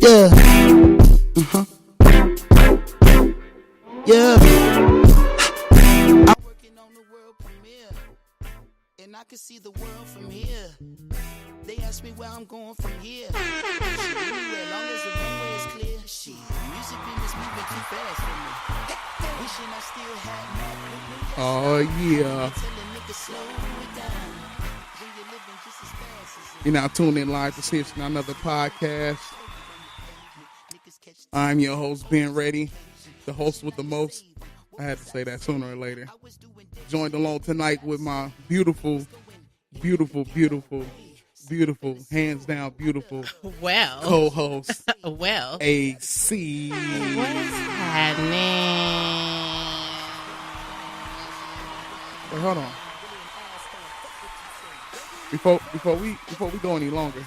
Yeah. Uh-huh. Yeah. I'm working on the world premiere, and I can see the world from here. They ask me where I'm going from here. Anywhere, long as the runway is clear. Shit, music business moving too fast for me. Wishing I still had Mac with me. Oh yeah. You're now tuned in live to Snatchin, another podcast. I'm your host, Ben Reddy, the host with the most. I had to say that sooner or later. Joined along tonight with my beautiful, hands down beautiful co-host. AC. What's happening? Wait, hold on. Before we go any longer,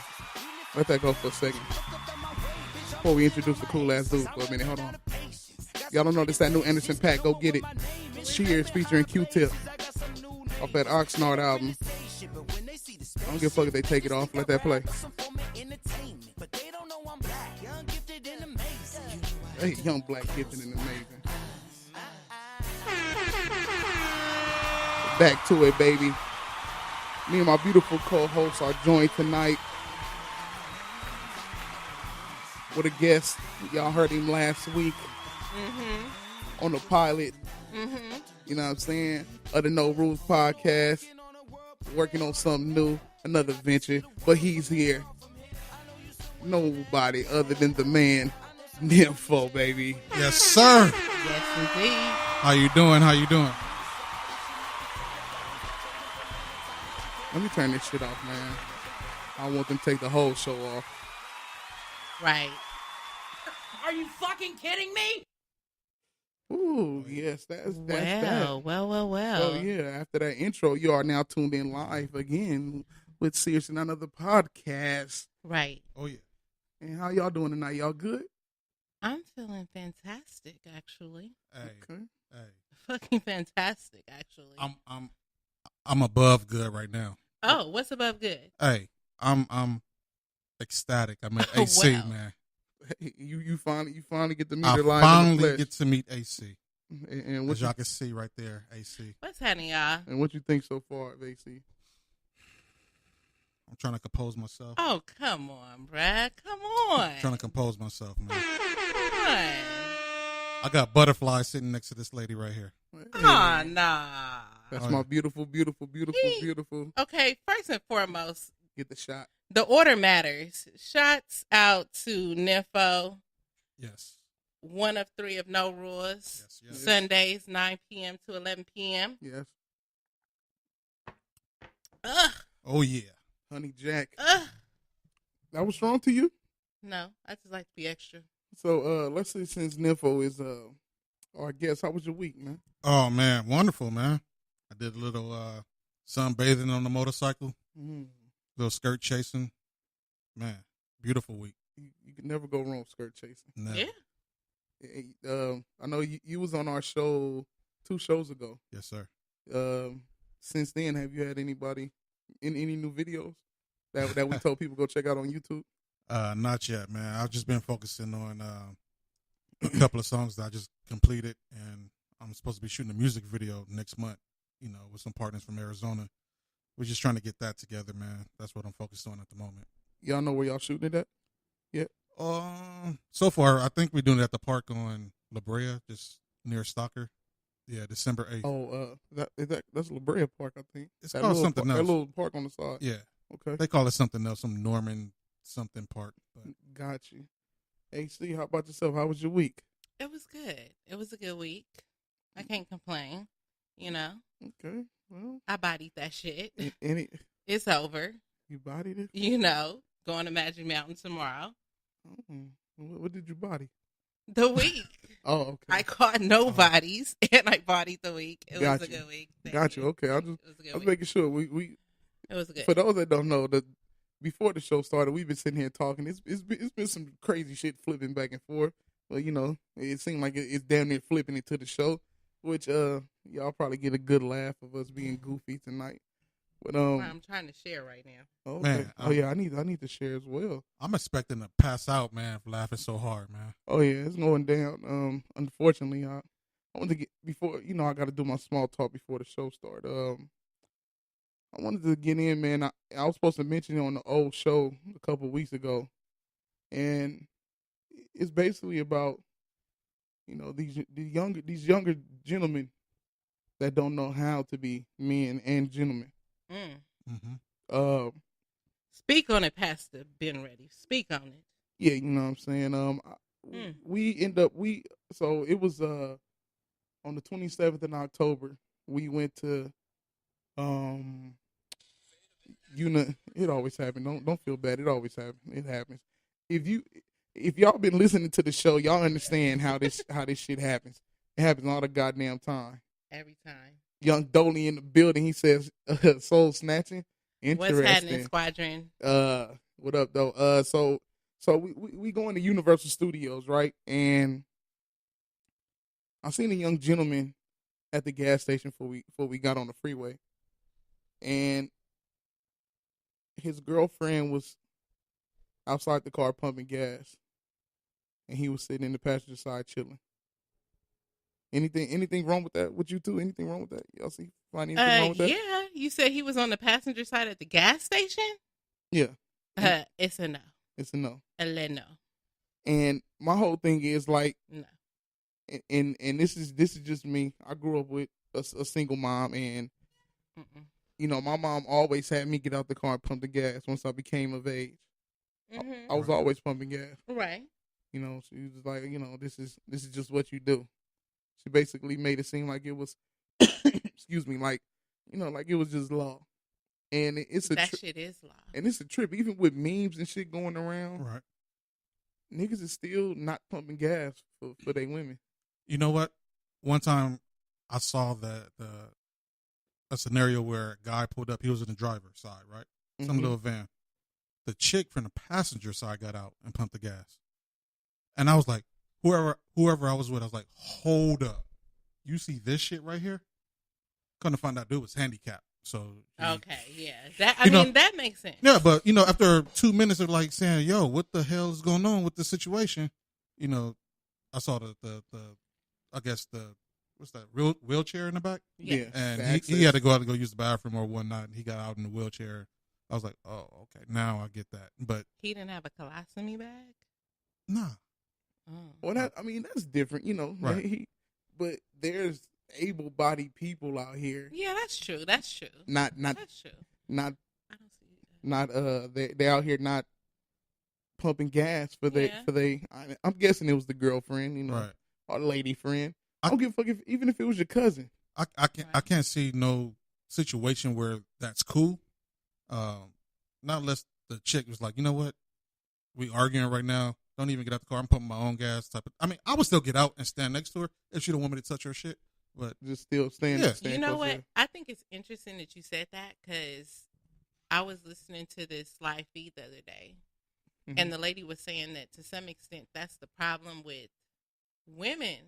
let that go for a second. Before we introduce the cool ass dude for a minute, hold on. Y'all don't know this that new Anderson .Paak? Go get it. Cheers featuring Q-Tip off that Oxnard album. I don't give a fuck if they take it off. Let that play. Hey, young, black, gifted, and amazing. Back to it, baby. Me and my beautiful co-hosts are joined tonight with a guest. Y'all heard him last week on the pilot. You know what I'm saying? Of the No Rules podcast. Working on something new, another venture. But he's here. Nobody other than the man, Nimpho, baby. Yes, sir. Yes, indeed. How you doing? Let me turn this shit off, man. I want them to take the whole show off. Right. Are you fucking kidding me? Ooh, yes, that's that. Well. So yeah, after that intro, you are now tuned in live again with Snatchin, another podcast. Right. Oh yeah. And how y'all doing tonight? Y'all good? I'm feeling fantastic, actually. Hey. Okay. Hey. Fucking fantastic, actually. I'm above good right now. Oh, what's above good? Hey, I'm ecstatic. I'm at AC, Wow. man. You finally get to meet I her live in the finally flesh. get to meet AC. And what As y'all can see right there, AC. What's happening, y'all? and what you think so far of AC? I'm trying to compose myself. Oh, come on, Brad. Come on. Trying to compose myself, man. Come on. I got butterflies sitting next to this lady right here. Oh, nah. That's Oh, my yeah. beautiful. Okay, first and foremost, Get the shot. the order matters. Shots out to Nimpho, Yes. one of three of No Rules. Yes. Sundays, 9 p.m. to 11 p.m. Yes. Ugh. Oh yeah. Honey Jack. Ugh. That was strong to you? No, I just like to be extra. So let's say since Nimpho is our guest, how was your week, man? Oh man, wonderful, man. I did a little sunbathing on the motorcycle, little skirt chasing. Man, beautiful week. You can never go wrong skirt chasing. Never. Yeah. I know you was on our show 2 shows ago. Yes, sir. Since then, have you had anybody in any new videos that we told people go check out on YouTube? Not yet, man. I've just been focusing on a couple of songs that I just completed, and I'm supposed to be shooting a music video next month, with some partners from Arizona. We're just trying to get that together, man. That's what I'm focused on at the moment. Y'all know where y'all shooting it at? Yeah. So far, I think we're doing it at the park on La Brea, just near Stalker. Yeah, December 8th. Oh, that's La Brea Park, I think. It's that called little something else. That little park on the side. Yeah. Okay. They call it something else, some Norman something park. But Got you. AC, how about yourself? How was your week? It was good. It was a good week. I can't complain. Okay. Well, I bodied that shit. any It's over. you bodied it? Going to Magic Mountain tomorrow. Oh, what did you body? The week. Oh, okay. I caught no bodies, and I bodied the week. It Got was a you. good week. Thank Got you. Okay. It was a good I was week. making sure we It was good. for those that don't know, before the show started, we've been sitting here talking. It's been some crazy shit flipping back and forth. Well, it seemed like it's damn near flipping into the show, which y'all probably get a good laugh of us being goofy tonight. But I'm trying to share right now. okay. Man, Oh yeah, I need to share as well. I'm expecting to pass out, man, for laughing so hard, man. Oh yeah, it's going down. Unfortunately, I want to get before I got to do my small talk before the show start. I wanted to get in, man. I was supposed to mention it on the old show a couple of weeks ago, and it's basically about these younger gentlemen that don't know how to be men and gentlemen. Mm. Mm-hmm. Speak on it, Pastor Ben Ready. Speak on it. Yeah, you know what I'm saying. So it was on the 27th of October. We went to It always happens. Don't feel bad. It always happens. It happens. If y'all been listening to the show, y'all understand how this shit happens. It happens all the goddamn time. Every time. Young Dolly in the building. He says, "Soul snatching." Interesting. What's happening, Squadron? What up though? So we going to Universal Studios, right? And I seen a young gentleman at the gas station before we got on the freeway, and his girlfriend was outside the car pumping gas, and he was sitting in the passenger side chilling. Anything wrong with that? With you two? Anything wrong with that? Y'all find anything wrong with that? Yeah. You said he was on the passenger side at the gas station? Yeah. It's a no. It's a no. A no. And my whole thing is like, no. And this is just me. I grew up with a single mom, and my mom always had me get out the car and pump the gas once I became of age. I was always pumping gas. Right. She was like, this is just what you do. She basically made it seem like it was, excuse me, like it was just law. And shit is law. And it's a trip, even with memes and shit going around. Right. Niggas is still not pumping gas for their women. You know what? One time I saw a scenario where a guy pulled up. He was in the driver's side, right? Some little van. The chick from the passenger side got out and pumped the gas. And I was like, whoever I was with, I was like, hold up. You see this shit right here? Couldn't find out dude was handicapped. So okay, yeah. That makes sense. Yeah, but after 2 minutes of like saying, yo, what the hell is going on with the situation? I saw the I guess what's that, wheelchair in the back? Yeah. And he had to go out and go use the bathroom or whatnot, and he got out in the wheelchair. I was like, oh, okay, now I get that. But he didn't have a colostomy bag? Nah. Oh. Well, that's different, Right. But there's able-bodied people out here. Yeah, that's true. That's true. Not that's true. Not I don't see that. they're out here not pumping gas for I'm guessing it was the girlfriend, right. or lady friend. I don't give a fuck even if it was your cousin. I can't see no situation where that's cool. Not unless the chick was like, you know what, we arguing right now. Don't even get out the car. I'm pumping my own gas. I would still get out and stand next to her if she don't want me to touch her shit. But just still stand. Yeah. Stand you know close what? to her. I think it's interesting that you said that because I was listening to this live feed the other day, and the lady was saying that to some extent that's the problem with women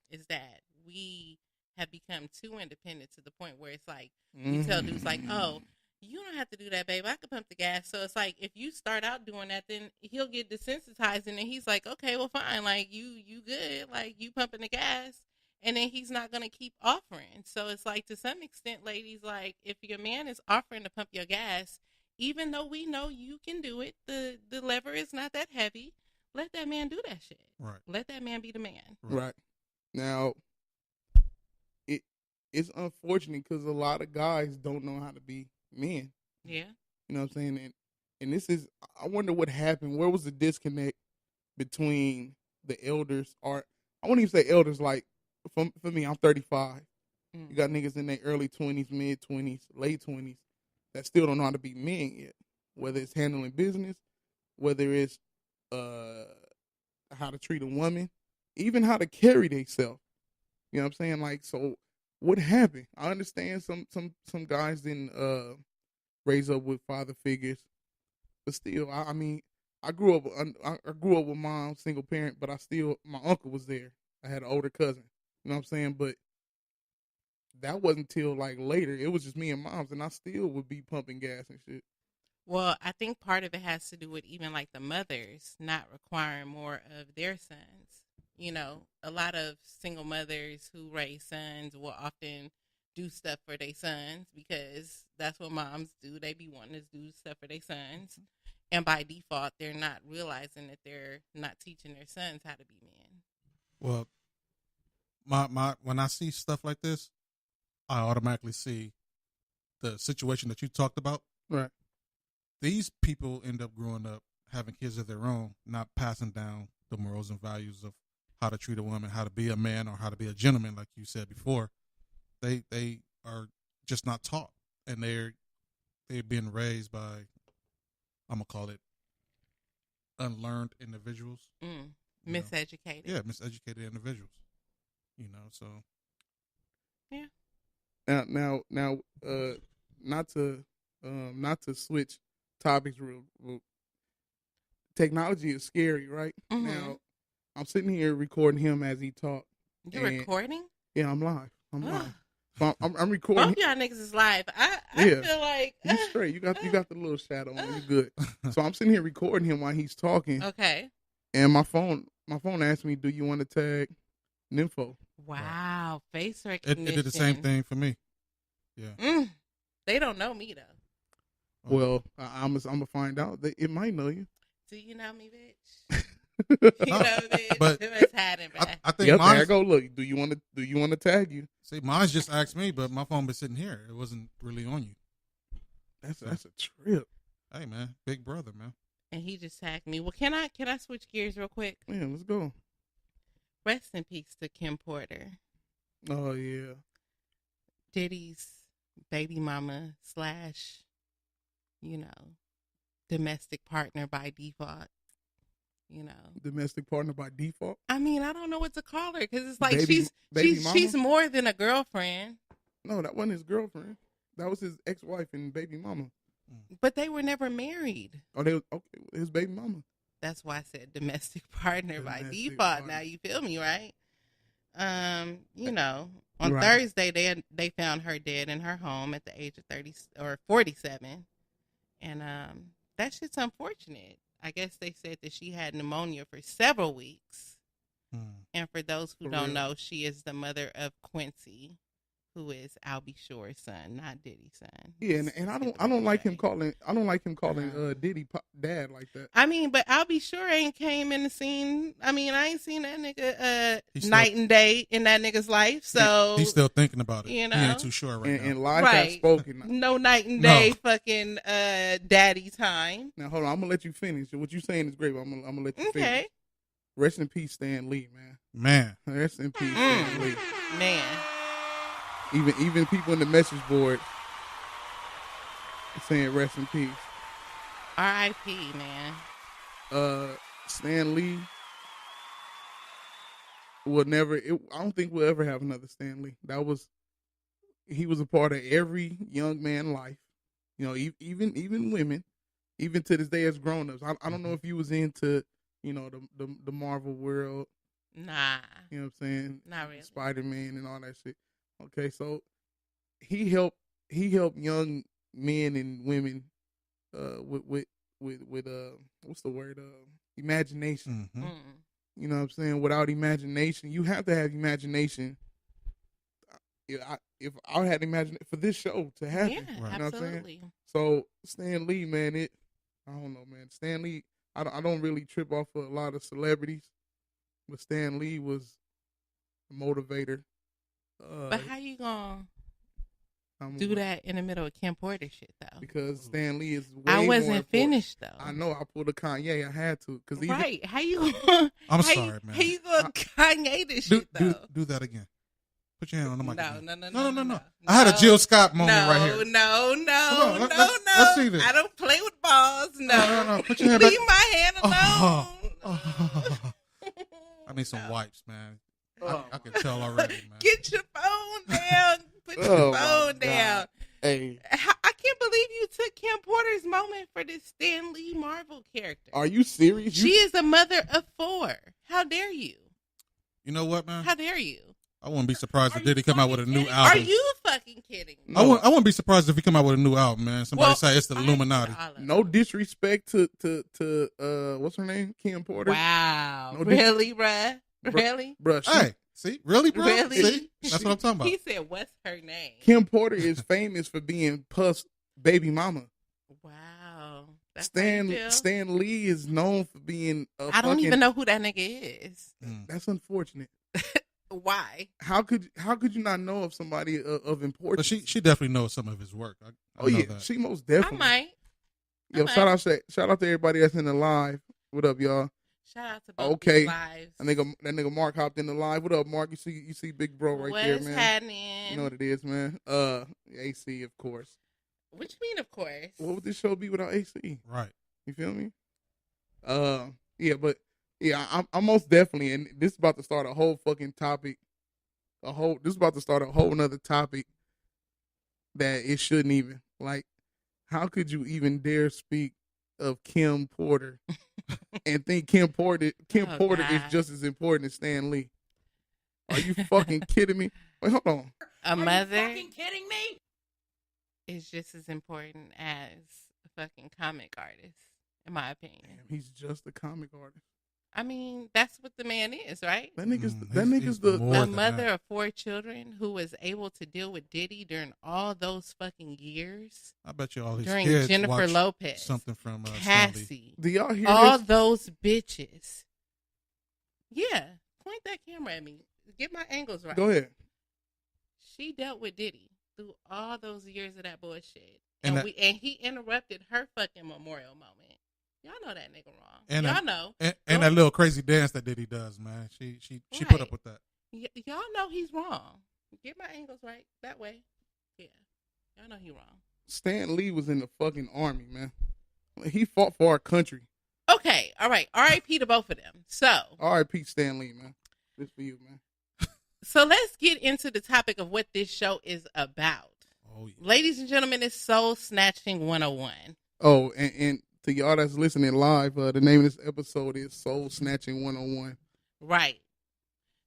is that we have become too independent to the point where it's like you tell dudes like, oh, you don't have to do that, babe. I can pump the gas. So it's like if you start out doing that, then he'll get desensitized, and then he's like, okay, well, fine. Like you good. Like you pumping the gas, and then he's not gonna keep offering. So it's like to some extent, ladies, like if your man is offering to pump your gas, even though we know you can do it, the lever is not that heavy. Let that man do that shit. Right. Let that man be the man. Right. Now, it's unfortunate because a lot of guys don't know how to be men. Yeah. You know what I'm saying? And this is, I wonder what happened. Where was the disconnect between the elders, or I won't even say elders, like for me, I'm 35. You got niggas in their early 20s, mid 20s, late 20s that still don't know how to be men yet. Whether it's handling business, whether it's how to treat a woman, even how to carry themselves. You know what I'm saying? Like, so what happened? I understand some guys didn't raise up with father figures, but still, I grew up with mom, single parent, but my uncle was there. I had an older cousin. You know what I'm saying? But that wasn't till like later. It was just me and moms, and I still would be pumping gas and shit. Well, I think part of it has to do with even like the mothers not requiring more of their sons. You know, a lot of single mothers who raise sons will often do stuff for their sons because that's what moms do. They be wanting to do stuff for their sons. And by default, they're not realizing that they're not teaching their sons how to be men. Well, my when I see stuff like this, I automatically see the situation that you talked about. Right. These people end up growing up having kids of their own, not passing down the morals and values of how to treat a woman, how to be a man, or how to be a gentleman, like you said before. They are just not taught, and they're being raised by, I'm gonna call it, unlearned individuals. Miseducated. Yeah, miseducated individuals. You know, so yeah. Now, not to switch topics real. Technology is scary, right? Mm-hmm. Now, I'm sitting here recording him as he talk. You're recording? Yeah, I'm live. So I'm recording. Both y'all niggas is live. I feel like you straight. You got the little shadow on. You good. So I'm sitting here recording him while he's talking. Okay. And my phone asked me, "Do you want to tag Nimpho?" Wow, face recognition. It did the same thing for me. Yeah. They don't know me though. Well, I'm gonna find out. It might know you. Do you know me, bitch? You know, bitch. But what's happening, I think Yep, mine. there I go. Look, do you want to tag you? See, mine's just asked me, but my phone been sitting here. It wasn't really on you. That's a trip. Hey, man, big brother, man. And he just tagged me. Well, can I switch gears real quick? Yeah, let's go. Rest in peace to Kim Porter, Oh yeah, Diddy's baby mama / domestic partner by default. domestic partner by default. I mean, I don't know what to call her because it's like Baby mama? she's more than a girlfriend. No, that wasn't his girlfriend. That was his ex-wife and baby mama. But they were never married. Oh, they was okay. His baby mama. That's why I said domestic partner by Domestic default. partner. Now you feel me, right? On Right. Thursday they found her dead in her home at the age of 30 or 47, and that shit's unfortunate. I guess they said that she had pneumonia for several weeks. And for those who don't know, she is the mother of Quincy, who is Albie Shore's son, not Diddy's son. Yeah, and I don't like him calling Diddy dad like that. I mean, but Albie Shore ain't came in the scene. I mean, I ain't seen that nigga He's night still- and day in that nigga's life. So He's still thinking about it. You He know? ain't too sure right now. And life has spoken. no night and No. day fucking daddy time. Now hold on, I'm gonna let you finish. What you saying is great, but I'm gonna let you finish. Okay, Rest in peace, Stan Lee, man. Man, Rest in peace, Stan Lee. man. Even people in the message board saying rest in peace. R.I.P. Man. Stan Lee will never. I don't think we'll ever have another Stan Lee. He was a part of every young man's life. You know, even women, even to this day as grown-ups. I don't know if you was into, the Marvel world. Nah, You know what I'm saying? not really. Spider-Man and all that shit. Okay, so he helped young men and women with what's the word? Imagination. mhm. You know what I'm saying? Without imagination, you have to have imagination. If I had imagination for this show to happen, Yeah, you know what I'm saying? absolutely. So Stan Lee, man, I don't know, man. Stan Lee, I don't really trip off of a lot of celebrities, but Stan Lee was a motivator. But how you gonna I'm- do that in the middle of Kim Porter shit though? Because Stan Lee is way I more wasn't important. finished though. I know I pulled a Kanye. I had to because Right? How you gonna? I'm how sorry, you, man. How you gonna Kanye this Do, shit though? do that again. Put your hand on the mic. No, again. no. No. I had a Jill Scott moment no, right here. No, Come on, no. let's see this. I don't play with balls. No. No. Put your hand Leave back. my hand alone. I need some wipes, man. I can tell already, man. Get your phone down. Put Oh, your my phone God. down. Hey, I can't believe you took Kim Porter's moment for this Stan Lee Marvel character. are you serious? She is a mother of 4. How dare you? You know what, man? How dare you? I wouldn't be surprised if Diddy come out with a new Are album. you fucking kidding me? I wouldn't be surprised if he come out with a new album, man. Somebody say it's the Illuminati. No disrespect to what's her name? Kim Porter. Wow. No Really, bruh? Really? Bruh, Hey, see? Really, bro? Really? See? That's what I'm talking about. He said, what's her name? Kim Porter is famous for being Puff's baby mama. Wow. That's Stan how you feel? Stan Lee is known for being I don't even know who that nigga is. That's unfortunate. Why? How could you not know of somebody of importance? But she definitely knows some of his work. I know that. She most I definitely. might. Yo, shout out to everybody that's in the live. What up, y'all? Shout out to both Okay, these lives. that nigga Mark hopped in the live. What up, Mark? You see Big Bro right there, man. What's happening? You know what it is, man. AC, of course. What you mean, of course? What would this show be without AC? Right. You feel me? I'm most definitely, and this is about to start a whole fucking topic. This is about to start a whole nother topic that it shouldn't even. Like, how could you even dare speak of Kim Porter and think Kim Porter is just as important as Stan Lee? Are you fucking kidding me? Wait, hold on. A mother Are you fucking kidding me? is just as important as a fucking comic artist, in my opinion. Damn, he's just a comic artist. I mean, that's what the man is, right? That nigga's he's the more A than mother that. of 4 children who was able to deal with Diddy during all those fucking years. I bet you all his During kids Jennifer watch Lopez, something from Stan Lee. Cassie, Do y'all hear all this? those bitches. Yeah, point that camera at me. Get my angles right. Go ahead. She dealt with Diddy through all those years of that bullshit, And and that- and he interrupted her fucking memorial moment. Y'all know that nigga wrong. And Y'all know. And that little crazy dance that Diddy does, man. She put up with that. Y'all know he's wrong. Get my angles right that way. Yeah, y'all know he wrong. Stan Lee was in the fucking army, man. He fought for our country. Okay, all right. R.I.P. to both of them. So, R.I.P. Stan Lee, man. This for you, man. so let's get into the topic of what this show is about. Oh yeah. Ladies and gentlemen, it's Soul Snatching 101. Oh, and to y'all that's listening live, the name of this episode is Soul Snatching 101. Right.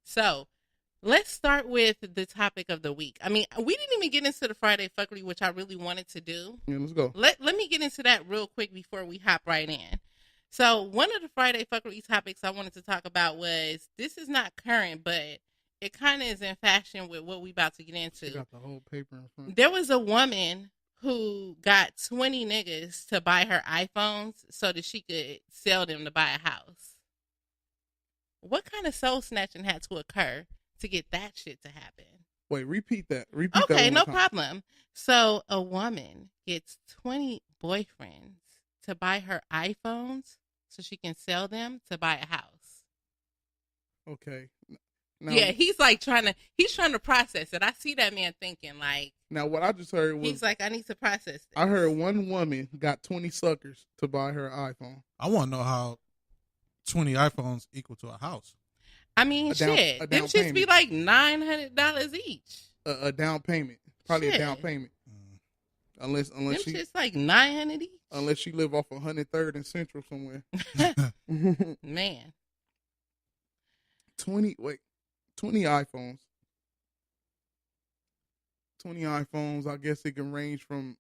So, let's start with the topic of the week. I mean, we didn't even get into the Friday fuckery, which I really wanted to do. Yeah, let's go. Let me get into that real quick before we hop right in. So, one of the Friday fuckery topics I wanted to talk about was, this is not current, but it kind of is in fashion with what we about to get into. You got the whole paper in front. There was a woman who got 20 niggas to buy her iPhones so that she could sell them to buy a house. What kind of soul snatching had to occur to get that shit to happen? Wait, repeat that. Repeat that. Okay, one no more time. problem. So a woman gets 20 boyfriends to buy her iPhones so she can sell them to buy a house. Okay. Now, Yeah, he's trying to process it. I see that man thinking like, Now, what I just heard was he's like, I need to process this. I heard one woman got 20 suckers to buy her iPhone. I want to know how 20 iPhones equal to a house. I mean, a down shit. Them shits be payment. like $900 each. A down payment. Probably Shit. a down payment. Unless Them she shits like $900 each. unless she live off 103rd and Central somewhere. Man. 20 iPhones. 20 iPhones, I guess it can range from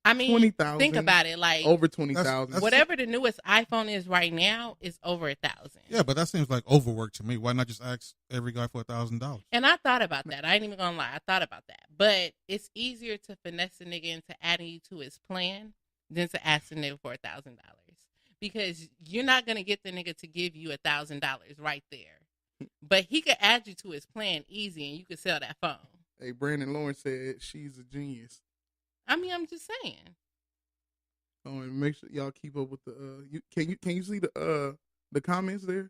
I mean, 20,000. think about it. Like, over 20,000. That's- whatever the newest iPhone is right now is over 1,000. Yeah, but that seems like overwork to me. Why not just ask every guy for $1,000? And I thought about that. I ain't even gonna lie. I thought about that. But it's easier to finesse a nigga into adding you to his plan than to ask the nigga for $1,000. Because you're not gonna get the nigga to give you $1,000 right there. But he could add you to his plan easy and you could sell that phone. Hey, Brandon Lawrence said she's a genius. I mean, I'm just saying. Oh, and make sure y'all keep up with the can you see the comments there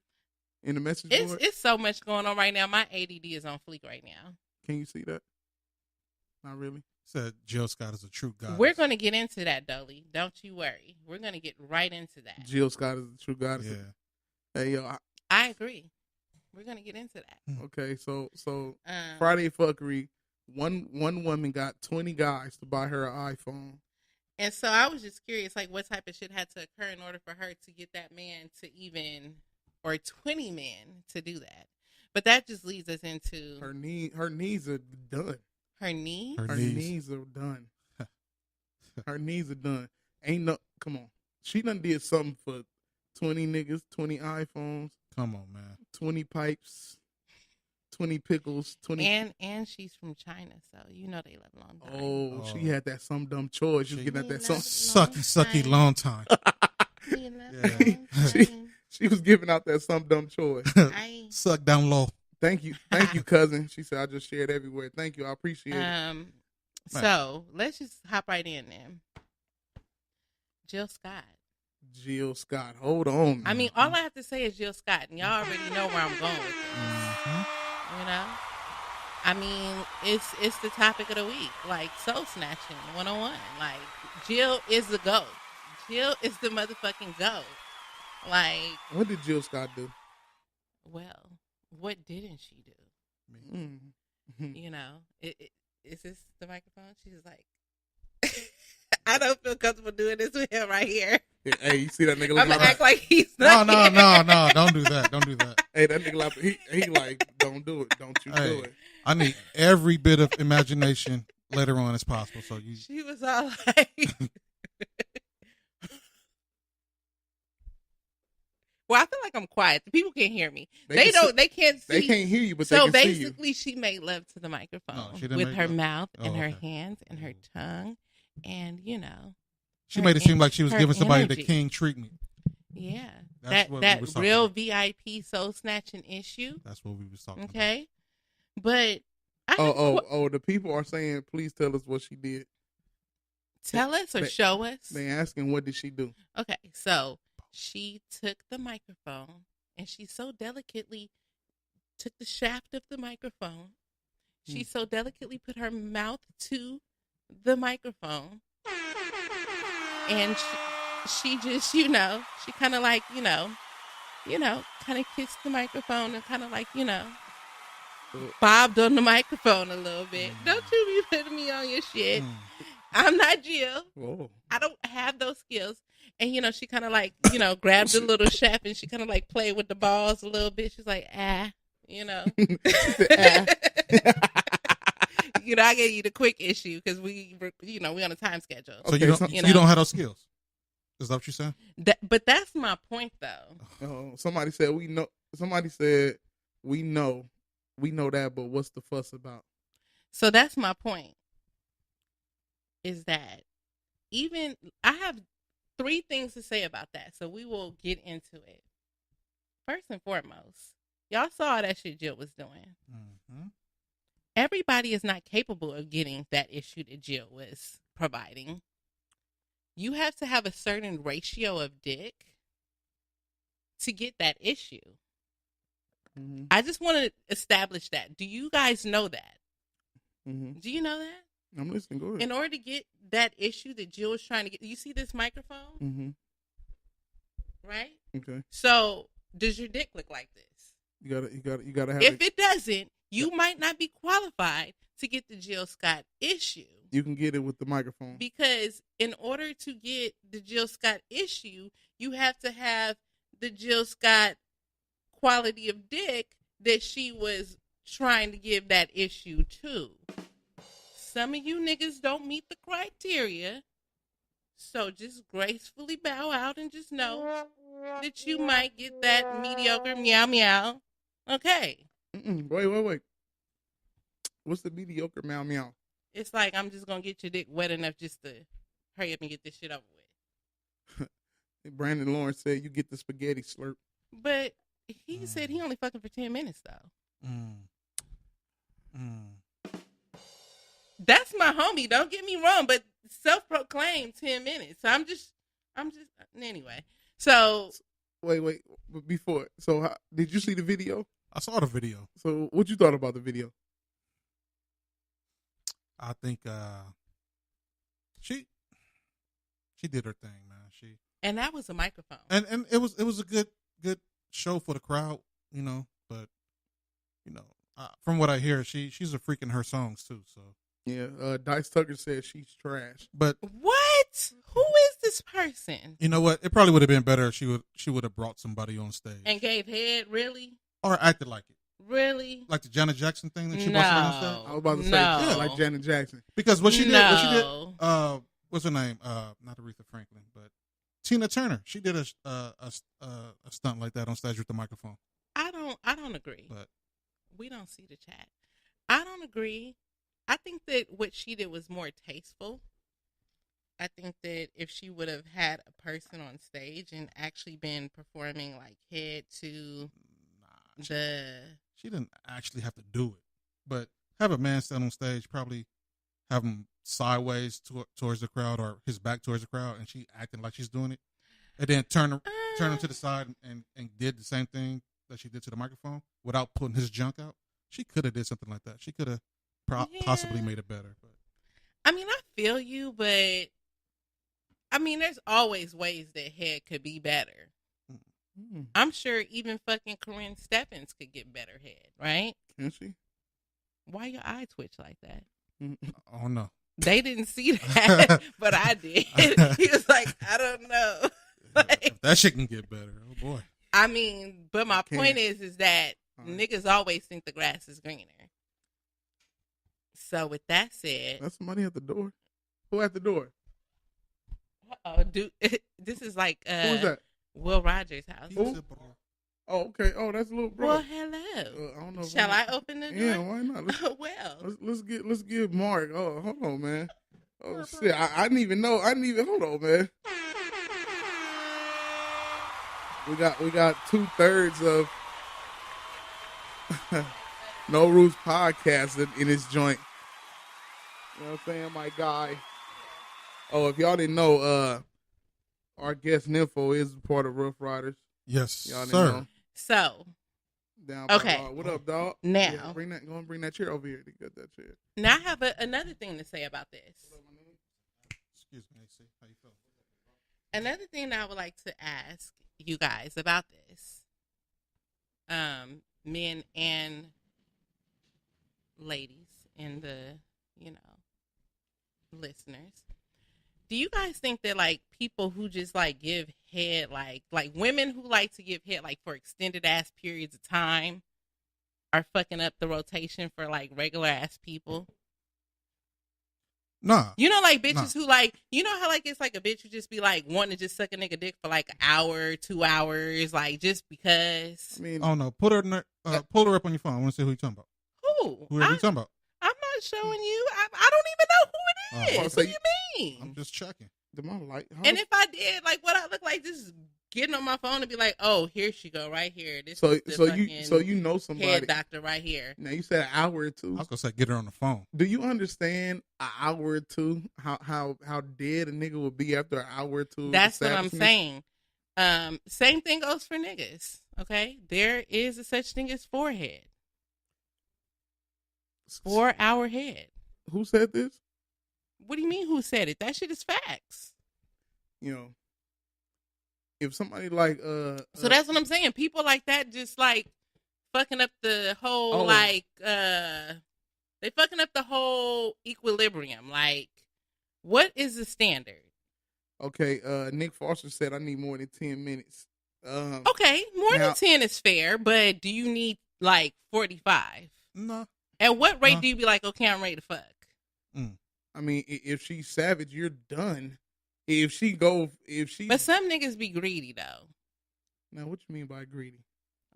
in the message board? It's so much going on right now. My ADD is on fleek right now. Can you see that? Not really. Said Jill Scott is a true god. We're going to get into that, Dolly. Don't you worry. We're going to get right into that. Jill Scott is the true goddess. Yeah. Hey, yo, I agree. We're going to get into that. okay, so Friday fuckery. One woman got 20 guys to buy her an iPhone. And so I was just curious, like, what type of shit had to occur in order for her to get that man to even, or 20 men to do that? But that just leads us into Her knees are done. her knee. Her knees are done. Her knees are done. Ain't no, come on. She done did something for 20 niggas, 20 iPhones. Come on, man. 20 pipes, 20 pickles, 20. And she's from China, so you know they love long time. Oh, she had that some dumb choice. She was getting at that some. Sucky long time. She was giving out that some dumb choice. Suck down low. Thank you, cousin. She said I just shared everywhere. Thank you, I appreciate it. So let's just hop right in then. Jill Scott. Jill Scott, hold on. I mean, all I have to say is Jill Scott, and y'all already know where I'm going with this. You know, I mean, it's the topic of the week, like soul snatching 101. Like Jill is the GOAT. Jill is the motherfucking GOAT. Like, what did Jill Scott do? Well, what didn't she do? You know, is this the microphone? She's like, I don't feel comfortable doing this with him right here. Hey, you see that nigga? I'm gonna act like he's not. No, don't do that. Don't do that. Hey, that nigga, like, he like, don't do it. Don't you do it. I need every bit of imagination later on as possible. So you. She was all like. Well, I feel like I'm quiet. The people can't hear me. They can't see. They can't hear you, but so they can see you. basically, she made love to the microphone No, with her mouth and her hands and her tongue, and you know, she made it seem like she was giving somebody the king treatment. Yeah, that's that real VIP soul snatching issue. That's what we was talking about. Okay, but the people are saying, please tell us what she did. Tell us or show us. They asking, what did she do? Okay, so she took the microphone and she so delicately took the shaft of the microphone. She so delicately put her mouth to the microphone. And she just, you know, she kind of like, you know, kind of kissed the microphone and kind of like, you know, bobbed on the microphone a little bit. Don't you be putting me on your shit. I'm not Jill. Whoa. I don't have those skills. And, you know, she kind of like, you know, grabbed the little shaft and she kind of like played with the balls a little bit. She's like, you know. You know, I gave you the quick issue because we on a time schedule. So you don't have those skills? Is that what you're saying? But that's my point, though. Oh, somebody said we know. Somebody said we know that, but what's the fuss about? So that's my point. Is that even I have 3 things to say about that, so we will get into it. First and foremost, y'all saw that shit Jill was doing. Everybody is not capable of getting that issue that Jill was providing. You have to have a certain ratio of dick to get that issue. I just want to establish that. Do you guys know that? Do you know that? I'm listening. Go ahead. In order to get that issue that Jill was trying to get, you see this microphone? Right? Okay. So, does your dick look like this? You gotta have. If it doesn't, you might not be qualified to get the Jill Scott issue. You can get it with the microphone. Because in order to get the Jill Scott issue, you have to have the Jill Scott quality of dick that she was trying to give that issue to. Some of you niggas don't meet the criteria, so just gracefully bow out and just know that you might get that mediocre meow meow. Okay. Wait. What's the mediocre meow meow? It's like I'm just gonna get your dick wet enough just to hurry up and get this shit over with. Brandon Lawrence said you get the spaghetti slurp. But he said he only fucking for 10 minutes though. That's my homie. Don't get me wrong, but self-proclaimed 10 minutes. So I'm just anyway. So wait. Before, so did you see the video? I saw the video. So what you thought about the video? I think she did her thing, man. And that was a microphone. And it was a good show for the crowd, you know. But you know, from what I hear, she's a freak in her songs too. So yeah, Dice Tucker said she's trash. But what? Who is this person? You know what? It probably would have been better if she would have brought somebody on stage and gave head, really, or acted like it. Really? Like the Janet Jackson thing that she busted on stage? I was about to say, No. yeah, like Janet Jackson. Because what she did, No. what's her name? Not Aretha Franklin, but Tina Turner. She did a stunt like that on stage with the microphone. I don't agree. But We don't see the chat. I don't agree. I think that what she did was more tasteful. I think that if she would have had a person on stage and actually been performing like head to she didn't actually have to do it, but have a man stand on stage, probably have him sideways towards the crowd or his back towards the crowd, and she acting like she's doing it, and then turn him to the side and did the same thing that she did to the microphone without putting his junk out. She could have did something like that. She could have possibly made it better. But I mean, I feel you, but I mean, there's always ways that head could be better. I'm sure even fucking Corinne Stephens could get better head, right? Can she? Why your eye twitch like that? Oh no, they didn't see that, but I did. He was like, I don't know. If that shit can get better. Oh boy. I mean, but my point is that niggas always think the grass is greener. So with that said, that's somebody at the door. Who at the door? Oh, dude, this is like who is that? Will Rogers' house. Who? Oh, okay. Oh, that's a little bro. Well, hello. I don't know. Shall I open the door? Yeah, why not? Well, let's give Mark. Oh, hold on, man. Oh shit, I didn't even know. Hold on, man. We got 2/3 of No Rules podcast in his joint. You know what I'm saying, my guy? Oh, if y'all didn't know, our guest Nimpho is part of Rough Riders. Yes, y'all didn't sir. know. So, okay. What up, dog? Now, go and bring that chair over here to get that chair. Now I have another thing to say about this. Excuse me, AC. How you feel? Another thing I would like to ask you guys about this, men and ladies and the, listeners. Do you guys think that like people who just like give head, like women who like to give head like for extended ass periods of time are fucking up the rotation for like regular ass people? Nah. Like bitches who like, how like it's like a bitch who just be like wanting to just suck a nigga dick for like an hour, 2 hours, like just because. I mean, oh no, pull her up on your phone. I want to see who you talking about. Who? Whoever you talking about. I'm not showing you. I don't even know who it is. What do you mean? I'm just checking. And if I did, like, what I look like just getting on my phone and be like, oh, here she go, right here. This so is the you know somebody head doctor right here. Now you said an hour or two. I was gonna say get her on the phone. Do you understand an hour or two how dead a nigga would be after an hour or two? That's what I'm saying. Same thing goes for niggas. Okay, there is a such thing as forehead. 4 hour head. Who said this? What do you mean who said it? That shit is facts. If somebody like so that's what I'm saying. People like that just like fucking up the whole they fucking up the whole equilibrium. Like, what is the standard? Okay, Nick Foster said I need more than 10 minutes. Okay, more than 10 is fair, but do you need like 45? No. At what rate do you be like, okay, I'm ready to fuck? I mean, if she's savage, you're done. But some niggas be greedy though. Now, what you mean by greedy?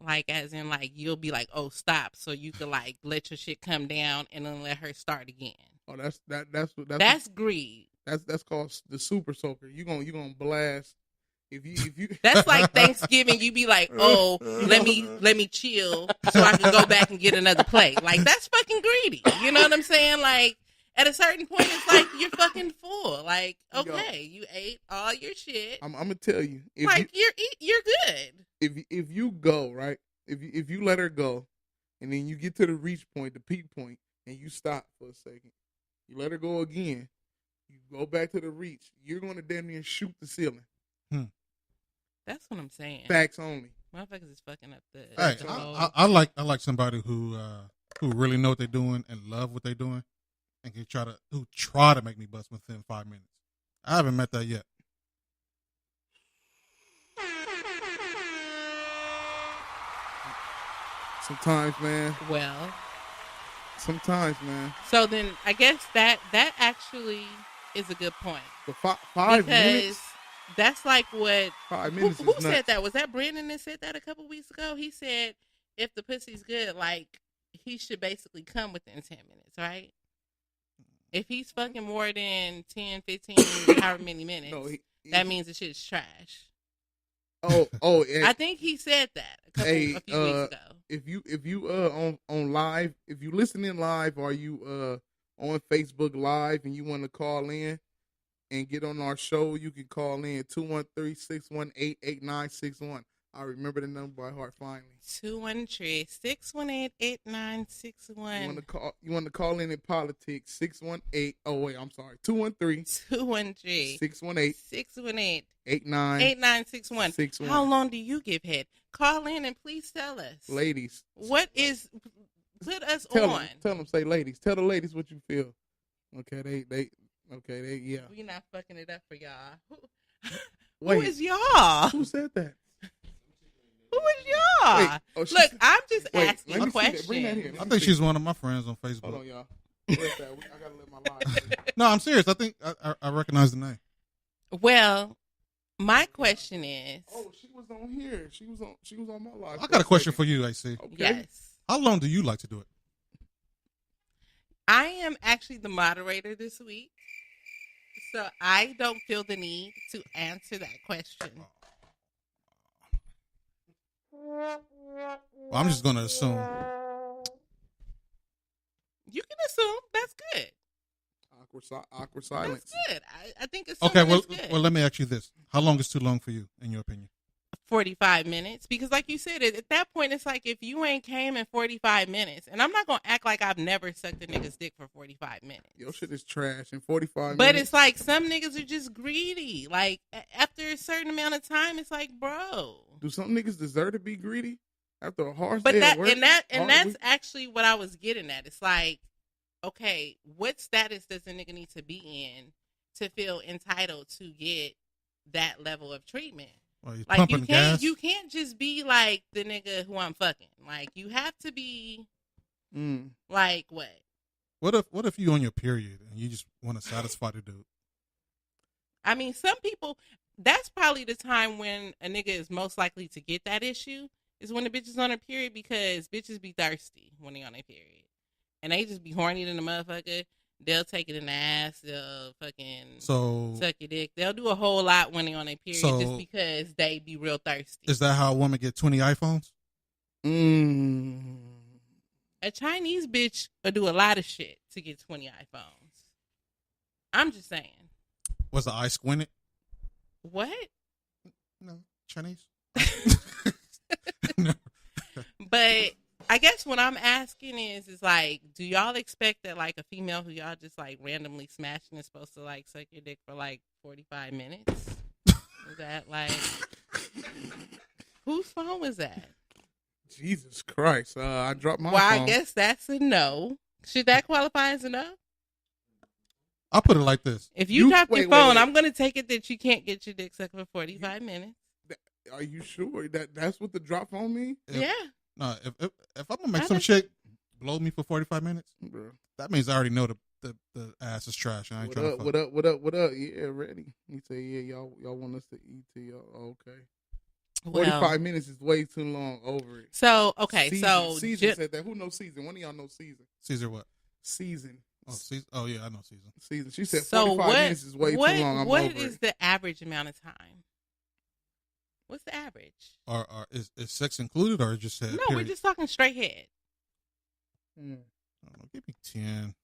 Like, as in, like, you'll be like, oh, stop, so you could like let your shit come down and then let her start again. Oh, that's greed. That's called the super soaker. You gonna blast. If you That's like Thanksgiving. You be like, oh, let me chill so I can go back and get another plate. Like, that's fucking greedy. You know what I'm saying? Like, at a certain point, it's like you're fucking full. Like, okay, you ate all your shit. I'm gonna tell you, you're good. If you go right, if you let her go, and then you get to the reach point, the peak point, and you stop for a second, you let her go again, you go back to the reach, you're gonna damn near shoot the ceiling. That's what I'm saying. Facts only. Motherfuckers is fucking up the. Hey, I like somebody who really know what they're doing and love what they're doing, and can try to make me bust within 5 minutes. I haven't met that yet. Sometimes, man. Well, Sometimes, man. so then I guess that actually is a good point. But five Because minutes. that's like what 5 who, minutes. who is said nuts. that? Was that Brandon that said that a couple weeks ago? He said if the pussy's good, like he should basically come within 10 minutes, right? If he's fucking more than 10, 15, however many minutes, No, that means the shit's trash. Yeah. I think he said that a few weeks ago. If you on live, if you listening live, or you on Facebook Live and you want to call in and get on our show, you can call in 213-618-8961. I remember the number by heart finally. 213-618-8961. You want to call in politics 618. Oh wait, I'm sorry. 213-618 8961. How long do you give head? Call in and please tell us. Ladies. Put us Tell on. them, say ladies. Tell the ladies what you feel. Okay, yeah. We're not fucking it up for y'all. Wait, who is y'all? Who said that? Who is y'all? Wait, Look, I'm just asking let me see that. questions. Bring that here. I think she's one of my friends on Facebook. Hold on, y'all. Where's that? I gotta live my life. No, I'm serious. I think I recognize the name. Well, my question is. Oh, she was on here. She was on my live. I got a question for you, AC. Okay. Yes. How long do you like to do it? I am actually the moderator this week, so I don't feel the need to answer that question. Well, I'm just going to assume. You can assume. That's good. Awkward silence. That's good. I think assuming Okay, well, is good. let me ask you this. How long is too long for you, in your opinion? 45 minutes, because like you said, at that point it's like if you ain't came in 45 minutes, and I'm not gonna act like I've never sucked a nigga's dick for 45 minutes. Your shit is trash in 45 but minutes. it's like some niggas are just greedy. Like after a certain amount of time, it's like, bro, do some niggas deserve to be greedy after a harsh but day that at work? and that's week? actually what I was getting at. It's like, okay, what status does a nigga need to be in to feel entitled to get that level of treatment? Well, you're Like pumping gas. you can't just be like the nigga who I'm fucking. Like you have to be like what? What if you on your period and you just want to satisfy the dude? I mean, some people, that's probably the time when a nigga is most likely to get that issue, is when the bitch is on her period, because bitches be thirsty when they on their period. And they just be horny than the motherfucker. They'll take it in the ass. They'll fucking suck your dick. They'll do a whole lot when they on their period, just because they be real thirsty. Is that how a woman get 20 iPhones? A Chinese bitch will do a lot of shit to get 20 iPhones. I'm just saying. Was the eye squinted? What? No, Chinese. No. But I guess what I'm asking is like, do y'all expect that like a female who y'all just like randomly smashing is supposed to like suck your dick for like 45 minutes? Is that like, whose phone was that? Jesus Christ. I dropped my phone. I guess that's a no. Should that qualify as a no? I'll put it like this. If you drop your phone, I'm going to take it that you can't get your dick sucked for 45 minutes. Are you sure that's what the drop phone mean? Yeah. No, if I'm gonna make some chick blow me for 45 minutes, bro, that means I already know the ass is trash. And I ain't trying to fuck. What up? Yeah, ready. He said, yeah, y'all want us to eat to y'all. Okay. 45 minutes is way too long. Over it. So okay, Caesar said that. Who knows Caesar? One of y'all know Caesar. Caesar what? Season. Oh, Caesar. Oh yeah, I know Caesar. Season. She said 45 minutes is way too long. What is the average amount of time? What's the average? Or is sex included, or just no? period? We're just talking straight head. I don't know, give me 10.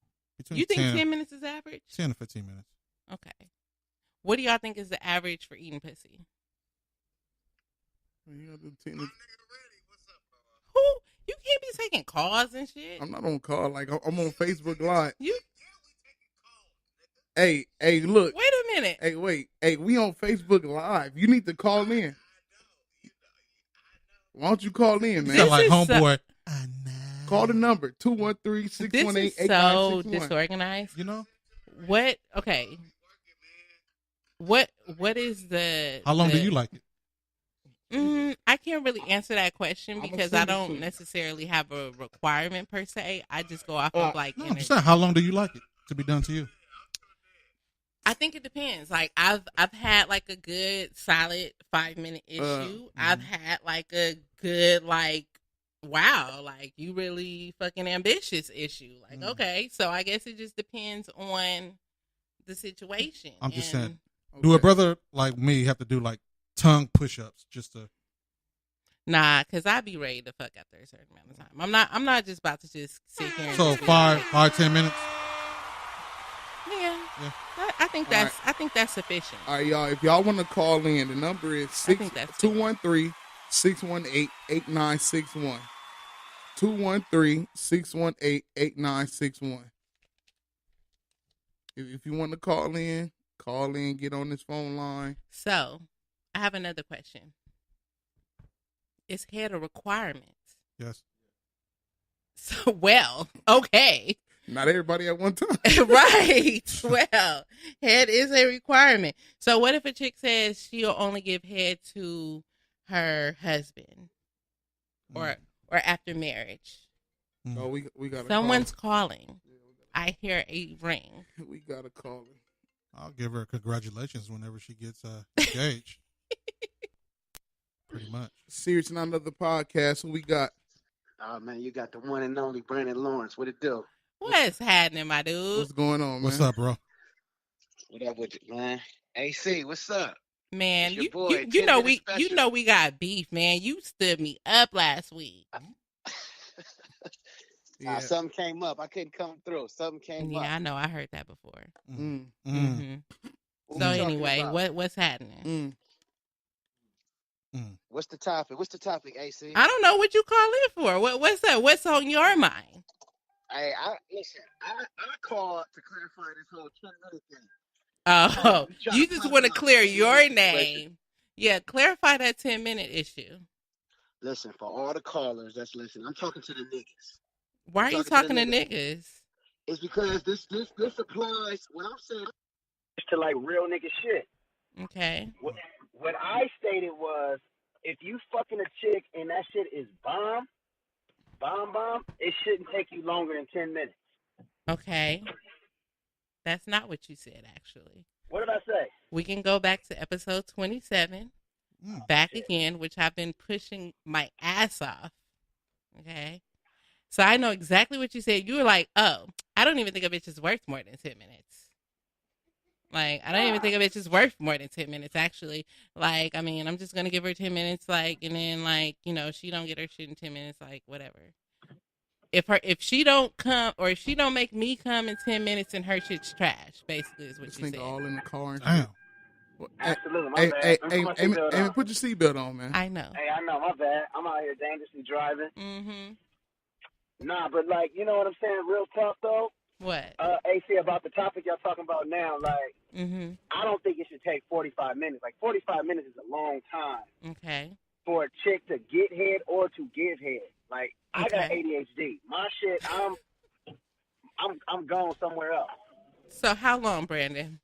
You think 10 minutes is average? 10 to 15 minutes. Okay. What do y'all think is the average for eating pussy? Who? You can't be taking calls and shit. I'm not on call. Like I'm on Facebook Live. Hey, look. Wait a minute. Hey, wait. Hey, we on Facebook Live. You need to call in. Why don't you call in, man? Sound like homeboy. Call the number 213-618-8961. This is so disorganized. You know what? Okay. What is the? How long do you like it? I can't really answer that question I'm because I assuming don't too. necessarily have a requirement per se. I just go off of like No, I'm energy. just saying, how long do you like it to be done to you? I think it depends. Like I've had like a good solid 5-minute issue. I've had like a good like wow, like you really fucking ambitious issue. Like okay, so I guess it just depends on the situation. I'm just And saying, do a brother like me have to do like tongue push-ups just to? nah, because I'd be ready to fuck after a certain amount of time. I'm not just about to just sit here and So just be like, 10 minutes. yeah. Yeah. I think All that's I think that's sufficient. All right, y'all. If y'all want to call in, the number is I think that's 213-618-8961. 213-618-8961. If you want to call in, get on this phone line. So, I have another question. Is head a requirement? Yes. So, well, okay. Not everybody at one time. Right. Well, head is a requirement. So, what if a chick says she'll only give head to her husband or after marriage? Oh, we got Someone's calling. I hear a ring. We got a call. I'll give her congratulations whenever she gets engaged. Pretty much. Serious Not Another Podcast. Who we got? Oh man, you got the one and only Brandon Lawrence. What it do? What's happening, my dude? What's going on, man? What's up, bro? What up with you, man? AC, what's up? Man, It's your you boy, you 10 know minutes we special. got beef, man. You stood me up last week. Yeah. Something came up. I couldn't come through. Something came up. Yeah, I know. I heard that before. Mm. Mm-hmm. What So we talking anyway, about? what's happening? What's the topic? What's the topic, AC? I don't know what you call it for. What's that? What's on your mind? Hey, listen. I called to clarify this whole 10-minute thing. Oh, you just want to clear your situation. name. Yeah, clarify that 10-minute issue. Listen, for all the callers that's listening, I'm talking to the niggas. Why are you talking to niggas? It's because this applies when I'm saying to like real nigga shit. Okay. What I stated was, if you fucking a chick and that shit is bomb, it shouldn't take you longer than 10 minutes. Okay. That's not what you said, actually. What did I say? We can go back to episode 27, back again, which I've been pushing my ass off. Okay. So I know exactly what you said. You were like, oh, I don't even think a bitch is worth more than 10 minutes. Like, I don't even think a bitch is worth more than 10 minutes, actually. Like, I mean, I'm just going to give her 10 minutes, like, and then, like, you know, she don't get her shit in 10 minutes, like, whatever. If she don't come, or if she don't make me come in 10 minutes, and her shit's trash, basically, is what This you nigga said. all in the car and Damn. shit. Absolutely, my Hey, bad. hey, put your seatbelt on, man. I know. Hey, I know, my bad. I'm out here dangerously driving. Mm-hmm. Nah, but like, you know what I'm saying? Real talk though. What? AC, about the topic y'all talking about now, like, Mm-hmm. I don't think it should take 45 minutes. Like, 45 minutes is a long time Okay. for a chick to get head or to give head. Like, I got Okay. ADHD. My shit, I'm going somewhere else. So how long, Brandon?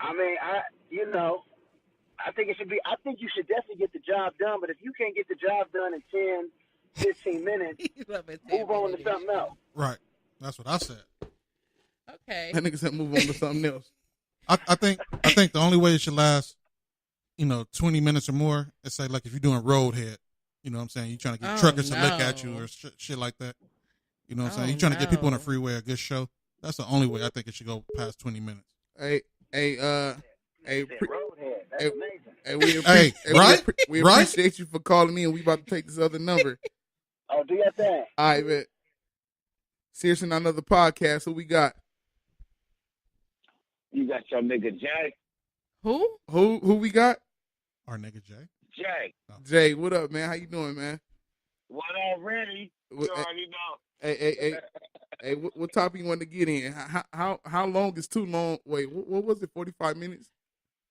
I mean, I think it should be. I think you should definitely get the job done. But if you can't get the job done in 10, 15 minutes, move on to something else. Right. That's what I said. Okay. That nigga said move on to something else. I think the only way it should last, 20 minutes or more, is say like if you're doing roadhead, you know what I'm saying? You're trying to get truckers to look at you or shit like that. You know what I'm saying? You're trying to get people on the freeway a good show. That's the only way I think it should go past 20 minutes. Hey, Roadhead, that's amazing. we appreciate you for calling in. We about to take this other number. Oh, do your thing. All right, man. Seriously, Not Another Podcast. Who we got? You got your nigga Jay. Who? Who we got? Our nigga Jay. Jay. Jay, what up, man? How you doing, man? What already? You already know. Hey, what topic you want to get in? How long is too long? Wait, what was it? 45 minutes?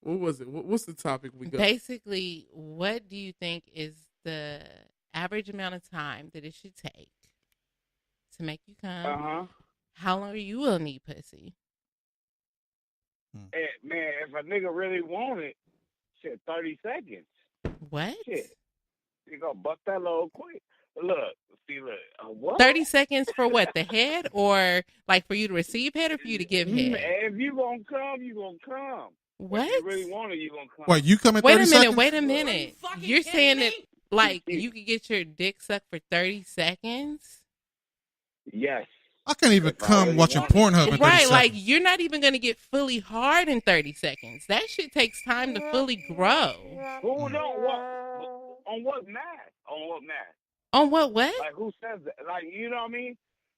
What was it? What's the topic we got? Basically, what do you think is the average amount of time that it should take to make you come? How long you will need pussy? Hey, man, if a nigga really want it, shit, 30 seconds. What? Shit. You gonna buck that load quick. Look. What? 30 seconds for what? The head, or like for you to receive head, or for you to give head? If you gonna come, you gonna come. What? If you really want it, you gonna come. Wait, you come in 30 seconds? Wait a minute. You're saying that like you could get your dick sucked for 30 seconds? Yes. I can't even come watching Pornhub in 30 right, seconds. like you're not even gonna get fully hard in 30 seconds. That shit takes time to fully grow. Who know what? On what math? On what math? On what? Like who says that? Like you know what I mean?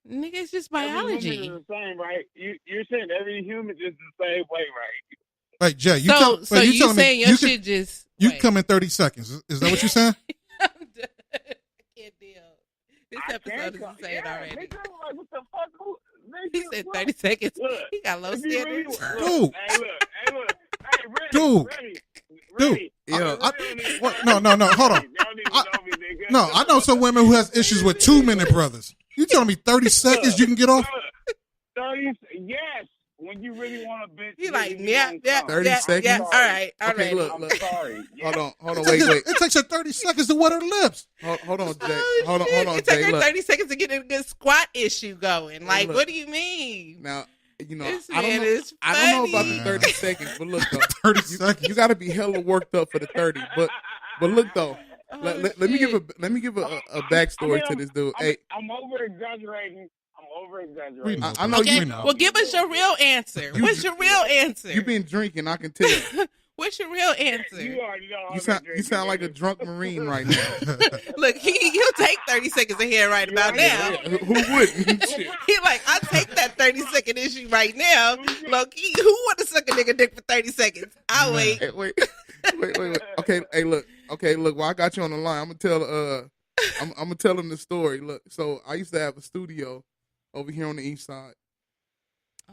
Nigga, it's just Every biology. human is the same, right? You're saying every human is the same way, right? Wait, Jay, you you saying your shit just you come in 30 seconds? Is that what you're saying? I'm done. I can't deal. This episode is insane already. Like, what the fuck? He said 30 seconds. Look, he got low standards. Dude. Hey, look. Hey, Dude. Ready. Yeah. No. Hold on. No, I know some women who has issues with 2-minute brothers. You telling me 30 seconds you can get off? 30. Yes. When you really want a bitch. He like, yeah. 30 seconds? Yeah. All right. Okay, look. I'm sorry. Hold on, wait. It takes her 30 seconds to wet her lips. Hold on, Jay. Oh, Hold on, it took Jay. her Look. 30 seconds to get a good squat issue going. Like, Look. what do you mean? Now, you know, This I man don't know, is I don't know about funny. the 30 seconds, but look, though. 30 seconds. You got to be hella worked up for the 30. But look, though. Let me give a backstory to this dude. Hey, I'm over exaggerating. I know Okay, you know. well, give us your real answer. What's your real answer? You've been drinking, I can tell. What's your real answer? You already know. You sound like a drunk Marine right now. Look, he'll take 30 seconds of hair right about now. Who wouldn't? Shit. He like, I'll take that 30-second issue right now. Look, who want to suck a nigga dick for 30 seconds? I'll wait. Hey, wait. Okay, hey, look. While I got you on the line, I'm gonna tell him the story. Look, so I used to have a studio over here on the east side.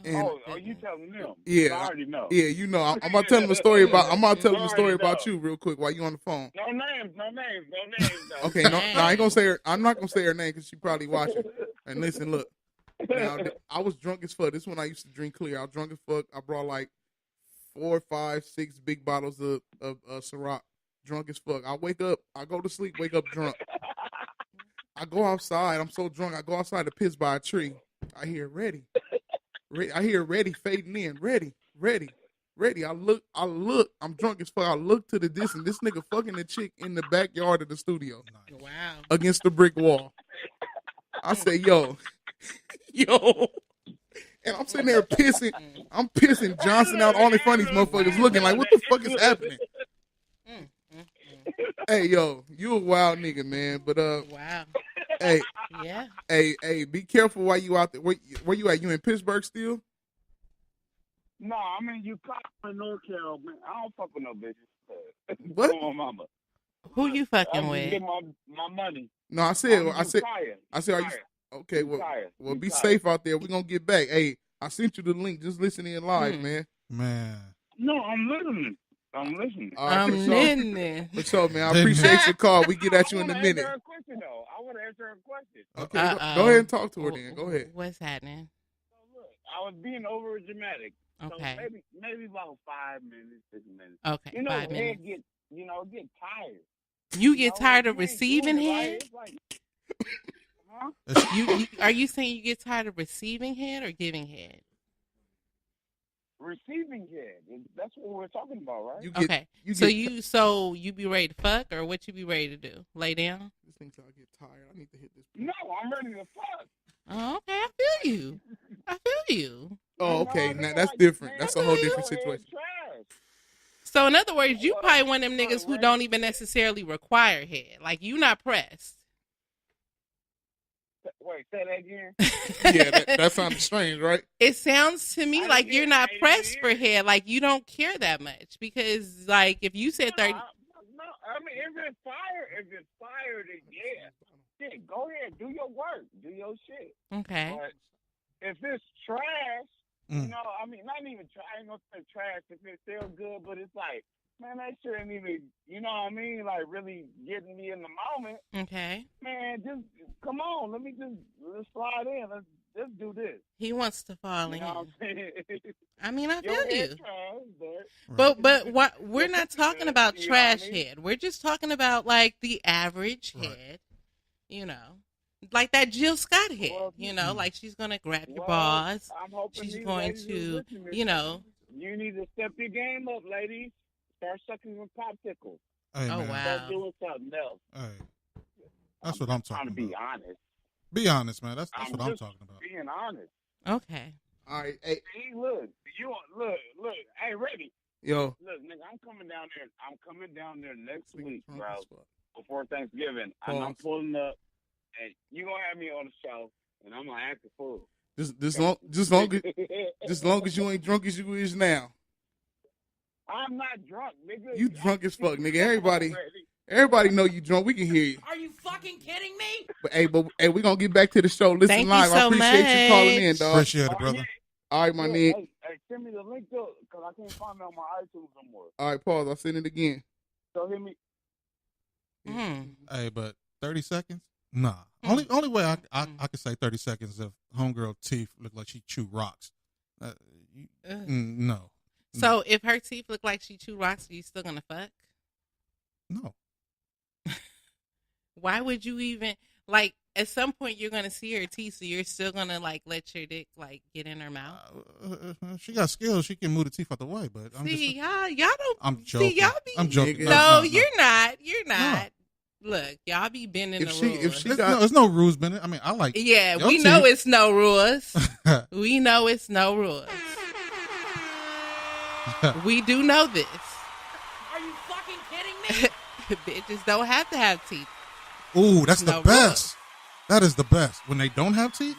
And, you telling them? Yeah, I already know. Yeah, you know. I'm gonna tell him a story about. I'm gonna tell him a story about you real quick while you on the phone. No names. Though. Okay, no, I ain't gonna say her. I'm not gonna say her name because she probably watching. And listen, look. Now, I was drunk as fuck. This is when I used to drink clear. I was drunk as fuck. I brought like 4, 5, 6 big bottles of Ciroc. Drunk as fuck. I wake up. I go to sleep. Wake up drunk. I go outside. I'm so drunk. I go outside to piss by a tree. I hear ready. I hear ready fading in. Ready. I look. I'm drunk as fuck. I look to the distance. This nigga fucking the chick in the backyard of the studio. Wow. Against the brick wall. I say, yo. And I'm sitting there pissing. I'm pissing Johnson out. All in front of these motherfuckers looking like, what the fuck is happening? Hey, yo, you a wild nigga, man. But wow. Hey, yeah. Hey, be careful while you out there. Where you at? You in Pittsburgh still? No, I'm in Ukiah, North Carolina. Man, I don't fuck with no bitches. What? Come on, mama. Who you fucking with? Get my money. No, I said, Ukiah. are you okay? Well, be safe out there. We're gonna get back. Hey, I sent you the link. Just listen in live, man. No, I'm listening. All right, I'm listening. What's up, man? I appreciate your call. We get at you in a minute. I want to answer her question. Okay, go ahead and talk to her then. Go ahead. What's happening? So look, I was being over dramatic. Okay. So maybe about 5 minutes, 6 minutes. Okay, you know, 5 minutes. Get tired. You get tired of receiving head? head? Like, You are you saying you get tired of receiving head or giving head? Receiving head. That's what we're talking about, right? Okay. So you be ready to fuck, or what you be ready to do? Lay down? This thing till I get tired. I need to hit this. No, I'm ready to fuck. Oh, okay. I feel you. Oh, okay. Now that's different. That's a whole different situation. So in other words, you probably one of them niggas who don't even necessarily require head. Like, you not pressed. Wait, say that again? Yeah, that sounds strange, right? It sounds to me like you're not pressed for head. Like, you don't care that much. Because, like, if you said 30... No, I mean, if it's fire, then yeah. Shit, go ahead, do your work, do your shit. Okay. But if it's trash, you know, I mean, not even trash, I ain't gonna say trash if it feels good, but it's like, man, that shit ain't even, you know what I mean? Like, really getting me in the moment. Okay. Man, just, come on, let's slide in. Let's just do this. He wants to fall You in. know what I'm saying? I mean, I Your feel you. head trash, But what, we're not talking about You know what I trash mean? head. We're just talking about like the average head, you know, like that Jill Scott head. Well, You know, like she's gonna grab your well, balls. I'm hoping She's these going ladies to, is listening. you know. You need to step your game up, ladies. Start sucking some popsicles. Hey, Oh man. wow. Start doing something else. Hey, that's what I'm trying talking to be about. honest. Be honest, man. That's what I'm just talking about. Being honest. Okay. All right, hey, Hey, look. Look. Hey, Reggie. yo. Look, nigga, I'm coming down there. I'm coming down there next week, Drunk bro. as fuck. Before Thanksgiving, and I'm Pause. pulling up, and you gonna have me on the show, and I'm gonna act a fool. Just long as you ain't drunk as you is now. I'm not drunk, nigga. You drunk as fuck, nigga. Everybody know you drunk. We can hear you. Are you fucking kidding me? But we gonna get back to the show. Listen Thank you live. I so appreciate you calling in, much. dog. Appreciate it, brother. All right, my nigga. Hey, send me the link to it, because I can't find it on my iTunes no more. All right, pause. I'll send it again. So hit me. Hey, but 30 seconds? Nah. Only way I could say 30 seconds if homegirl teeth look like she chew rocks. No. So if her teeth look like she chewed rocks, are you still gonna fuck? No. Why would you even like? At some point, you're gonna see her teeth, so you're still gonna like let your dick like get in her mouth. She got skills. She can move the teeth out the way, but I'm See, just. y'all don't. I'm joking. See, y'all be. I'm joking. Nigga. No, you're not. You're not. Look, y'all be bending If the she- rules. if she- There's no rules, Bennett. I mean, I like. Yeah, your we know teeth. it's no rules. We know it's no rules. We do know this. Are you fucking kidding me? Bitches don't have to have teeth. Ooh, that's No the best. That is the best. When they don't have teeth.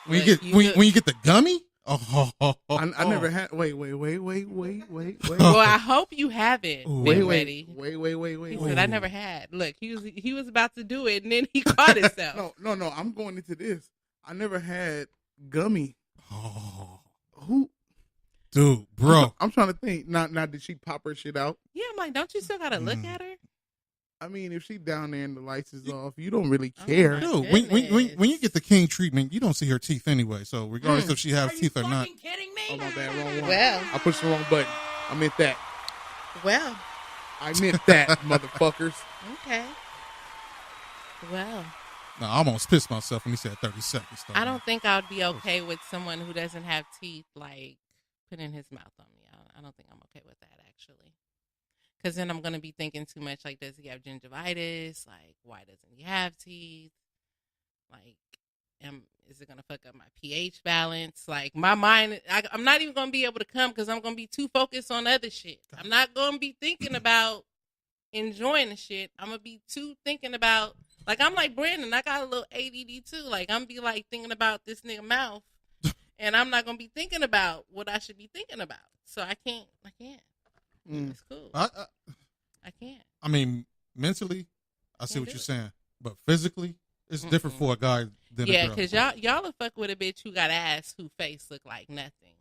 When Look, you get when you get the gummy. I never had. Wait. Well, I hope you haven't Ooh. been Wait. ready. Wait. He said, I never had. Look, he was about to do it, and then he caught himself. No. I'm going into this. I never had gummy. Oh, Who? dude, bro. I'm trying to think. Now, did she pop her shit out? Yeah, I'm like, don't you still gotta look at her? I mean, if she down there and the lights is off, you don't really care. my Dude, goodness. when you get the king treatment, you don't see her teeth anyway. So regardless if she has Are you teeth or not, fucking kidding me? Oh, my bad. Wrong one. Well. I pushed the wrong button. I meant that. Well, I meant that, motherfuckers. okay. Well, no, I almost pissed myself when he said 30 seconds. Though, I don't think I would be okay with someone who doesn't have teeth, like, putting his mouth on me. I don't think I'm okay with that, actually. Because then I'm going to be thinking too much, like, does he have gingivitis? Like, why doesn't he have teeth? Like, is it going to fuck up my pH balance? Like, my mind, I'm not even going to be able to come because I'm going to be too focused on other shit. I'm not going to be thinking about enjoying the shit. I'm going to be too thinking about, like, I'm like Brandon. I got a little ADD too. Like, I'm be like thinking about this nigga mouth. And I'm not going to be thinking about what I should be thinking about. So I can't. It's cool. I can't. I mean, mentally, I see Can't what do you're it. saying, but physically, it's different for a guy than Yeah, a girl. because y'all will fuck with a bitch who got ass who face look like nothing.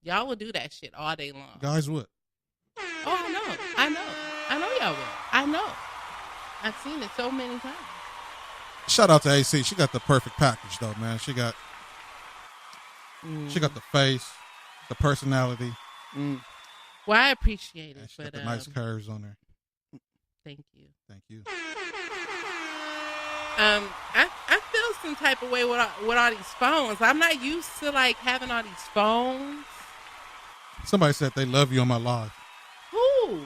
Y'all will do that shit all day long. Guys would. Oh, I know y'all will. I know. I've seen it so many times. Shout out to AC. She got the perfect package, though, man. She got the face, the personality. Well, I appreciate it, And she but got the nice curves on her. thank you. Thank you. I feel some type of way with all these phones. I'm not used to like having all these phones. Somebody said they love you on my live. Who?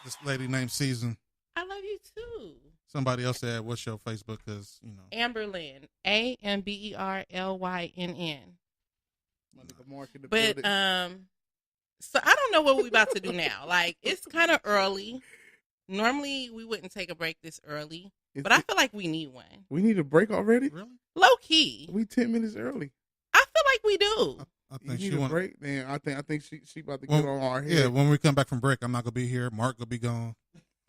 This lady named Season. I love you too. Somebody else said, "What's your Facebook?" Because Amberlynn, AMBERLYNN. My nigga Mark in the But building. so I don't know what we about to do now. Like it's kind of early. Normally we wouldn't take a break this early, but I feel like we need one. We need a break already? really, Low key, We 10 minutes early. I feel like we do. I You think need she a want. break? Man, I think she about to get on our head. Yeah, when we come back from break, I'm not gonna be here. Mark gonna be gone.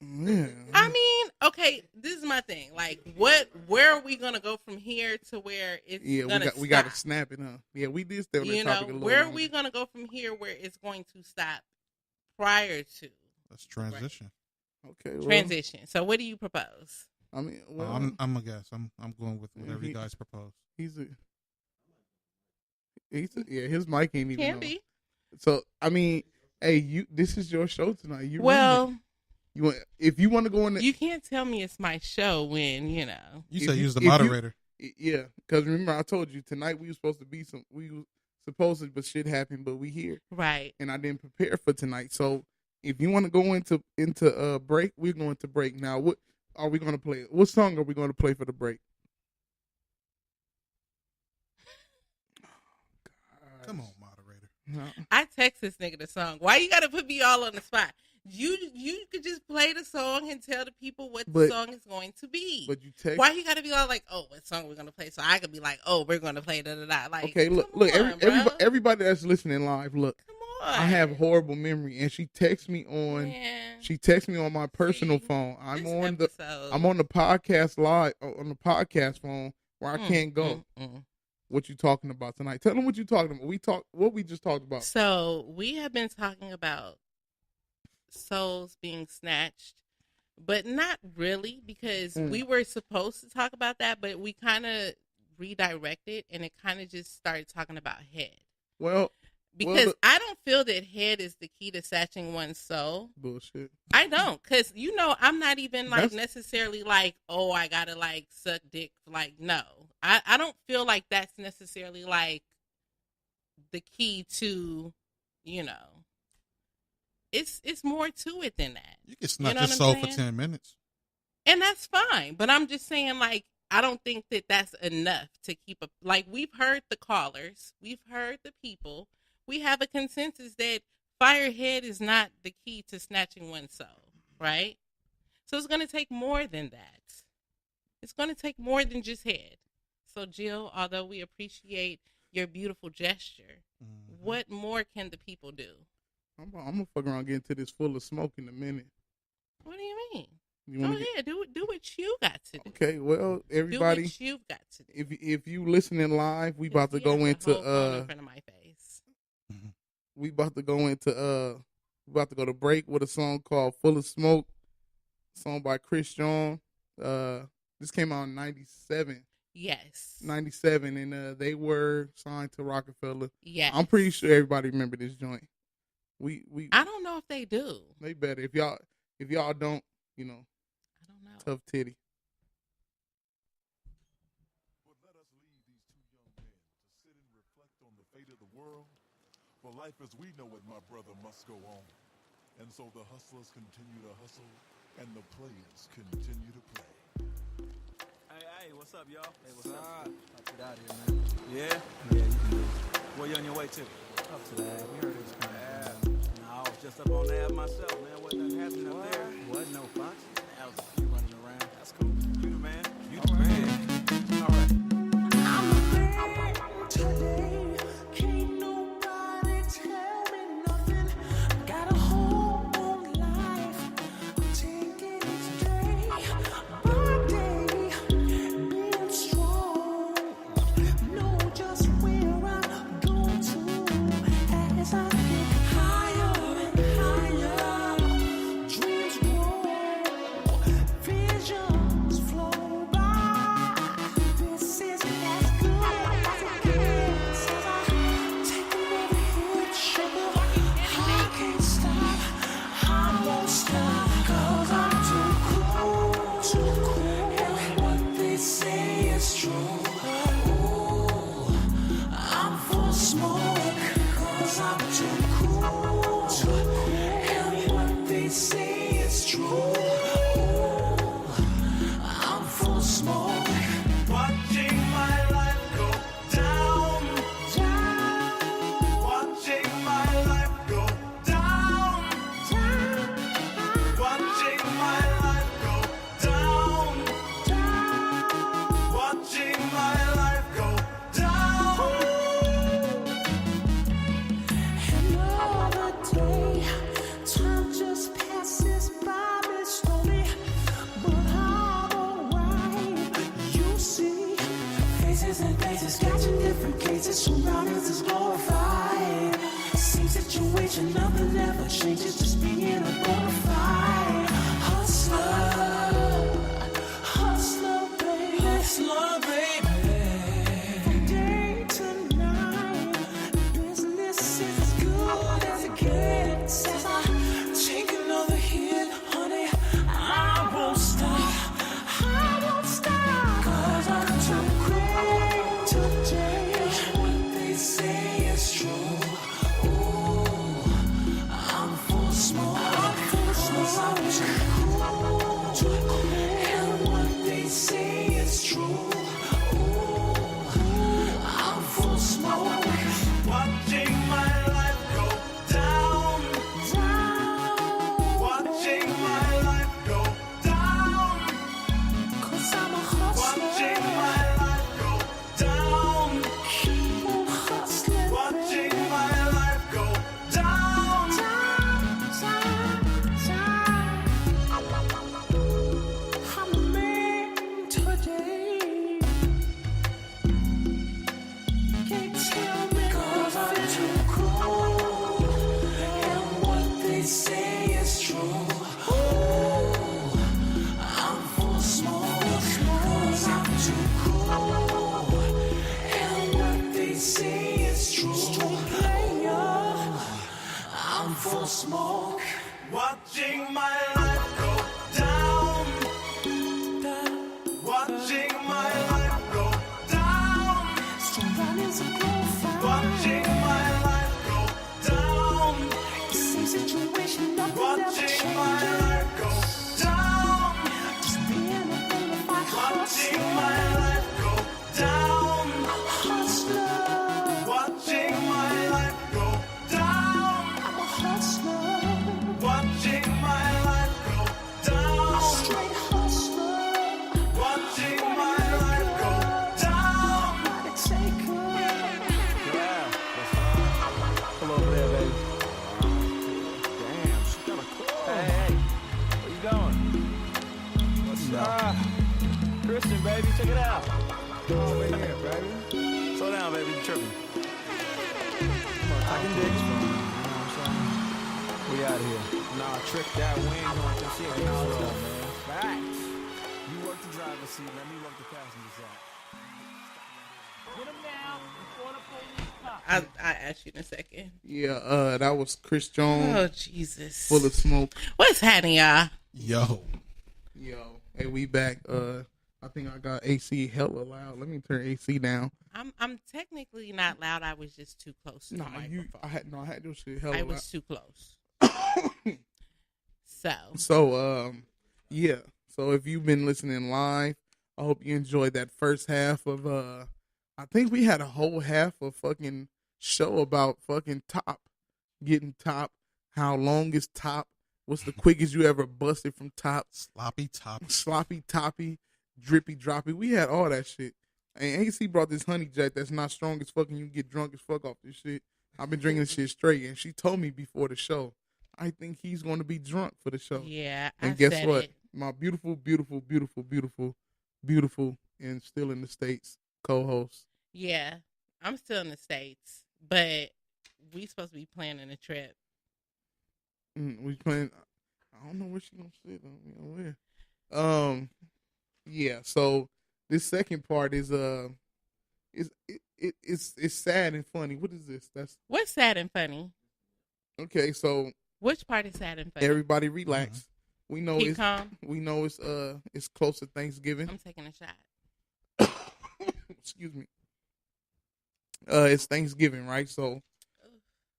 Yeah. I mean, okay, this is my thing. Like, where are we gonna go from here to where it's gonna we got to stop? snap it, huh? Yeah, we did stay on You that topic know, a little where are longer. we gonna go from here where it's going to stop prior to Let's transition. Okay, well, transition? So, what do you propose? I mean, well, I'm a guess. I'm going with whatever you guys propose. His mic ain't even Can on. be. So I mean, hey, this is your show tonight. You want if you want to go in. You can't tell me it's my show when You say you're the moderator. Yeah, because remember I told you tonight we were supposed to but shit happened, but we here. Right. And I didn't prepare for tonight. So if you want to go into break, we're going to break. Now, what are we going to play? What song are we going to play for the break? Come on, moderator. No. I text this nigga the song. Why you got to put me all on the spot? You could just play the song and tell the people what the song is going to be. But you text. Why you got to be all like, oh, what song we're going to play? So I could be like, oh, we're going to play da-da-da. Like, okay, look, everybody that's listening live, look. Come on. I have horrible memory, and she texts me on. Man. She texts me on my personal phone. I'm on the podcast live on the podcast phone where I can't go. What you talking about tonight? Tell them what you talking about. What we just talked about. So we have been talking about souls being snatched, but not really, because we were supposed to talk about that, but we kind of redirected, and it kind of just started talking about head. Because I don't feel that head is the key to snatching one's soul. Bullshit. I don't, because I'm not even necessarily like, oh, I gotta like suck dick. Like, no, I don't feel like that's necessarily like the key to, it's more to it than that. You can snatch your soul for 10 minutes, and that's fine. But I'm just saying, like, I don't think that that's enough to keep up. Like, we've heard the callers, we've heard the people. We have a consensus that firehead is not the key to snatching one's soul, right? So it's going to take more than that. It's going to take more than just head. So, Jill, although we appreciate your beautiful gesture, what more can the people do? I'm going to fuck around getting to this full of smoke in a minute. What do you mean? Go ahead. Do what you got to do. Okay, well, everybody. Do what you've got to do. If you listening live, we about to go into in front of my face. We about to go to break with a song called "Full of Smoke," song by Chris John. This came out in '97. Yes, 97, and they were signed to Rockefeller. Yeah, I'm pretty sure everybody remember this joint. I don't know if they do. They better. If y'all don't, I don't know. Tough titty. But let us leave these two young men to sit and reflect on the fate of the world. For life as we know it, my brother, must go on. And so the hustlers continue to hustle, and the players continue to play. Hey, what's up, y'all? Hey, what's up? I'll get out of here, man. Yeah? Yeah, you can do it. Where you on your way to? Up to that. We heard it was coming. No, I was just up on the app myself, man. Wasn't nothing happening up there. Wasn't no fox. That was a few running around. That's cool. You the man. You the man. All right. I'm the man today. Can't nobody tell me nothing. Got a hold on life. I'm taking it day by day. Being strong. Know just where I'm going to as I get higher and higher. Dreams grow. Visions flow by. This is as good as it gets. As I take another hit, sugar, I can't stop. I won't stop, 'cause I'm too cool. And what they say is true. Ooh, I'm full of smoke, 'cause I'm too cool. And what they say is true. Ooh, I'm full of smoke. Watching my life go down. Down, Watching my life go down. down, Watching my life go down. down. Watching my life go down. Another day, time just passes by me slowly, but I'm alright. You see, faces and faces catching different cases, surroundings is glorified. Same situation, nothing ever changes, just being a bona fide hustler. smoke. Cause I'm too cool. And what they say is true. Ooh, I'm full of smoke. Watching my life go down. Watching my life go down. Cause I'm a hustler. Watching my life go down. Keep on hustling. Watching my life go down. I'm a man today. Can't tell me 'cause I'm too cool. And what they say is true. Ooh, I'm full of smoke. 'Cause I'm too cool. And what they say is true. Straight player. I'm full of smoke. Watching my life go down. Watching my life go down. Watching my life go down. Same situation, nothing watching my life go down. Just being a bonafide hustler. Watching my life go down. Hustler. Watching my life go down. I'm a hustler. Watching my life go down. A straight hustler. Watching my life go down. Not a taker. Yeah. Pull over there, baby. Damn, she kinda cool. Hey, where you going? What's up? Christian, baby, check it out. Over here, baby. Slow down, baby, you tripping. I can dig this from you, know what I'm saying? We out here. Nah, trick that wing on this shit. Man. Facts. You work the driver's seat, let me work the passenger side. Get him now before the police come. I asked you in a second. Yeah, that was Chris Jones. Oh, Jesus. Full of smoke. What's happening, y'all? Yo. Hey, we back. I think I got AC hella loud. Let me turn AC down. I'm technically not loud. I was just too close to the microphone. I had your shit hella I loud. was too close. So, yeah. So if you've been listening live, I hope you enjoyed that first half of, I think we had a whole half of fucking show about fucking top, getting top, how long is top, what's the quickest you ever busted from top. Sloppy toppy, drippy droppy. We had all that shit. And AC brought this honey jack that's not strong as fuck and you can get drunk as fuck off this shit. I've been drinking this shit straight, and she told me before the show, I think he's going to be drunk for the show. Yeah, and I guess said what? it. My beautiful, and still in the States co-host. Yeah, I'm still in the States, but we supposed to be planning a trip. We planning. I don't know where she gonna sit. Where? Yeah. So this second part is it's sad and funny. What is this? What's sad and funny? Okay, so which part is sad and funny? Everybody relax. We know Keep it's calm. We know it's close to Thanksgiving. I'm taking a shot. Excuse me. It's Thanksgiving, right? So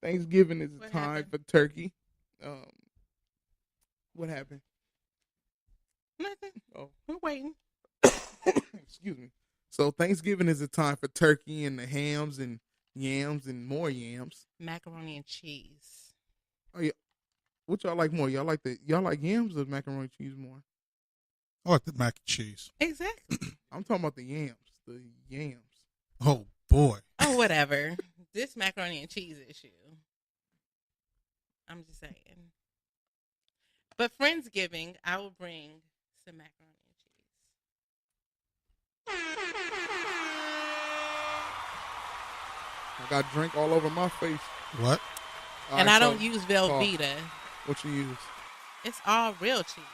Thanksgiving is a time for turkey. What happened? Nothing. Oh, we're waiting. Excuse me. So Thanksgiving is a time for turkey and the hams and yams and more yams. Macaroni and cheese. Oh yeah. What y'all like more? Y'all like yams or macaroni and cheese more? I like the mac and cheese. Exactly. I'm talking about the yams. The yams. Oh boy. Oh, whatever. This macaroni and cheese issue. I'm just saying. But Friendsgiving, I will bring some macaroni and cheese. I got drink all over my face. What? And I don't use Velveeta. What you use? It's all real cheese.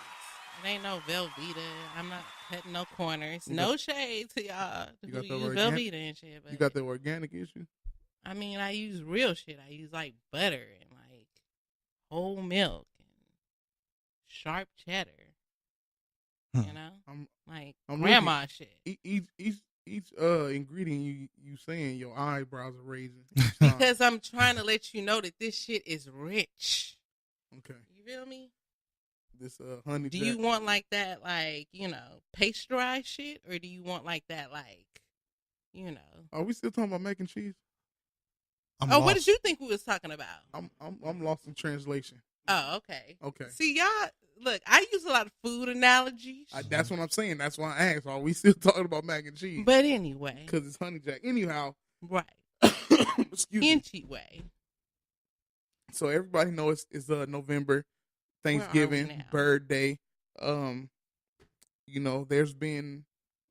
It ain't no Velveeta. I'm not cutting no corners. No shade to y'all who use Velveeta and shit. But you got the organic issue? I mean, I use real shit. I use like butter and like whole milk and sharp cheddar. You know? I'm grandma looking, shit. Each ingredient you saying, your eyebrows are raising. Because I'm trying to let you know that this shit is rich. Okay. You feel me? This honey. Do you want like that, like, you know, pasteurized shit, or do you want like that, like, you know? Are we still talking about mac and cheese? What did you think we was talking about? I'm lost in translation. Oh, okay. Okay. See, y'all, look, I use a lot of food analogies. That's what I'm saying. That's why I asked. Are we still talking about mac and cheese? But anyway. Because it's honey jack. Anyhow. Right. Excuse me. Way. So everybody knows it's November, Thanksgiving, Bird Day. You know, there's been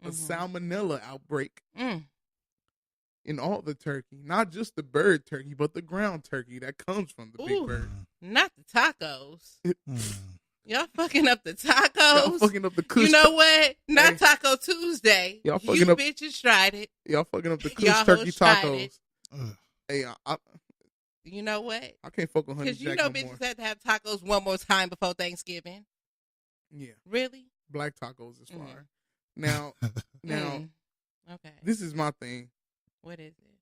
a salmonella outbreak in all the turkey. Not just the bird turkey, but the ground turkey that comes from the big bird. Not the tacos. Y'all fucking up the tacos. Y'all fucking up the kush. You know what? Not Taco Tuesday. Y'all fucking up. Bitches tried it. Y'all fucking up the kush turkey tacos. Hey, you know what? I can't fuck with honey jack because you know no bitches more. have to have tacos one more time before Thanksgiving. Yeah. Really? Black tacos is fire. Now, okay. This is my thing. What is it?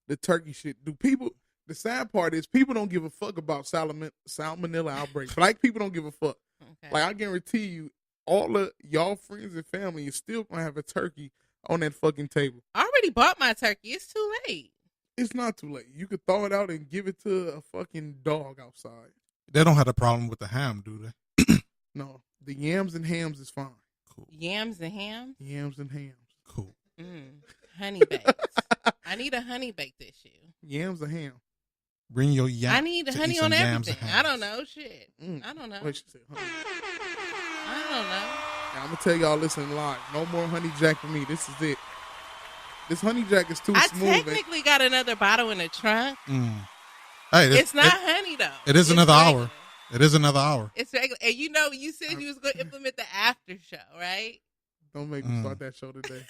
The turkey shit. The sad part is people don't give a fuck about salmonella outbreak. Black people don't give a fuck. Okay. Like, I guarantee you, all of y'all friends and family is still going to have a turkey on that fucking table. I already bought my turkey. It's too late. It's not too late. You could throw it out and give it to a fucking dog outside. They don't have a problem with the ham, do they? No. The yams and hams is fine. Cool. Yams and hams? Yams and hams. Cool. Honey baked. I need a honey baked issue. Yams and ham. Bring your yam. I need honey on everything. I don't know. Shit. I don't know. Wait, she said honey. I don't know. Now, I'm going to tell y'all listening live. No more honey jack for me. This is it. This honey jack is too smooth. I technically got another bottle in the trunk. Hey, it's not honey, though. It is another hour. It is another hour. It's regular. And you know, you said you was going to implement the after show, right? Don't make me start that show today.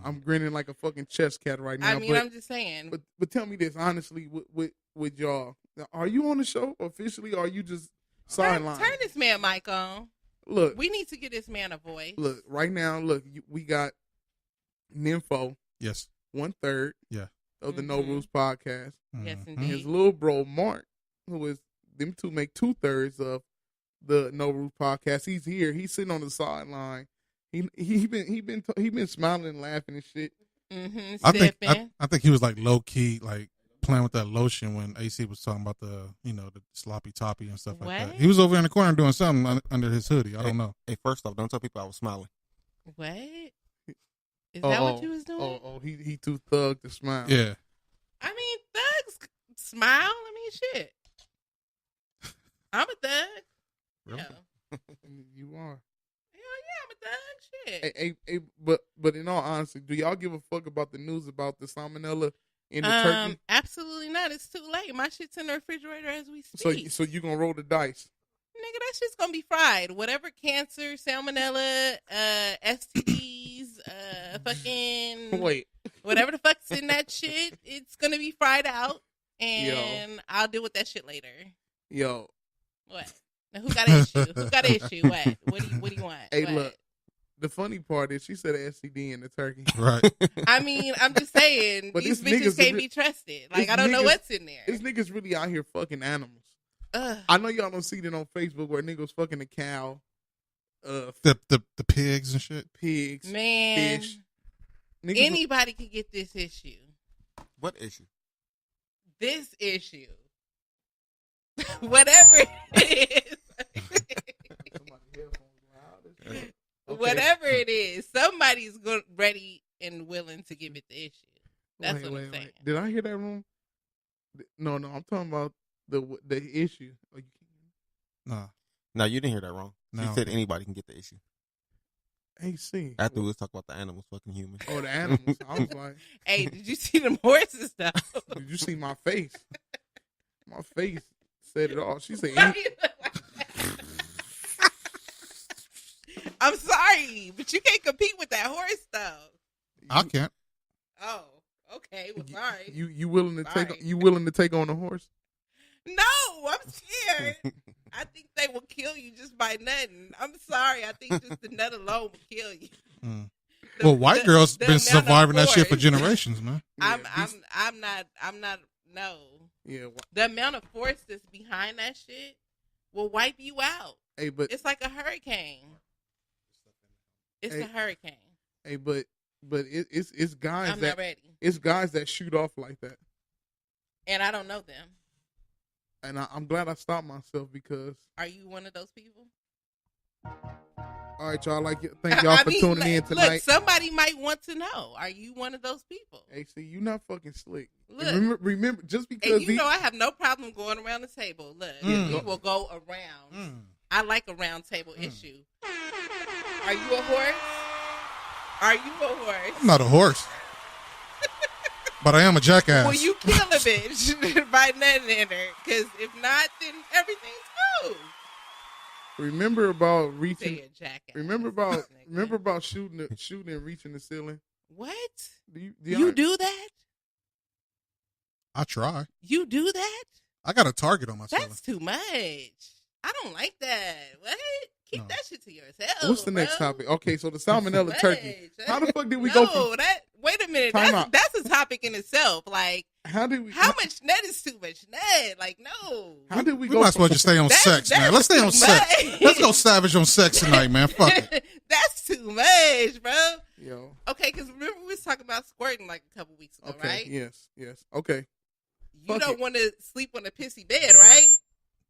I'm grinning like a fucking chess cat right now. I mean, I'm just saying. But tell me this, honestly, with y'all. Are you on the show officially, or are you just sideline? Turn this man mic on. Look. We need to give this man a voice. Look, right now, we got Nimpho. Yes. 1/3. Yeah. Of the No Rules podcast. Yes, And indeed. his little bro, Mark, who is, them two make 2/3 of the No Rules podcast. He's here. He's sitting on the sideline. He been smiling and laughing and shit. I think he was like low key, like playing with that lotion when AC was talking about the sloppy toppy and stuff like that. He was over in the corner doing something under his hoodie. I don't know. Hey, first off, don't tell people I was smiling. What? Is that what you was doing? He too thug to smile. Yeah. I mean, thugs smile. I mean, shit. I'm a thug. Really? Yeah. You are. Hell yeah, I'm a thug. Shit. Hey, but in all honesty, do y'all give a fuck about the news about the salmonella in the turkey? Absolutely not. It's too late. My shit's in the refrigerator as we speak. So you gonna roll the dice? Nigga, that shit's gonna be fried. Whatever cancer, salmonella, STDs, fucking whatever the fuck's in that shit, it's gonna be fried out, and I'll deal with that shit later. Yo, what? Now, who got an issue? Who got an issue? What? What do you want? Hey, what? Look. The funny part is she said STD in the turkey. Right. I mean, I'm just saying, but these bitches can't be trusted. Like, I don't know what's in there. These niggas really out here fucking animals. I know y'all don't see it on Facebook where niggas fucking a cow. The pigs and shit. Pigs. Man. Fish. Anybody can get this issue. What issue? This issue. Whatever it is. Okay. Whatever it is, somebody's ready and willing to give it the issue. That's what I'm saying. Did I hear that wrong? No, I'm talking about the issue. No, you didn't hear that wrong. No. You said anybody can get the issue. AC. After we was talking about the animals fucking humans. Oh, the animals. I was like, hey, did you see them horses though? Did you see my face? My face said it all. She said, I'm sorry, but you can't compete with that horse though. I can't. Oh, okay. Well, sorry. You willing to take on a horse? No, I'm scared. I think they will kill you just by nutting. I'm sorry. I think just the nut alone will kill you. White girls been surviving that shit for generations, man. I'm not. No. Yeah. The amount of force that's behind that shit will wipe you out. Hey, but it's like a hurricane. It's a hurricane. Hey, but it's guys I'm that not ready. It's guys that shoot off like that, and I don't know them. And I'm glad I stopped myself because. Are you one of those people? All right, y'all. Thank y'all for tuning in tonight. Look, somebody might want to know. Are you one of those people? Hey, see, you're not fucking slick. Look, remember, just because and I have no problem going around the table. Look, we will go around. I like a round table issue. Are you a horse? Are you a horse? I'm not a horse. But I am a jackass. Well, you kill a bitch by nothing in her. Because if not, then everything's cool. Remember about reaching. Remember about shooting and reaching the ceiling. What? Do you do that? I try. You do that? I got a target on my ceiling. That's too much. I don't like that. What? Keep that shit to yourself. What's the next topic? Okay, so the salmonella turkey. How the fuck did we go from wait a minute. That's a topic in itself. Like, how much nut is too much nut? Like, no. How did we go? We might as well just stay on sex, man. Let's stay on sex. Let's go savage on sex tonight, man. Fuck it. That's too much, bro. Yo. Okay, because remember we was talking about squirting like a couple weeks ago, right? Yes. Okay. You don't want to sleep on a pissy bed, right?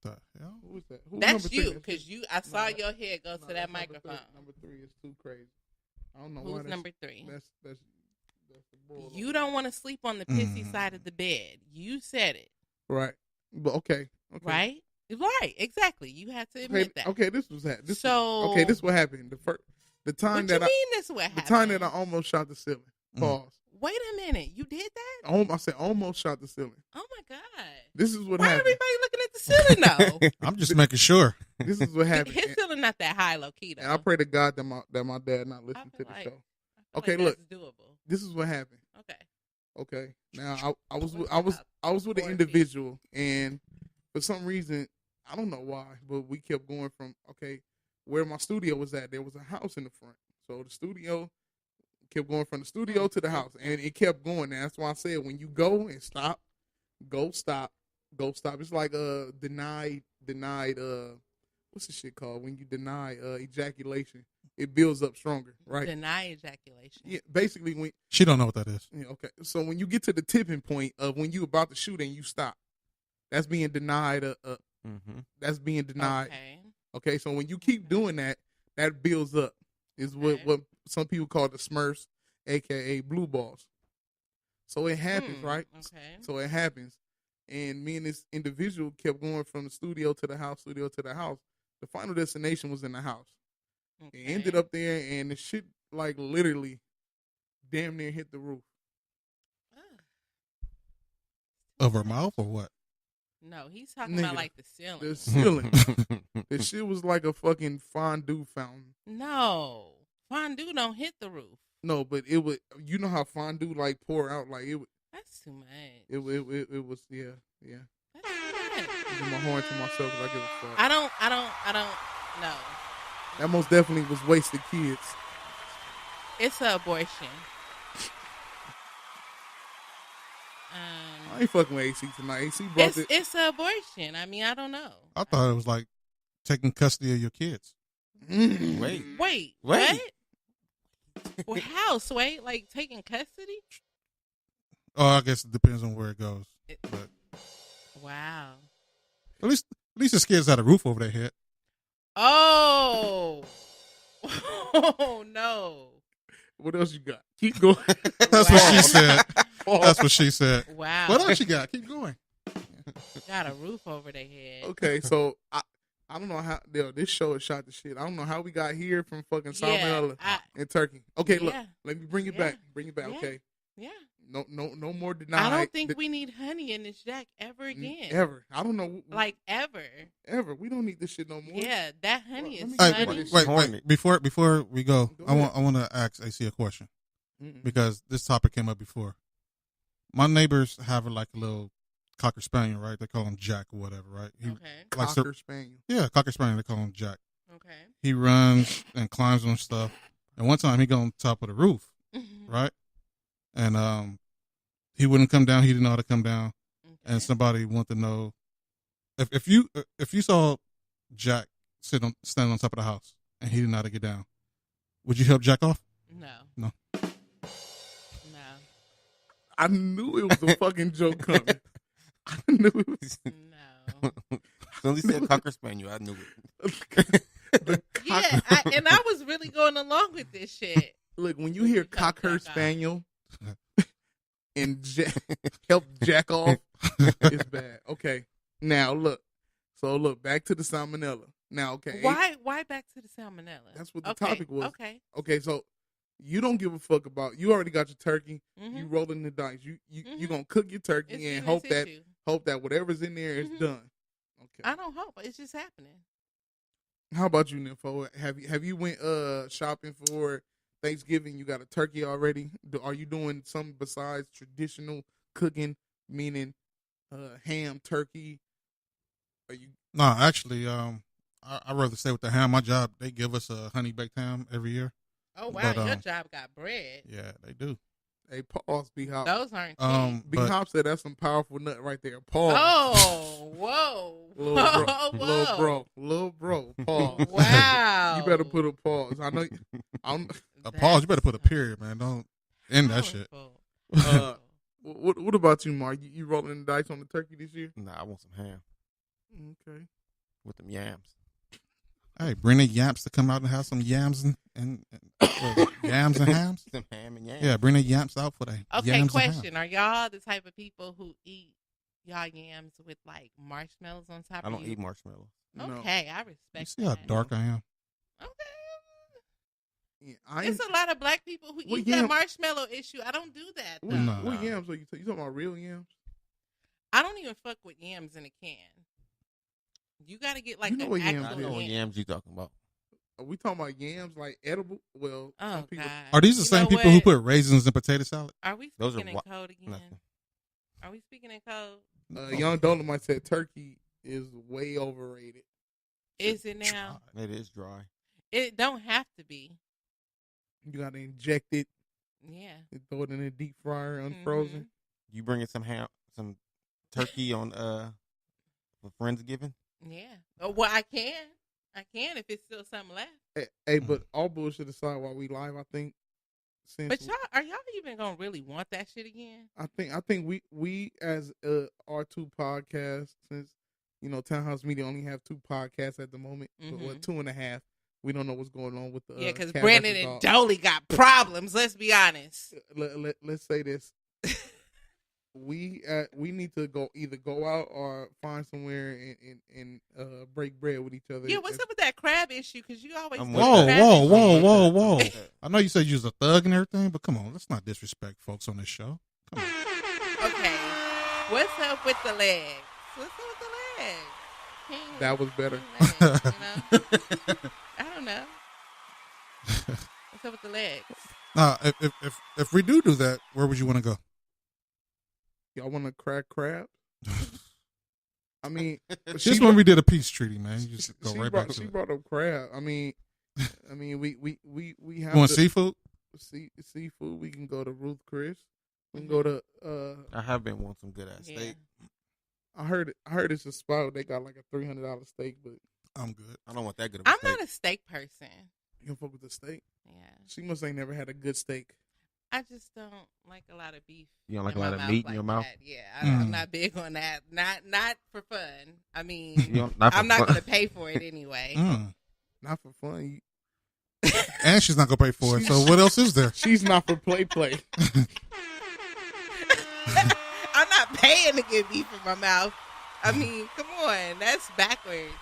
Who is that? That's you, because I saw your head go to that microphone. Number 3 is too crazy. I don't know why. Who's number 3? That's the bull. You don't want to sleep on the pissy side of the bed. You said it. Right. But okay. Right? Right. Exactly. You had to admit that. Okay. This was that. This is what happened. The time what that you mean this what happened? The time that I almost shot the ceiling. Pause. Wait a minute. You did that? I said almost shot the ceiling. Oh my God. This is what Why happened. everybody looking at the ceiling though? I'm just making sure. This is what happened. His ceiling not that high, low key though. And I pray to God that my dad not listen to the show. Okay, look. Doable. This is what happened. Okay. Now I was with an 4 individual, and for some reason I don't know why, but we kept going from where my studio was at. There was a house in the front, so the studio kept going from the studio to the house, and it kept going. And that's why I said when you go and stop, go stop. It's like denied. What's the shit called when you deny ejaculation? It builds up stronger, right? Deny ejaculation. Yeah, basically when she don't know what that is. Yeah, okay, so when you get to the tipping point of when you about to shoot and you stop, that's being denied. That's being denied. Okay, so when you keep doing that, that builds up. Is what some people call the Smurfs, aka blue balls. So it happens, right? Okay. So it happens, and me and this individual kept going from the studio to the house. The final destination was in the house. Okay. It ended up there, and the shit like literally damn near hit the roof. Of her mouth or what? No, he's talking about like the ceiling. The ceiling. The shit was like a fucking fondue fountain. No, fondue don't hit the roof. No, but it would. You know how fondue like pour out like it would. That's too much. It was yeah. That's too much. I'm giving my horn to myself because I give a fuck. I don't know. That most definitely was wasted kids. It's an abortion. I ain't fucking with AC tonight. AC brought it. It's an abortion. I mean, I don't know. I thought it was like taking custody of your kids. Wait. What? Well, how, Sway? Like taking custody? Oh, I guess it depends on where it goes. But wow. At least his kids had a roof over their head. Oh. Oh no. What else you got? Keep going. That's what she said. That's what she said. Wow. What else you got? Keep going. Got a roof over their head. Okay, so I don't know how this show is shot to shit. I don't know how we got here from fucking salmonella and turkey. Okay, look, let me bring it back. Bring it back. Okay. Yeah. No more denial. I don't think we need honey in this jack ever again. Ever. I don't know. Like ever. Ever. We don't need this shit no more. Yeah, that honey is honey. Wait. Before we go I want to ask AC a question. Because this topic came up before. My neighbors have like a little Cocker Spaniel, right? They call him Jack or whatever, right? Cocker Spaniel. Yeah, Cocker Spaniel. They call him Jack. Okay. He runs and climbs on stuff. And one time he got on top of the roof, right? And he wouldn't come down. He didn't know how to come down. and somebody want to know if you saw Jack standing on top of the house and he didn't know how to get down, would you help Jack off? No. I knew it was a fucking joke coming. I knew it was. No. As soon as he said Cocker Spaniel, I knew it. Yeah, and I was really going along with this shit. Look, when you hear Cocker Spaniel and help Jack off, it's bad. Okay, now look. So look, back to the salmonella. Now, okay. Why back to the salmonella? That's what the topic was. Okay. Okay, so you don't give a fuck about. You already got your turkey. Mm-hmm. You rolling the dice. You gonna cook your turkey and hope that whatever's in there is done. Okay. I don't hope it's just happening. How about you, Nimpho? Have you went shopping for Thanksgiving? You got a turkey already? Are you doing something besides traditional cooking, meaning ham, turkey? Are you? No, actually, I'd rather stay with the ham. My job, they give us a honey baked ham every year. Oh wow, your job got bread. Yeah, they do. Hey, pause, B Hop. Those aren't cheap. B Hop said that's some powerful nut right there. Pause. Oh, whoa. Little bro. Pause. Wow. You better put a pause. I know. A pause. You better put a period, man. Don't end that shit. What about you, Mark? You rolling the dice on the turkey this year? Nah, I want some ham. Okay. With them yams. Hey, bring the yams to come out and have some yams and yams and hams. Some ham and yams. Yeah, bring the yams out for the yams. Question: Are y'all the type of people who eat y'all yams with like marshmallows on top? I don't eat marshmallows. Okay, I respect. You see how dark I am? Okay. Yeah, There's a lot of black people who eat that marshmallow issue. I don't do that. What yams are you talking about? Real yams? I don't even fuck with yams in a can. You got to get like an actual yam. I know what yams you talking about. Are we talking about yams like edible? Well, some people. Are these the same people who put raisins in potato salad? Are we speaking in code again? Nothing. Are we speaking in code? Young Dolomite said turkey is way overrated. Is it now? It is dry. It don't have to be. You got to inject it. Yeah. And throw it in a deep fryer, unfrozen. You bringing some turkey on for Friendsgiving? Yeah. Well, I can if it's still something left. Hey, but all bullshit aside, while we live, I think. But are y'all even gonna really want that shit again? I think we as R2 podcast, since Townhouse Media only have 2 podcasts at the moment, but 2.5. We don't know what's going on with the because Brandon and Jolie got problems. Let's be honest. Let's say this. We need to either go out or find somewhere and break bread with each other. Yeah, what's up with that crab issue? Because you always whoa. I know you said you was a thug and everything, but come on, let's not disrespect folks on this show. Come on. Okay, what's up with the legs? What's up with the legs? That was better. I don't know. What's up with the legs? Nah, if we do that, where would you want to go? Y'all want to crack crab? I mean, just when we did a peace treaty, man, you just go right back to it. She brought up crab. I mean, we have. You want seafood? Seafood. We can go to Ruth Chris. We can go to. I have been wanting some good ass steak. I heard it's a spot. They got like a $300 steak, but I'm good. I don't want that good. I'm not a steak person. You don't fuck with the steak? Yeah. She must ain't never had a good steak. I just don't like a lot of beef. You don't like a lot of meat in your mouth? Yeah, I'm not big on that. Not for fun. I mean, I'm not going to pay for it anyway. Not for fun. And she's not going to pay for it. So what else is there? She's not for play. I'm not paying to get beef in my mouth. I mean, come on. That's backwards.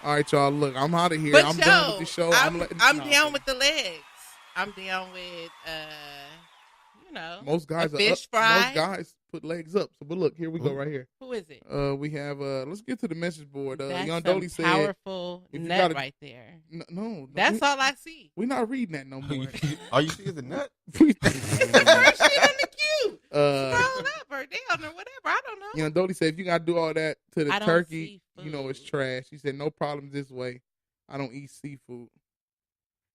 All right, y'all. Look, I'm out of here. But I'm done with the show. I'm down with the legs. I'm down with, most guys a fish fry. Most guys put legs up. So, but look, here we go right here. Who is it? We have, let's get to the message board. That's Young Dolly said. Powerful nut right there. No. That's all I see. We're not reading that no more. All you see is a nut? She on the queue. Scroll up or down or whatever. I don't know. Young Dolly said, if you got to do all that to the turkey, it's trash. She said, no problems this way. I don't eat seafood.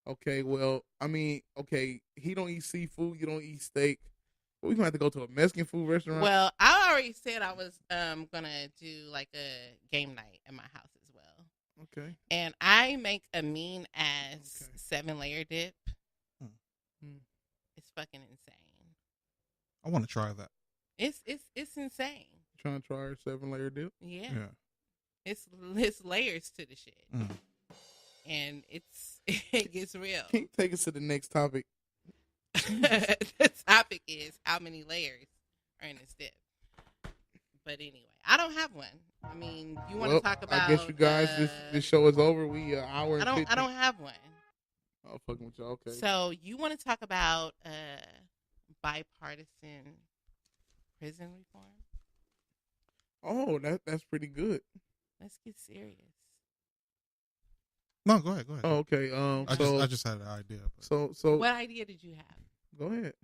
Okay, well, I mean, he don't eat seafood. You don't eat steak. We gonna have to go to a Mexican food restaurant. Well, I already said I was gonna do like a game night at my house as well. Okay. And I make a mean ass 7-layer dip. It's fucking insane. I want to try that. It's insane. Trying to try our 7-layer dip. Yeah. It's layers to the shit, and it gets real. Can you take us to the next topic? The topic is how many layers are in this dip. But anyway, I don't have one. I mean, you want to talk about? I guess you guys, this show is over. We hour. And 50. I don't have one. Oh, fucking with y'all. Okay. So you want to talk about bipartisan prison reform? Oh, that's pretty good. Let's get serious. No, go ahead. Oh, okay. I just had an idea. So what idea did you have? Go ahead.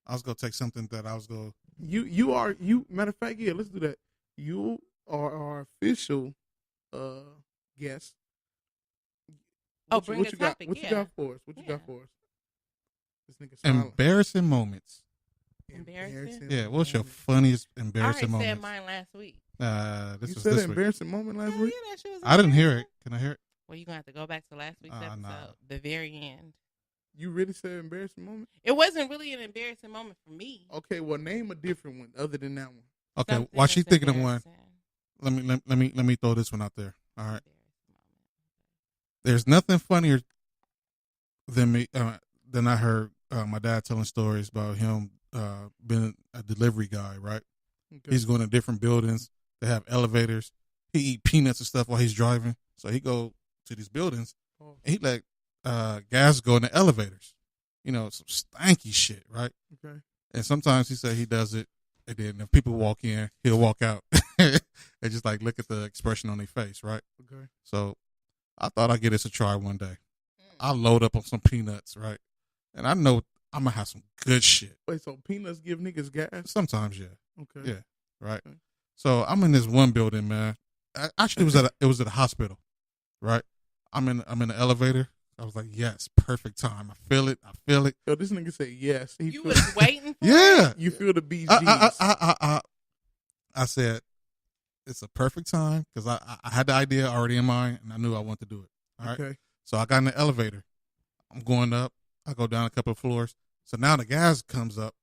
I was gonna take something that I was gonna. You matter of fact, yeah. Let's do that. You are our official guest. Bring a topic. What you got for us? What you got for us? This nigga smiling. Embarrassing moments. Embarrassing? Yeah. What's your funniest embarrassing moment? I said mine last week. You said an embarrassing moment last week? Yeah, that shit was I didn't hear it. Can I hear it? Well, you're going to have to go back to last week's episode. No. The very end. You really said embarrassing moment? It wasn't really an embarrassing moment for me. Okay, well, name a different one other than that one. Okay, Something while she's thinking of one, embarrassing. let me throw this one out there. All right. There's nothing funnier than me than I heard my dad telling stories about him being a delivery guy. Right. Okay. He's going to different buildings. They have elevators. He eat peanuts and stuff while he's driving. So he go to these buildings and he let gas go in the elevators. You know, some stanky shit, right? Okay. And sometimes he said he does it, and then if people walk in, he'll walk out and just like look at the expression on their face, right? Okay. So I thought I'd give this a try one day. I load up on some peanuts, right? And I know I'm gonna have some good shit. Wait, so peanuts give niggas gas? Sometimes, yeah. Okay. Yeah. Right. Okay. So I'm in this one building, man. Actually, it was at a hospital, right? I'm in the elevator. I was like, yes, perfect time. I feel it. Yo, this nigga said yes. You was waiting for yeah. it? You feel the BGs. I said, it's a perfect time because I had the idea already in mind and I knew I wanted to do it. All right. Okay. So I got in the elevator. I'm going up. I go down a couple of floors. So now the gas comes up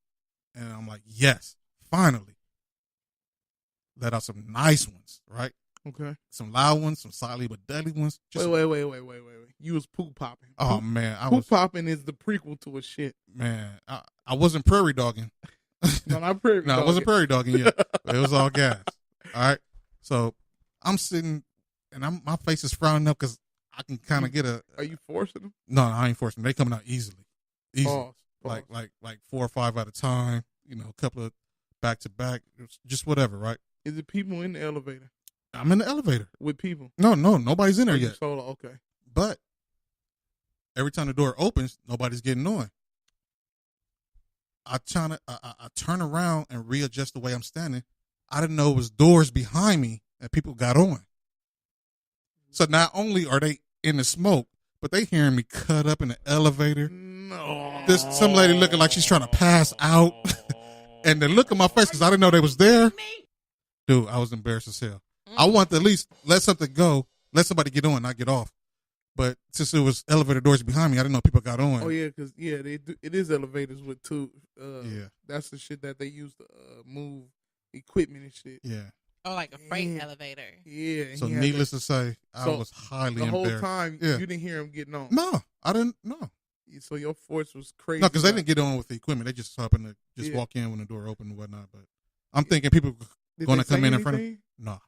and I'm like, yes, finally. Let out some nice ones, right? Okay. Some loud ones, some solid but deadly ones. Wait. You was poop popping. Oh, man. Poop popping is the prequel to a shit. Man, I wasn't prairie dogging. No, not prairie dogging. No, I wasn't prairie dogging yet. It was all gas. All right. So I'm sitting and my face is frowning up because I can kind of get a. Are you forcing them? No, I ain't forcing them. They coming out easily. Pause. Like 4 or 5 at a time. You know, a couple of back to back. Just whatever, right? Is it people in the elevator? I'm in the elevator with people. No, nobody's in there yet. Solo, okay. But every time the door opens, nobody's getting on. I turn around and readjust the way I'm standing. I didn't know it was doors behind me and people got on. So not only are they in the smoke, but they hearing me cut up in the elevator. No. There's some lady looking like she's trying to pass out. And the look on my face, because I didn't know they was there. Dude, I was embarrassed as hell. I want to at least let something go, let somebody get on, not get off. But since it was elevator doors behind me, I didn't know people got on. Oh yeah, because they do, it is elevators with two. Yeah, that's the shit that they use to move equipment and shit. Yeah. Oh, like a freight elevator. Yeah. So needless to say, I was highly embarrassed. The whole time you didn't hear him getting on. No, I didn't. No. So your force was crazy. No, because they didn't get on with the equipment. They just happened to walk in when the door opened and whatnot. But I'm thinking people going to come in front of. No.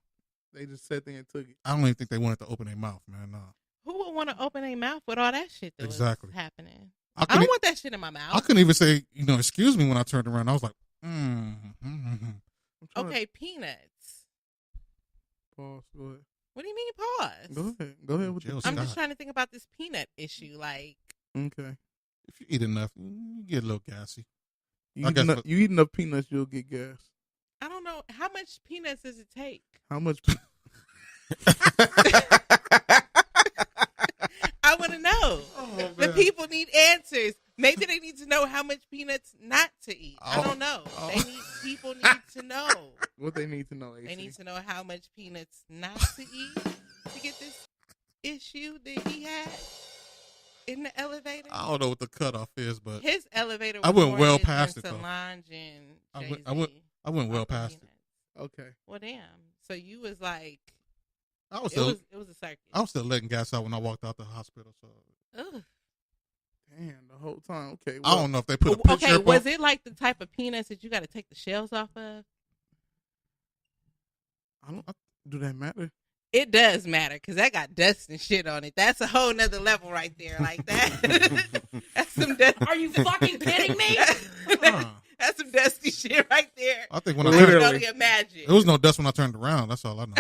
They just sat there and took it. I don't even think they wanted to open their mouth, man. No. Who would want to open their mouth with all that shit that was happening? I don't want that shit in my mouth. I couldn't even say, excuse me when I turned around. I was like, Okay, peanuts. Pause. Go ahead. What do you mean pause? Go ahead with I'm just trying to think about this peanut issue. Like, okay, if you eat enough, you get a little gassy. You eat enough peanuts, you'll get gas. I don't know. How much peanuts does it take? How much? I want to know. Oh, the people need answers. Maybe they need to know how much peanuts not to eat. I don't know. they need to know, AC? They need to know how much peanuts not to eat to get this issue that he had in the elevator. I don't know what the cutoff is, but his elevator was I went more well than past it, though. Solange and I went well past it. Okay. Well, damn. So you was like, I was it still, was a circus. I was still letting gas out when I walked out the hospital. So Ugh. Damn, the whole time. Okay. I don't know if they put a picture. Okay, was it like the type of peanuts that you got to take the shells off of? Do that matter? It does matter because that got dust and shit on it. That's a whole nother level right there. Like that. That's some dust. Are you fucking kidding me? That's some dusty shit right there. I think when I I can only imagine. there was no dust when I turned around. That's all I know.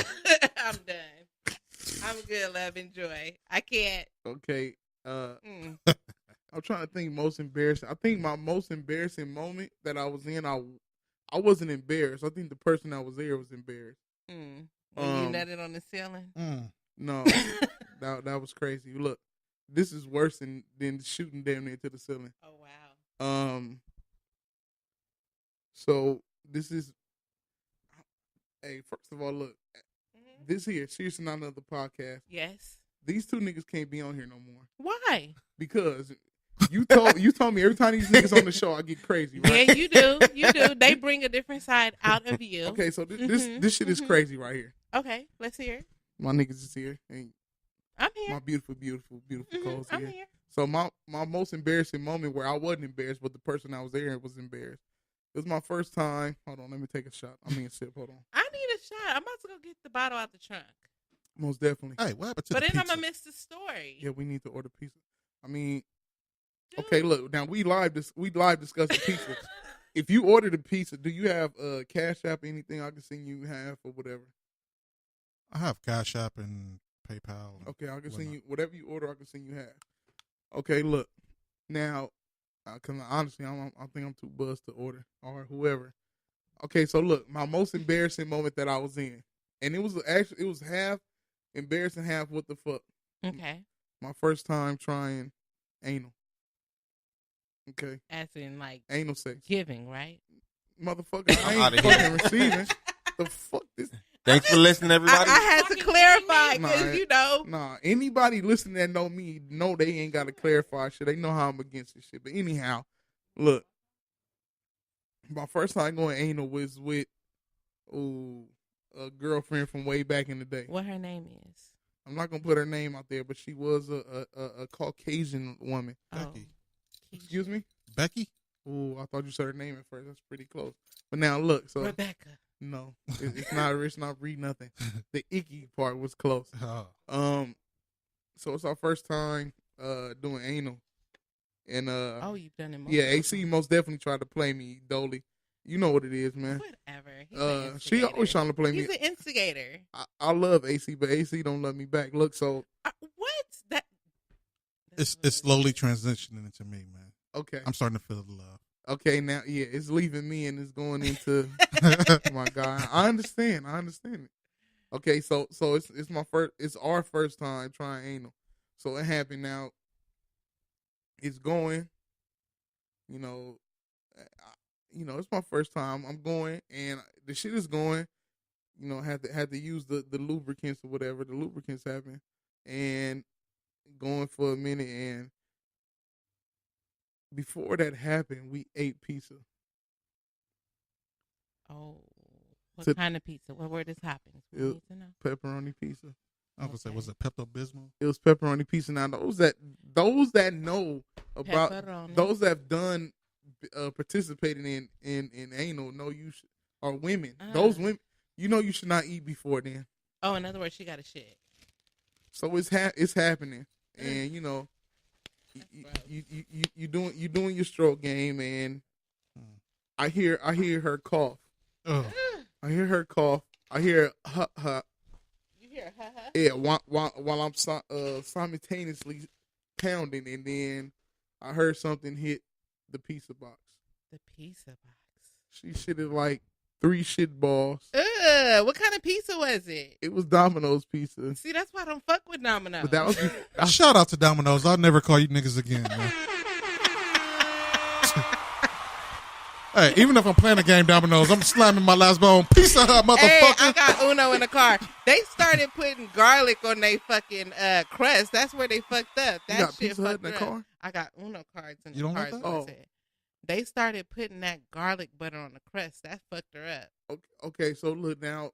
I'm done. I'm good, love, enjoy. I can't. Okay. I'm trying to think most embarrassing. I think my most embarrassing moment that I was in, I wasn't embarrassed. I think the person that was there was embarrassed. When you nutted on the ceiling? No, that was crazy. Look, this is worse than shooting damn near to the ceiling. Oh wow. So this is. Hey, first of all, look, this here, seriously, not another podcast. Yes. These two niggas can't be on here no more. Why? Because you told me every time these niggas on the show, I get crazy. Right? Yeah, you do. You do. They bring a different side out of you. Okay, so this shit is crazy right here. Okay, let's hear it. My niggas is here. And I'm here. My beautiful Cole's I'm here. here. So my most embarrassing moment where I wasn't embarrassed, but the person that was there was embarrassed. It was my first time. Hold on, let me take a shot. I mean a sip. Hold on. I need a shot. I'm about to go get the bottle out the trunk. Most definitely. Hey, what happened to But the then pizza? I'm gonna miss the story. Yeah, we need to order pizza. I mean, okay, look. Now we live discuss the pizza. If you order the pizza, do you have Cash App, anything I can send you have or whatever? I have Cash App and PayPal. And okay, I can send you whatever you order. I can send you half. Okay, look. Now, cause honestly, I think I'm too buzzed to order or whoever. Okay, so look, my most embarrassing moment that I was in, and it was half embarrassing, half what the fuck. Okay. My first time trying anal. Okay. As in like anal sex. Giving, right? Motherfucker, I ain't fucking receiving. The fuck this. Thanks for listening, everybody. I had to clarify because you know. Nah, anybody listening that know me know they ain't got to clarify shit. They know how I'm against this shit. But anyhow, look, my first time going anal was with a girlfriend from way back in the day. What her name is? I'm not gonna put her name out there, but she was a Caucasian woman. Becky. Excuse me? Becky? Ooh, I thought you said her name at first. That's pretty close. But now look, so Rebecca. No, it's not. It's not read nothing. The icky part was close. So it's our first time doing anal, and you've done it. Yeah, AC most definitely tried to play me, Dolly. You know what it is, man. Whatever. He's an she instigator. always trying to play me. He's an instigator. I love AC, but AC don't love me back. Look, so what's that? It's slowly transitioning into me, man. Okay, I'm starting to feel the love. Okay, now it's leaving me and it's going into my God. I understand it. Okay, so it's our first time trying anal. So it happened now. It's going, it's my first time. I'm going and the shit is going. Had to use the lubricants or whatever. The lubricants happen and going for a minute, and before that happened, we ate pizza. Oh, what kind of pizza? Where this happens? We need to know. Pepperoni pizza. I was gonna say, was it Pepto-Bismol? It was pepperoni pizza. Now those that know about pepperoni. Those that have done participating in anal know you should, or women. Those women, you should not eat before then. Oh, in other words, she got a shit. So it's happening, and you doing your stroke game, and I hear her cough. I hear her cough. I hear huh. You hear huh? Yeah, while I'm simultaneously pounding, and then I heard something hit the pizza box. The pizza box. She shitted like 3 shit balls. What kind of pizza was it? It was Domino's pizza. See, that's why I don't fuck with Domino's. But that was shout out to Domino's. I'll never call you niggas again, man. Hey, even if I'm playing a game, Domino's, I'm slamming my last bone. Pizza Hut, motherfucker. Hey, I got Uno in the car. They started putting garlic on their fucking crust. That's where they fucked up. That got shit Pizza Hut fucked in the up. car? I got Uno cards in You the don't car. like is that? what I Oh. said. They started putting that garlic butter on the crust. That fucked her up. Okay, so look now.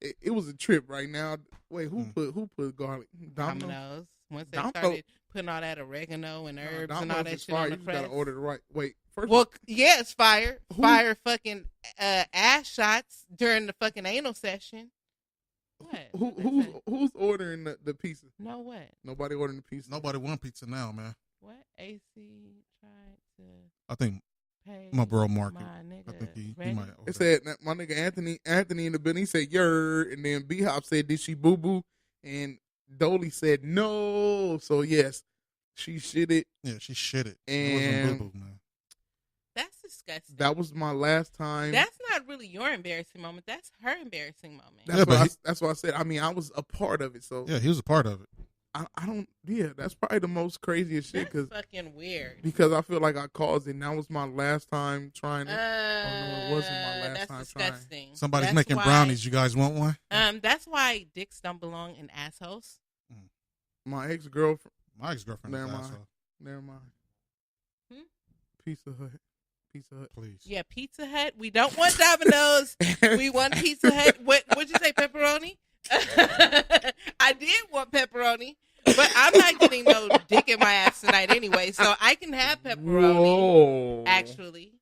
It was a trip right now. Wait, who put garlic? Domino's. Once they Domino- started putting all that oregano and herbs and all Domino's that is shit fire. on the You just gotta crust. order the right. Wait, first. Well, yeah, it's fire. Who- Fire fucking ass shots during the fucking anal session. What? who's ordering the pizza? No, what? Nobody ordering the pizza. Nobody want pizza now, man. What? AC tried to I think pay my bro Mark. my nigga I think he ready? might. It said my nigga Anthony in the building. He said yer, and then B Hop said, "Did she boo boo?" And Dolly said no. So yes, she shitted. Yeah, she shitted. It And wasn't boo boo, man. That's disgusting. that was my last time. That's not really your embarrassing moment. That's her embarrassing moment. That's Yeah, what but that's what I said. I mean, I was a part of it, so Yeah, he was a part of it. I don't. Yeah, that's probably the most craziest shit That's because fucking weird. I feel like I caused it. And that was my last time trying it. Oh no, it wasn't my last That's time disgusting. Somebody's That's making why- brownies. You guys want one? That's why dicks don't belong in assholes. trying. My ex girlfriend. My ex-girlfriend is Never an mind. asshole. Never mind. Hmm? Pizza Hut. Please. Yeah, Pizza Hut. We don't want Domino's. We want Pizza Hut. What'd you say, pepperoni? I did want pepperoni, but I'm not getting no dick in my ass tonight anyway, so I can have pepperoni. Whoa. Actually,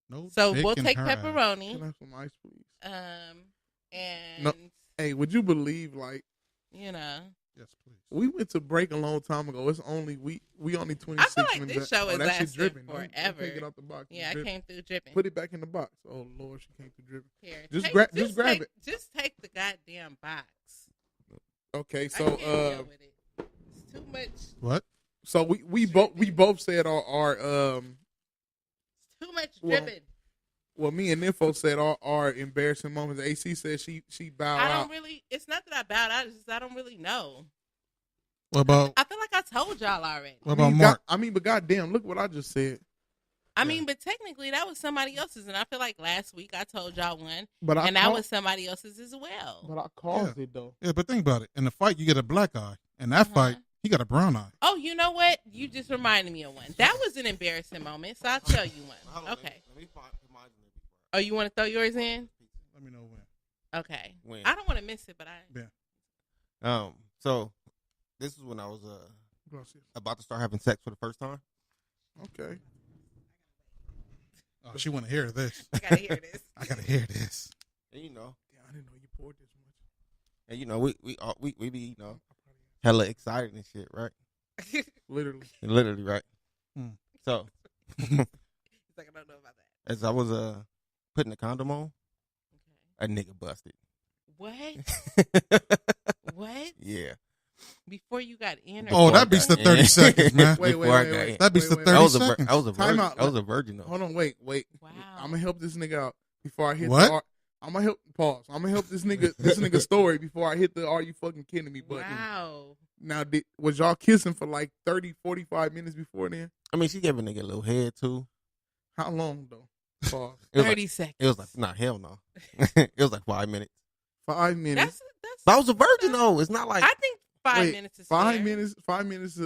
No. so dick we'll in take her ass. pepperoni. Can I have some ice, please? And No. Hey, would you believe like you know, Yes, please. we went to break a long time ago? It's only we only 26 I feel like minutes. this show is that shit lasting dripping. Don't forever. take it out the box. It's Yeah, I dripping. came through dripping. Put it back in the box. Oh Lord, she came through dripping. Here, Just grab take, it. Just take the goddamn box. Okay, I so can't deal with it. It's too much. What? so we both said our Too much Well, dripping. well, me and Nimpho said our embarrassing moments. AC said she bowed I out. don't really. It's not that I bowed out. It's just I don't really know. What about I feel like I told y'all already. what about Mark? But goddamn, look what I just said. I mean, but technically that was somebody else's, and I feel like last week I told y'all one, But I and that call- was somebody else's as well. But I caused it though. Yeah, but think about it. In the fight, you get a black eye. In that fight, he got a brown eye. Oh, you know what? You just reminded me of one. That was an embarrassing moment, so I'll tell you one. Okay. Let me find mine in there before. Oh, you want to throw yours in? Let me know when. Okay. When? I don't want to miss it, but I. Yeah. So this is when I was Gracias. about to start having sex for the first time. Okay. Oh, she want to hear this. I gotta hear this. I gotta hear this. And Yeah, I didn't know you poured this much. we be hella excited and shit, right? Literally. Literally, right? Hmm. So He's like, I don't know about that. as I was putting the condom on, a nigga busted. What? What? Yeah. Before you got in? Or Oh, that beats the 30 seconds, man. Wait, Before I got wait. in. That beats the wait, 30 I was a seconds. virgin. out. I was a virgin though. Hold on, wait. Wow. I'm gonna help this nigga out before I hit What? the. I'm gonna help. Pause. I'm gonna help this nigga story before I hit the. Are you fucking kidding me? Button. Wow. Now, was y'all kissing for like 30, 45 minutes before then? I mean, she gave a nigga a little head too. How long though? Pause. It was 30 like, seconds. It was like, nah, hell no. It was like 5 minutes. 5 minutes. That's. But I was a virgin though. It's not like I think 5 Wait, minutes is 5 fair. minutes. 5 minutes.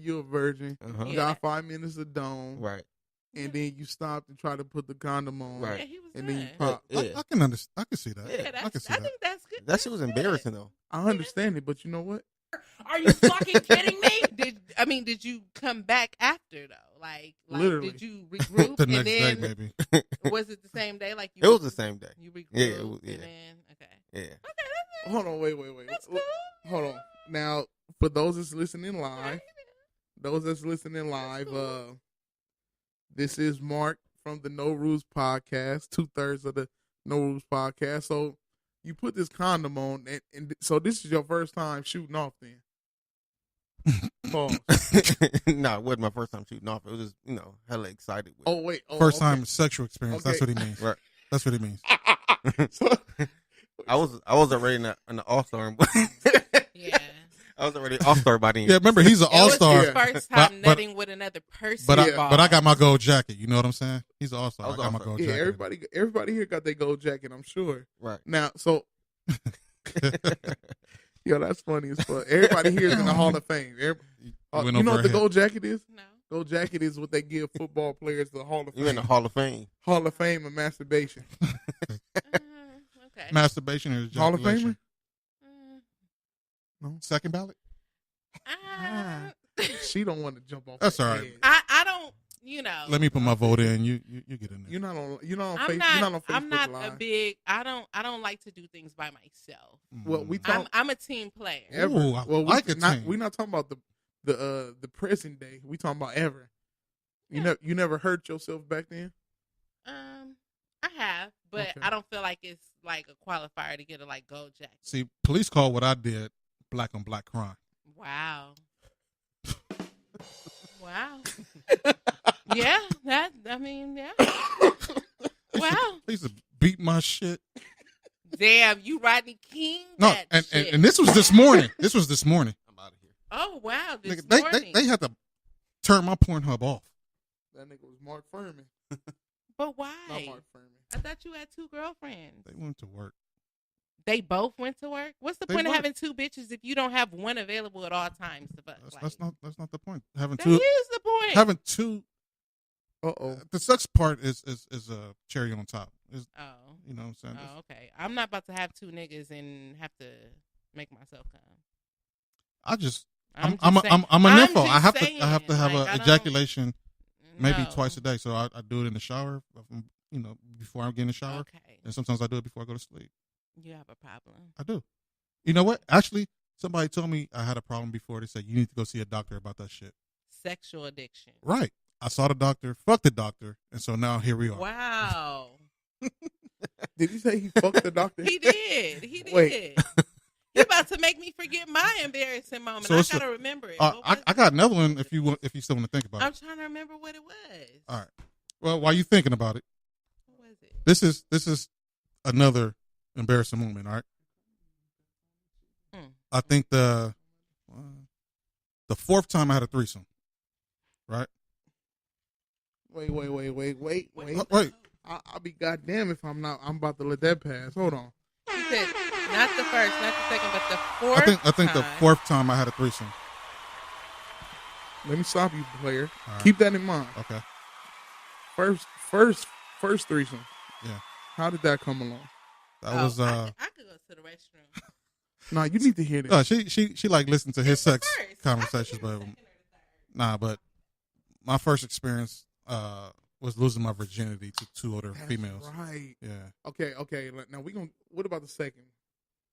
You're a virgin. Uh-huh. You got 5 minutes of dome, right. and then you stopped and try to put the condom on, Right. Yeah, he was and then you done. pop. Yeah. I can understand. I can see that. Yeah, Yeah, I can see I that. think that's good. That shit was That's good. embarrassing though. I understand it, but you know what? Are you fucking kidding me? Did you come back after though? Like Literally. did you regroup The and next day, then maybe. was it the same day? Like you It was the same day. You regrouped Yeah, it was- yeah. and then okay. Yeah. Okay, that's Hold on, wait. That's cool. Hold on. Now, for those that's listening live, this is Mark from the No Rules podcast, 2/3 of the No Rules podcast. So you put this condom on, and so this is your first time shooting off then. Pause. No, it wasn't my first time shooting off. It was just, hella excited with it. Oh, wait. Oh, First okay. time sexual experience. That's Okay. what he means. Right. That's what he means. So, I was already in the All-Star. Yeah. I I was already all-star by then. Yeah, remember, he's an all-star. It was his first time nutting with another person. But I got my gold jacket. You know what I'm saying? He's an all-star. I got my gold jacket. Everybody here got their gold jacket, I'm sure. Right. Now, so... Yo, that's funny as fuck. Everybody here is in the Hall of Fame. You know what the gold jacket is? No. Gold jacket is what they give football players the Hall of Fame. You in the Hall of Fame. Hall of Fame of masturbation. Okay. Masturbation or Hall of ejaculation? Famer? No. Second ballot? She don't want to jump off. That's all right. I don't, Let me put my vote in. You get in there. You're not on Facebook I'm not Live. a big. I don't like to do things by myself. Well, I'm a team player. Ooh, I like a team. We're not talking about the present day. We talking about ever. You never hurt yourself back then? I have, but Okay. I don't feel like it's like a qualifier to get a gold jacket. See, police call what I did black on black crime. Wow. Wow. Yeah, yeah. Wow. They used to beat my shit. Damn, you Rodney King? No, and this was this morning. I'm out of here. Oh wow, this Nigga, morning. they had to turn my Pornhub off. That nigga was Mark Furman. But why? Not Mark Furman. I thought you had two girlfriends. They went to work. They both went to work? What's the They point of work. having two bitches if you don't have one available at all times to fuck? That's not the point. Having That two. is the point. Having two. Uh-oh. The sex part is a cherry on top. You know what I'm saying? Oh, okay. I'm not about to have two niggas and have to make myself come. I'm just a saying. nympho. I have saying, to have like, a ejaculation maybe No. twice a day. So I do it in the shower, before I get in the shower. Okay. And sometimes I do it before I go to sleep. You have a problem. I do. You know what? Actually, somebody told me I had a problem before. They said, you need to go see a doctor about that shit. Sexual addiction. Right. I saw the doctor, fucked the doctor, and so now here we are. Wow. Did you say he fucked the doctor? He did. He did. Wait. You're about to make me forget my embarrassing moment. So I it's gotta remember it. I got another one if you still want to think about I'm it. trying to remember what it was. All right. Well, while you thinking about it, What was it? this is another embarrassing moment. All right. I think the fourth time I had a threesome. Right. Wait. Wait. I'll be goddamn if I'm about to let that pass. Hold on. You said not the first, not the second, but the fourth. I think the fourth time I had a threesome. Let me stop you, player. All right. Keep that in mind. Okay. First threesome. Yeah. How did that come along? That was I could go to the restroom. No, you need to hear this. She like listened to his sex first. conversations, but but my first experience was losing my virginity to two other That's females. Right. Yeah. Okay. Now what about the second?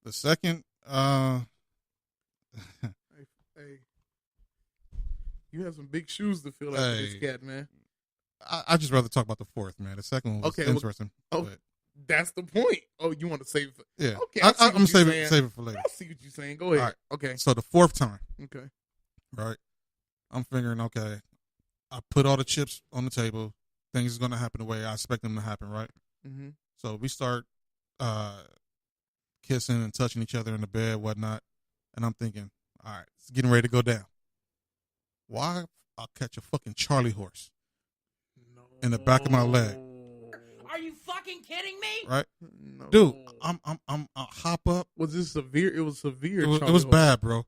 The second, Hey. You have some big shoes to fill after this cat, man. I just rather talk about the fourth, man. The second one was interesting. But that's the point. Oh, you want to save it for... yeah. Okay, I'm save it for later. I see what you're saying. Go ahead. All right. Okay. So the fourth time. Okay. Right. I'm figuring, okay, I put all the chips on the table. Things is going to happen the way I expect them to happen, right? Mm-hmm. So we start kissing and touching each other in the bed, whatnot. And I'm thinking, all right, it's getting ready to go down. Why? I'll catch a fucking Charlie horse in the back of my leg. Are you fucking kidding me? Right? No. Dude, I hop up. Was this severe? It was severe. It was Charlie horse. bad, bro.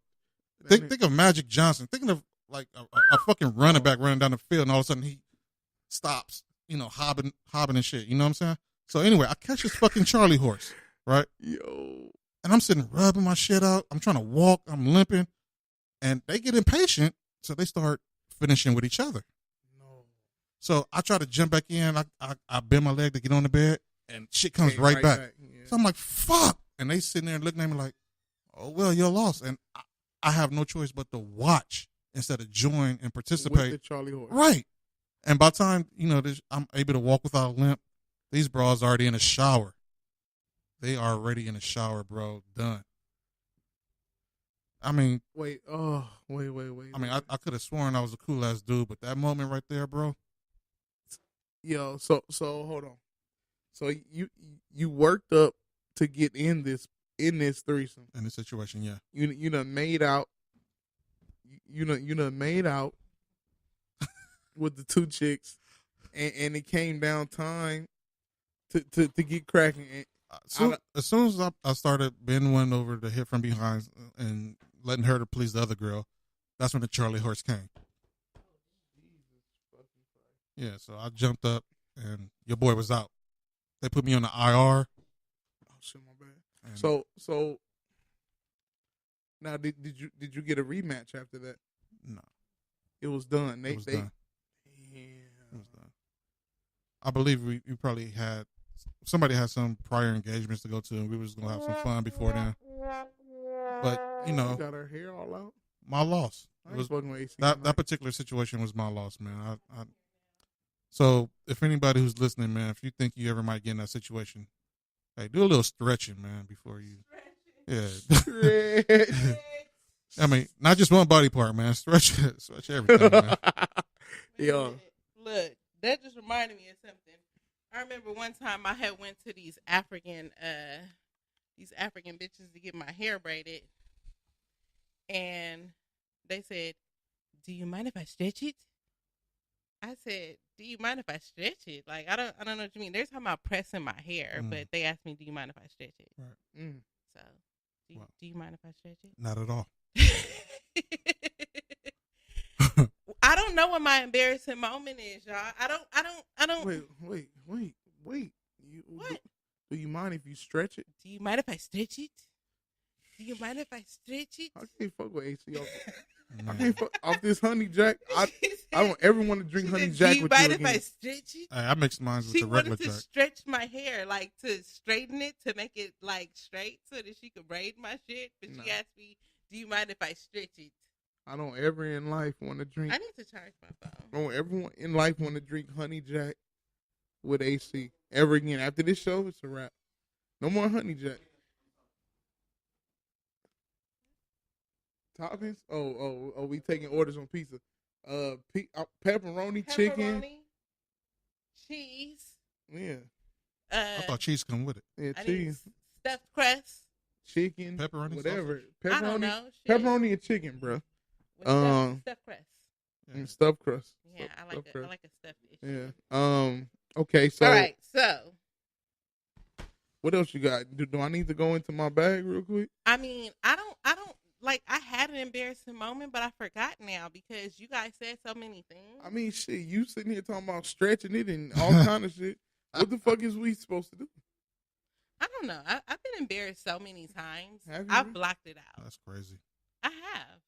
Think of Magic Johnson. Thinking of like a fucking running back running down the field, and all of a sudden he stops, hobbing and shit. You know what I'm saying? So anyway, I catch this fucking Charlie horse, right? Yo. And I'm sitting rubbing my shit out. I'm trying to walk. I'm limping. And they get impatient, so they start finishing with each other. No. So I try to jump back in. I bend my leg to get on the bed, and shit comes right back. Yeah. So I'm like, fuck. And they sitting there looking at me like, oh, well, you're lost. And I have no choice but to watch instead of join and participate. With the Charlie horse. Right. And by the time, I'm able to walk without a limp, these bras are already in a shower. They are already in a shower, bro. Done. I mean. Wait. I mean, I could have sworn I was a cool ass dude, but that moment right there, bro. Yo, so hold on. So you worked up to get in this threesome. In this situation, yeah. You done made out you done made out with the two chicks, and it came down time to get cracking. As soon as I started bending one over to hit from behind and letting her to please the other girl, that's when the Charlie horse came. Yeah, so I jumped up and your boy was out. They put me on the IR. Oh shit, my bad. So now did you get a rematch after that? No, it was done. It was done. Yeah. It was done. I believe we probably had somebody had some prior engagements to go to, and we was gonna have some fun before then. But you know, got her hair all out. My loss. It was that particular situation was my loss, man. So if anybody who's listening, man, if you think you ever might get in that situation, hey, do a little stretching, man, before you. Yeah. I mean, not just one body part, man. Stretch everything, man. Yeah. Look, that just reminded me of something. I remember one time I had went to these African bitches to get my hair braided, and they said, "Do you mind if I stretch it?" I said, "Do you mind if I stretch it?" Like, I don't know what you mean. They're talking about pressing my hair, but they asked me, "Do you mind if I stretch it?" Right. So, do you mind if I stretch it? Not at all. I don't know what my embarrassing moment is, y'all. I don't. Wait. What? Do you mind if you stretch it? Do you mind if I stretch it? Do you mind if I stretch it? I can't fuck with AC. I can't fuck off this honey jack. I don't ever want to drink honey jack with you again. Do you mind if I stretch it? I mix mine with the regular jack. She wanted to stretch my hair, like to straighten it, to make it like straight so that she could braid my shit. But she asked me, "Do you mind if I stretch it?" I don't ever in life want to drink. I need to charge my phone. I don't ever in life want to drink honey jack with AC ever again. After this show, it's a wrap. No more honey jack. Toppings? Oh, we taking orders on pizza. Pepperoni, chicken, cheese. Yeah. I thought cheese come with it. Yeah, I cheese, stuffed crust, chicken, pepperoni, whatever. Sausage. I don't know. Pepperoni and chicken, bro. Stuffed crust. And stuffed crust. Yeah, I like a stuffed dish. Yeah. Okay. So. All right. So. What else you got? Do I need to go into my bag real quick? I mean, I don't like. I had an embarrassing moment, but I forgot now because you guys said so many things. I mean, shit. You sitting here talking about stretching it and all kind of shit. What the fuck is we supposed to do? I don't know. I've been embarrassed so many times. Have you I've really? blocked it out. That's crazy. I have.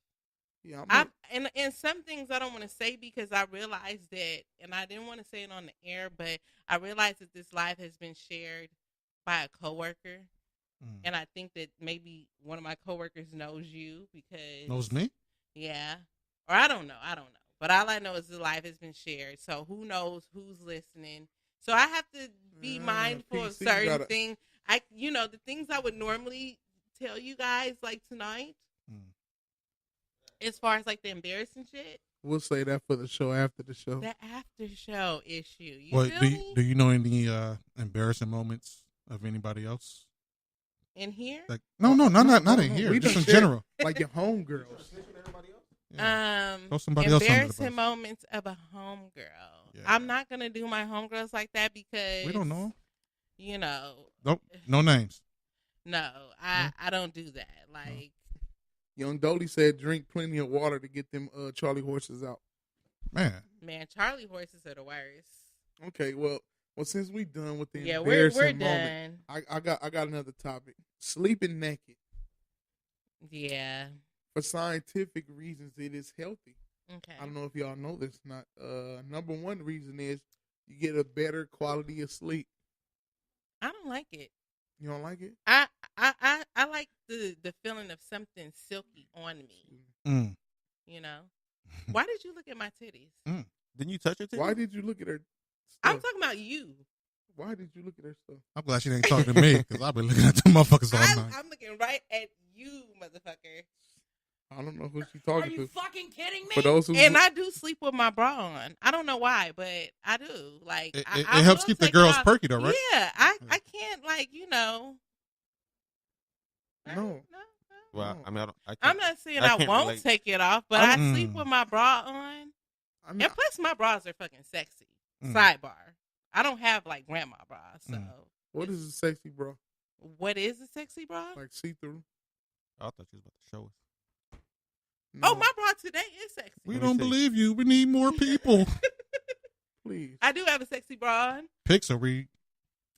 Yeah, and some things I don't want to say because I realized that, and I didn't want to say it on the air, but I realized that this live has been shared by a coworker, and I think that maybe one of my coworkers knows you because knows me. Yeah, or I don't know, but all I know is the live has been shared. So who knows who's listening? So I have to be mindful of certain things. The things I would normally tell you guys like tonight. As far as like the embarrassing shit, we'll say that for the show after the show. The after show issue. Do you know any embarrassing moments of anybody else in here? Like not in here. Just in general, like your homegirls. Somebody else embarrassing moments of a homegirl. Yeah. I'm not gonna do my homegirls like that because we don't know. Nope, no names. No, I don't do that. Like. Young Dolly said, drink plenty of water to get them Charlie horses out. Man, Charlie horses are the worst. Okay, well, since we done with the we're embarrassing done. moment, I got another topic. Sleeping naked. Yeah. For scientific reasons, it is healthy. Okay. I don't know if y'all know this or not. Number one reason is you get a better quality of sleep. I don't like it. You don't like it? I like the feeling of something silky on me. Why did you look at my titties? Didn't you touch her titties? Why did you look at her stuff? I'm talking about you. Why did you look at her stuff? I'm glad she didn't talk to me because I've been looking at the motherfuckers all night. I'm looking right at you, motherfucker. I don't know who she's talking to. Are you fucking kidding me? For those who I do sleep with my bra on. I don't know why, but I do. Like it helps keep the girls perky though, right? Yeah, I can't No. Well, I mean, I'm not saying I I can't won't relate. take it off, but I sleep with my bra on. And plus, my bras are fucking sexy. Sidebar. I don't have like grandma bras, so. What is a sexy bra? What is a sexy bra? Like see-through? I thought you was about to show us. No. Oh, my bra today is sexy. We don't believe you. We need more people. Please. I do have a sexy bra on. Pics are we?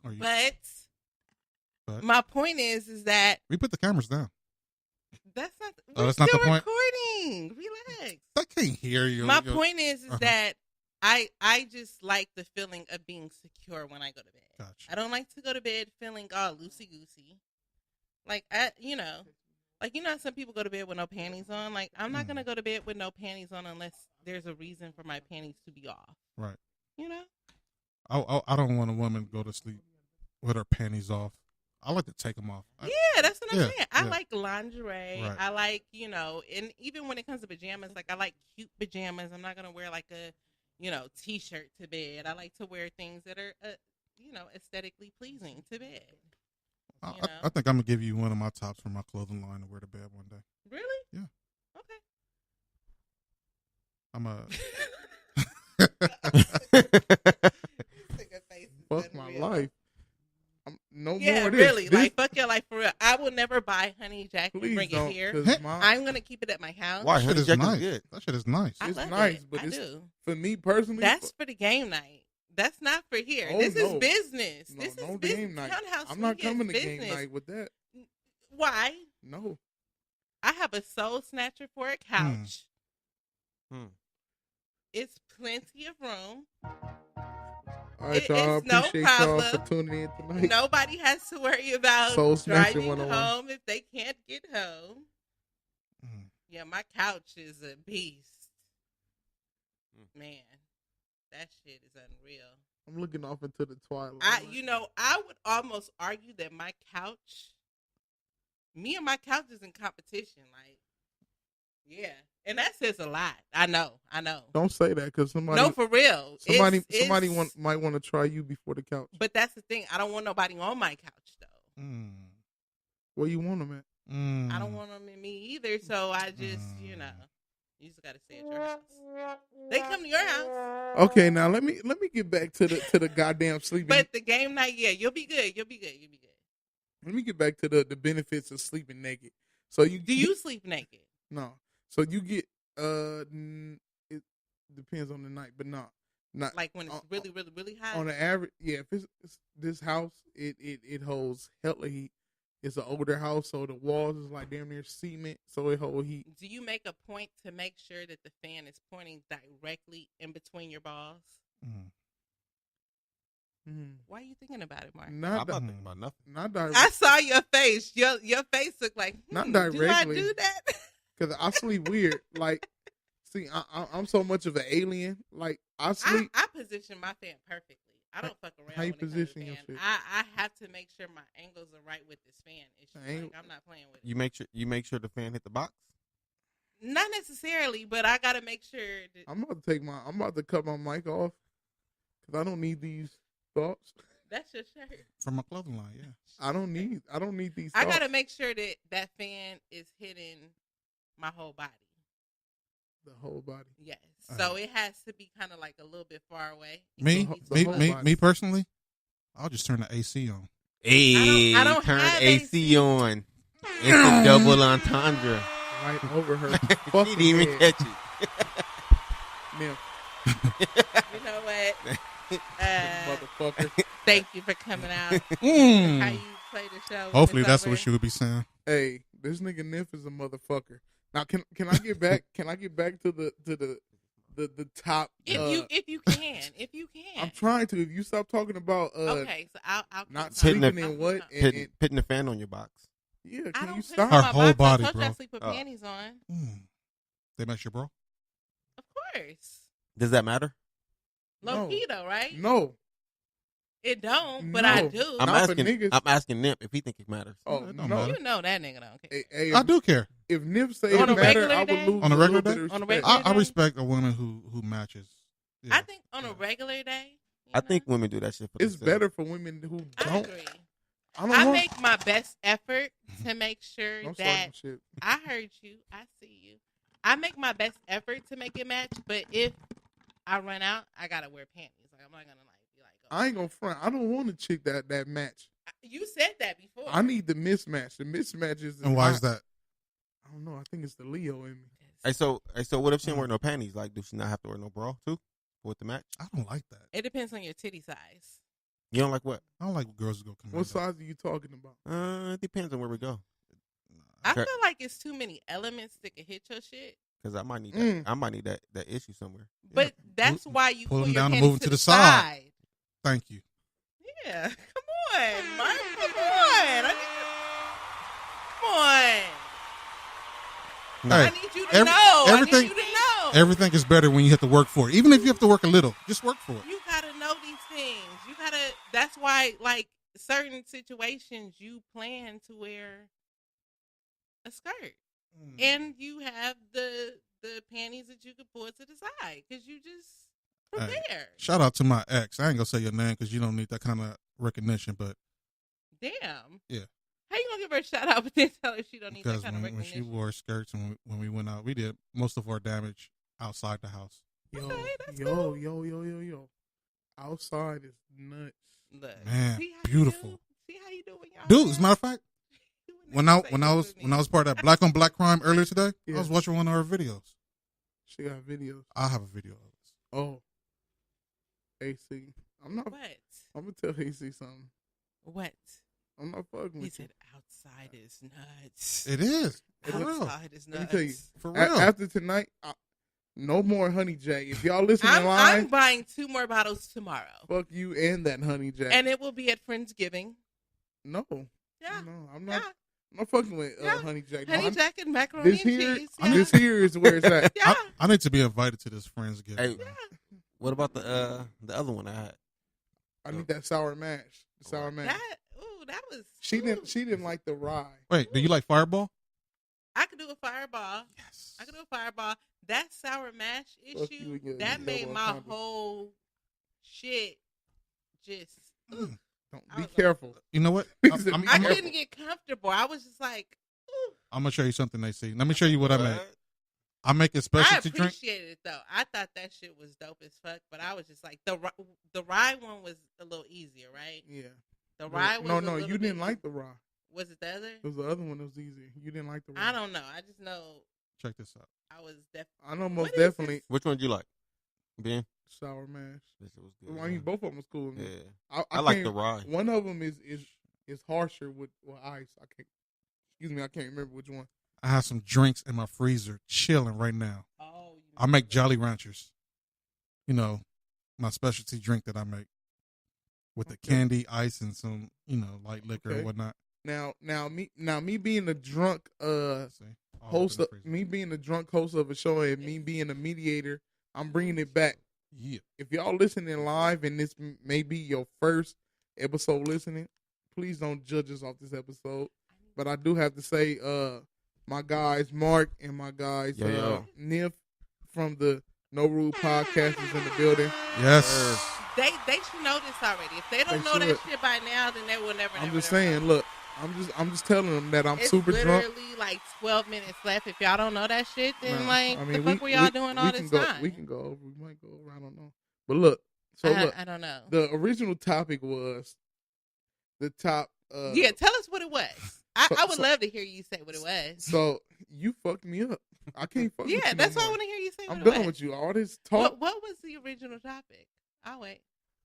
But my point is that we put the cameras down. That's not. Oh, that's still not the point. Recording. Relax. I can't hear you. My point is that I just like the feeling of being secure when I go to bed. Gotcha. I don't like to go to bed feeling all loosey goosey. Like how some people go to bed with no panties on. Like I'm not gonna go to bed with no panties on unless there's a reason for my panties to be off. Right. You know. I don't want a woman to go to sleep with her panties off. I like to take them off. Yeah, that's what I'm saying. I yeah. like lingerie. Right. I like, and even when it comes to pajamas, like I like cute pajamas. I'm not going to wear like a, t-shirt to bed. I like to wear things that are, aesthetically pleasing to bed. I think I'm going to give you one of my tops from my clothing line to wear to bed one day. Really? Yeah. Okay. Fuck my life. No more Yeah, of really. this. Like, fuck your life for real. I will never buy honey jacket and Please bring don't, it here. 'cause I'm going to keep it at my house. Why? That shit is nice. Good. That shit is nice. I It's love nice, it. but I it's do. for me personally. That's for the game night. That's not for here. Oh, this no. is business. No, this no is game night. Townhouse I'm not Suite is coming to business. game night with that. Why? No. I have a soul snatcher for a couch. It's plenty of room. All right, y'all. It's no Appreciate y'all problem. for tuning in tonight. Nobody has to worry about Soul Snatcher driving 101. home if they can't get home. Yeah, my couch is a beast. Man, that shit is unreal. I'm looking off into the twilight. I would almost argue that me and my couch is in competition. Like, yeah. And that says a lot. I know. Don't say that because somebody. No, for real. Somebody might want to try you before the couch. But that's the thing. I don't want nobody on my couch, though. Where you want them at? I don't want them in me either. So I just, you just got to stay at your house. They come to your house. Okay, now let me get back to the goddamn sleeping. But the game night, yeah, you'll be good. Let me get back to the benefits of sleeping naked. So do you sleep naked? No. So you get it depends on the night, but not like when it's really, really, really hot. On the average, yeah. If it's this house, it holds hella heat. It's an older house, so the walls is like damn near cement, so it hold heat. Do you make a point to make sure that the fan is pointing directly in between your balls? Why are you thinking about it, Mark? I'm not thinking about nothing. Not directly. I saw your face. Your face looked like, not directly. Do I do that? Because I sleep weird. Like, see, I'm so much of an alien. Like, I sleep. I position my fan perfectly. I don't fuck around. How you when it comes position to your fan. shit? I have to make sure my angles are right with this fan. Like, I'm not playing with it. You make sure the fan hit the box. Not necessarily, but I gotta make sure. I'm about to cut my mic off because I don't need these thoughts. That's your shirt. From my clothing line, yeah. I don't need these. I thoughts. gotta make sure that fan is hitting my whole body. The whole body. Yes. So it has to be kind of like a little bit far away. Me personally, I'll just turn the AC on. Hey, I don't turn have AC on. It's a double entendre. Right over her. She didn't even catch it. You know what? Motherfucker. Thank you for coming out. How you play the show. Hopefully that's what she would be saying. Hey, this nigga Nimpho is a motherfucker. Now can I get back? Can I get back to the top? If you can. I'm trying to. If you stop talking about okay, so I'll not sleeping in what putting the fan on your box. Yeah, I can don't you put stop? it on Her my whole box. body, I told you bro. I sleep with panties on. They match your bra? Of course. Does that matter? Low key though, right? No. It don't, but I do. I'm asking Nimp if he think it matters. Oh, no. You know that nigga don't care. Hey, I do care. If Nimp say On it a matter, regular I would day? lose On a regular day? On a regular I day? respect a woman who matches. Yeah. I think on a regular day, I think women do that shit for it's themselves. better for women who I don't. agree. I make my best effort to make sure Don't start that some shit. I heard you. I see you. I make my best effort to make it match, but if I run out, I gotta wear panties. Like I'm not gonna be like. Oh. I ain't gonna front. I don't want a chick that match. You said that before. I need the mismatch. The mismatch is. And why is that? I don't know. I think it's the Leo in me. Hey, so what if she didn't wear no panties? Like, do she not have to wear no bra too with the match? I don't like that. It depends on your titty size. You don't like what? I don't like girls who go commando. What size are you talking about? It depends on where we go. I feel like it's too many elements that could hit your shit. Because I might need that. I might need that issue somewhere. But that's why you pull pull them your down and panties move to to the the side. Thank you. Yeah, come on, Mark. Come on. Come on. I need you to know. Everything, I need you to know. Everything is better when you have to work for it. Even if you have to work a little, just work for it. You gotta know these things. That's why, like, certain situations you plan to wear a skirt. And you have the panties that you can pull to the side because you just prepare. Hey, shout out to my ex. I ain't gonna say your name because you don't need that kind of recognition, but damn. Yeah. How you gonna give her a shout out but then tell her she don't need that kind of when recognition? she wore skirts and when we went out, we did most of our damage outside the house. Yo. Outside is nuts. Look, man, see beautiful. See how you do when y'all Dude, as a matter of fact, when I was part of that black on black crime earlier today, I was watching one of her videos. She got videos. I have a video of this. Oh. AC. I'm not. What? I'm gonna tell AC something. What? I'm not fucking with you. He said outside is nuts. It is. For real. Outside is nuts. Let me tell you. For real. After tonight, no more Honey J. If y'all listening live, I'm buying 2 more bottles tomorrow. Fuck you and that Honey J. And it will be at Friendsgiving. No. Yeah. No, I'm not. I'm not fucking with Honey Jack. Honey Jack and macaroni and cheese. This here is where it's at. Yeah. I need to be invited to this Friendsgiving. Hey, what about the other one I had? I need that sour mash. The sour mash. That was. She didn't like the rye. Wait, do you like Fireball? I could do a fireball. Yes. I could do a fireball. That sour mash issue that made my whole shit just. Be careful. You know what? I couldn't get comfortable. I was just like, ooh. I'm gonna show you something they see. Let me show you what I make. I make a specialty drink. I appreciated it though. I thought that shit was dope as fuck, but I was just like the rye one was a little easier, right? Yeah. The rye was no, you didn't like the rye. Was it the other? It was the other one that was easier. You didn't like the rye. I don't know. I just know. Check this out. I was definitely. I know most definitely. Which one did you like? Ben? Sour mash. This was good. I mean, both of them was cool. Man. Yeah. I like the rye. One of them is harsher with ice. I can't remember which one. I have some drinks in my freezer chilling right now. Oh. I make Jolly Ranchers. You know, my specialty drink that I make with the candy, ice, and some light liquor and whatnot. Now, me being a drunk host of a show and me being a mediator, I'm bringing it back. Yeah. If y'all listening live and this may be your first episode listening, please don't judge us off this episode. But I do have to say, my guys Mark and my guys Nimpho from the No Rule Podcast is in the building. Yes. They should know this already. If they don't know that shit by now, then they will never. I'm just saying. Look, I'm just telling them that I'm super drunk. It's literally like 12 minutes left. If y'all don't know that shit, then the fuck were y'all doing all this time? We can go over. We might go over. I don't know. But look. So I don't know. The original topic was the top. Yeah, tell us what it was. I would love to hear you say what it was. So you fucked me up. I can't fuck with you. Yeah, that's no why I more. want to hear you say what I'm it was. done with you. All this talk. What was the original topic? I'll wait.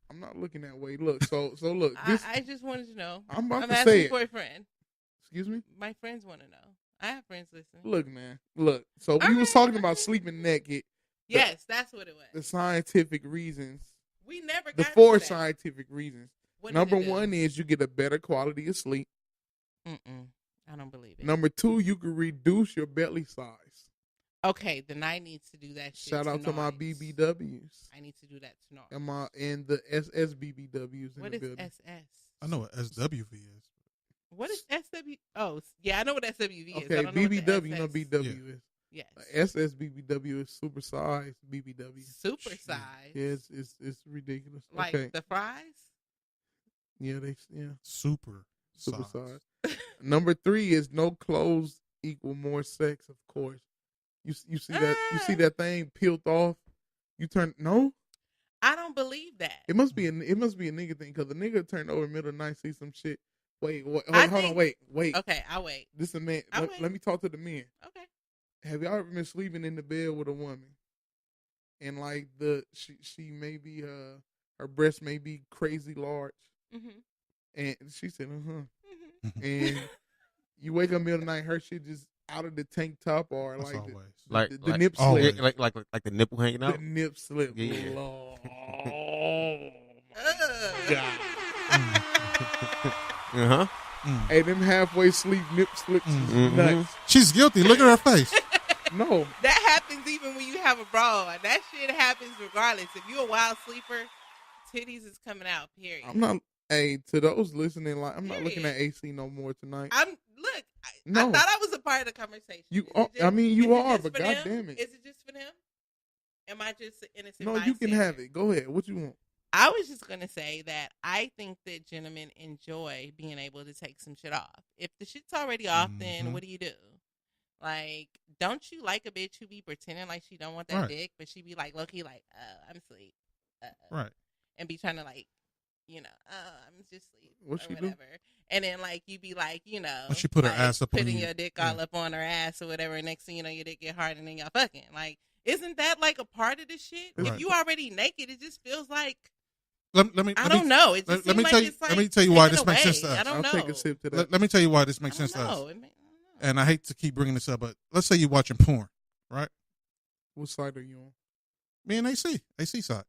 I'm not looking that way. Look, so look. I just wanted to know. I'm about to asking say for a friend. Excuse me? My friends want to know. I have friends listening. Look, man. Look. So we was talking about sleeping naked. Yes, that's what it was. The scientific reasons. We never got the 4 to that. scientific reasons. What Number does it do? 1 is you get a better quality of sleep. I don't believe it. Number 2, you can reduce your belly size. Okay, then I need to do that shit. Shout out to my BBWs. I need to do that tonight. And the SSBBWs in what the is building. SS? I know what SWV is. What is SW? Oh, yeah, I know what SWV is. Okay, I don't know BBW, what you know BW is. Yes. SSBBW is super size BBW. Super size. Yeah, it's ridiculous. Like okay. the fries? Yeah, super. Super size. Number 3 is no clothes equal more sex. Of course, you see that that thing peeled off. You turn no. I don't believe that. It must be a nigga thing because the nigga turned over middle of the night, see some shit. Wait, hold on, wait. Okay, I'll wait. This is a man. Let me talk to the men. Okay. Have y'all ever been sleeping in the bed with a woman, and like she may be her breast may be crazy large, and she said and you wake up middle of the night, her shit just out of the tank top or the nip slip, like the nipple hanging out. The nip slip. Yeah. God. Hey, them halfway sleep nip slips is nuts. She's guilty. Look at her face. No. That happens even when you have a bra on. That shit happens regardless. If you're a wild sleeper, titties is coming out, period. I'm not, to those listening, like, I'm not looking at AC no more tonight. I thought I was a part of the conversation. You are, but goddamn it. Is it just for them? Am I just an innocent No, you can have it. Go ahead. What you want? I was just going to say that I think that gentlemen enjoy being able to take some shit off. If the shit's already off, then what do you do? Like, don't you like a bitch who be pretending like she don't want that dick, but she be like, low-key like, I'm asleep. Right. And be trying to like, I'm just asleep. What or she whatever. do? And then like, you be like, When she put her ass up on putting you. your dick all up on her ass or whatever. And next thing you know, your dick get hard and then y'all fucking. Like, isn't that like a part of the shit? Right. If you already naked, it just feels like, Let me know. It just let me seems tell like you. it's like let me tell you why this taken makes away. sense to us. I don't know. I'll take a sip to that. Let me tell you why this makes sense to us. And I hate to keep bringing this up, but let's say you're watching porn, right? What side are you on? Me and AC side.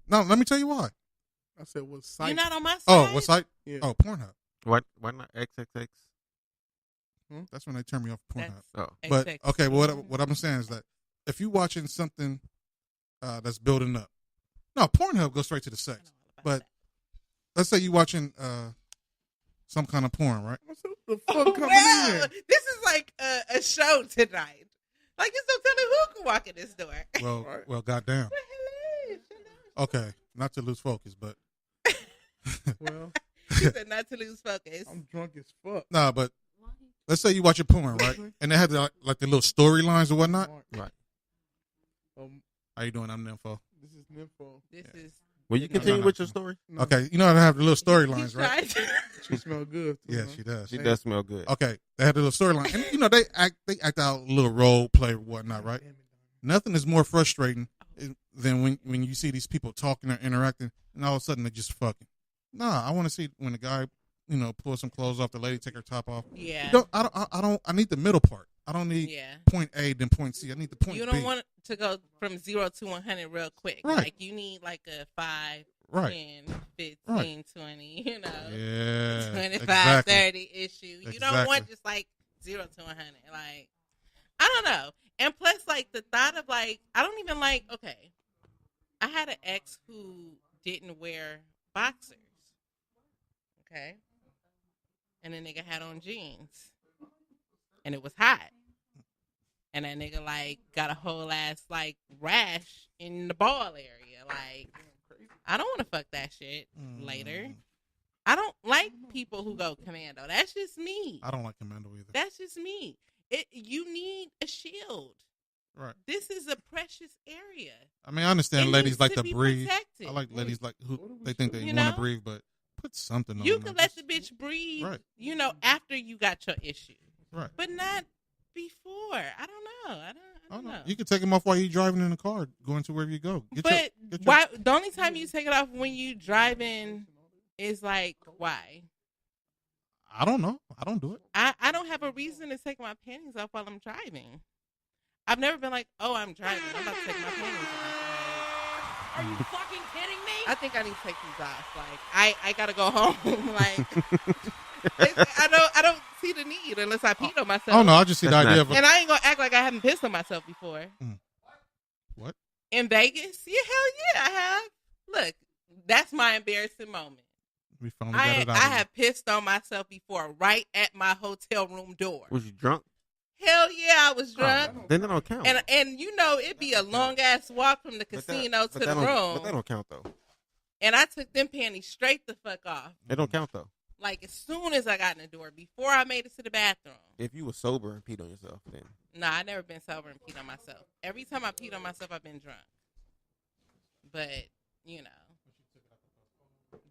No, let me tell you why. I said, what side? You're not on my side? Oh, what side? Yeah. Oh, Pornhub. Why not XXX? That's when they turn me off Pornhub. Oh. But XX. okay, well, what I'm saying is that if you're watching something that's building up, no, Pornhub goes straight to the sex. But let's say you're watching some kind of porn, right? What's the fuck coming in? This is like a show tonight. Like, it's no telling who can walk in this door. Well, goddamn. Okay, not to lose focus, but well, he said not to lose focus. I'm drunk as fuck. Nah, but let's say you watch a porn, right? And they have like the little storylines or whatnot. Right. How you doing? I'm Nimpho. This is Nimpho. This is. Will you continue with your story? No. Okay, you know how they have the little storylines, right? She smells good. Yeah, she does. She does smell good. Okay, they have the little storyline, and they act out a little role play or whatnot, right? Nothing is more frustrating than when you see these people talking or interacting, and all of a sudden they're just fucking. Nah, I want to see when the guy, pulls some clothes off, the lady take her top off. Yeah. I need the middle part. I don't need point A then point C. I need the point B. You don't want to go from 0 to 100 real quick. Right. Like, you need like a 5, 10, 15, 20, Yeah. 25, exactly. 30 issue. You Exactly. don't want just like 0 to 100. Like, I don't know. And plus, like, the thought of like, I don't even like, okay, I had an ex who didn't wear boxers. Okay. And the nigga had on jeans. And it was hot. And that nigga, like, got a whole ass, like, rash in the ball area. Like, I don't want to fuck that shit later. I don't like people who go commando. That's just me. I don't like commando either. That's just me. You need a shield. Right. This is a precious area. I mean, I understand It ladies needs like to to be breathe. protected. I like ladies like who they think they You want know? to breathe, but put something on. You them. can let the bitch breathe, Right. after you got your issue. Right. But not before. I don't know. I don't know. You can take them off while you're driving in the car, going to wherever you go. But why? The only time you take it off when you driving is like, why? I don't know. I don't do it. I don't have a reason to take my panties off while I'm driving. I've never been like, oh, I'm driving. I'm about to take my panties off. Are you fucking kidding me? I think I need to take these off. Like, I gotta go home. Like, I don't see the need unless I peed on myself. Oh no, I just see the idea of. And I ain't gonna act like I haven't pissed on myself before. What? In Vegas? Yeah, hell yeah, I have. Look, that's my embarrassing moment. We finally got it out. I have pissed on myself before, right at my hotel room door. Was you drunk? Hell yeah, I was drunk. Then that don't count. And it'd be a long ass walk from the casino to the room. But that don't count though. And I took them panties straight the fuck off. It don't count though. Like, as soon as I got in the door, before I made it to the bathroom. If you were sober and peed on yourself, then. Nah, I never been sober and peed on myself. Every time I peed on myself, I've been drunk. But, you know,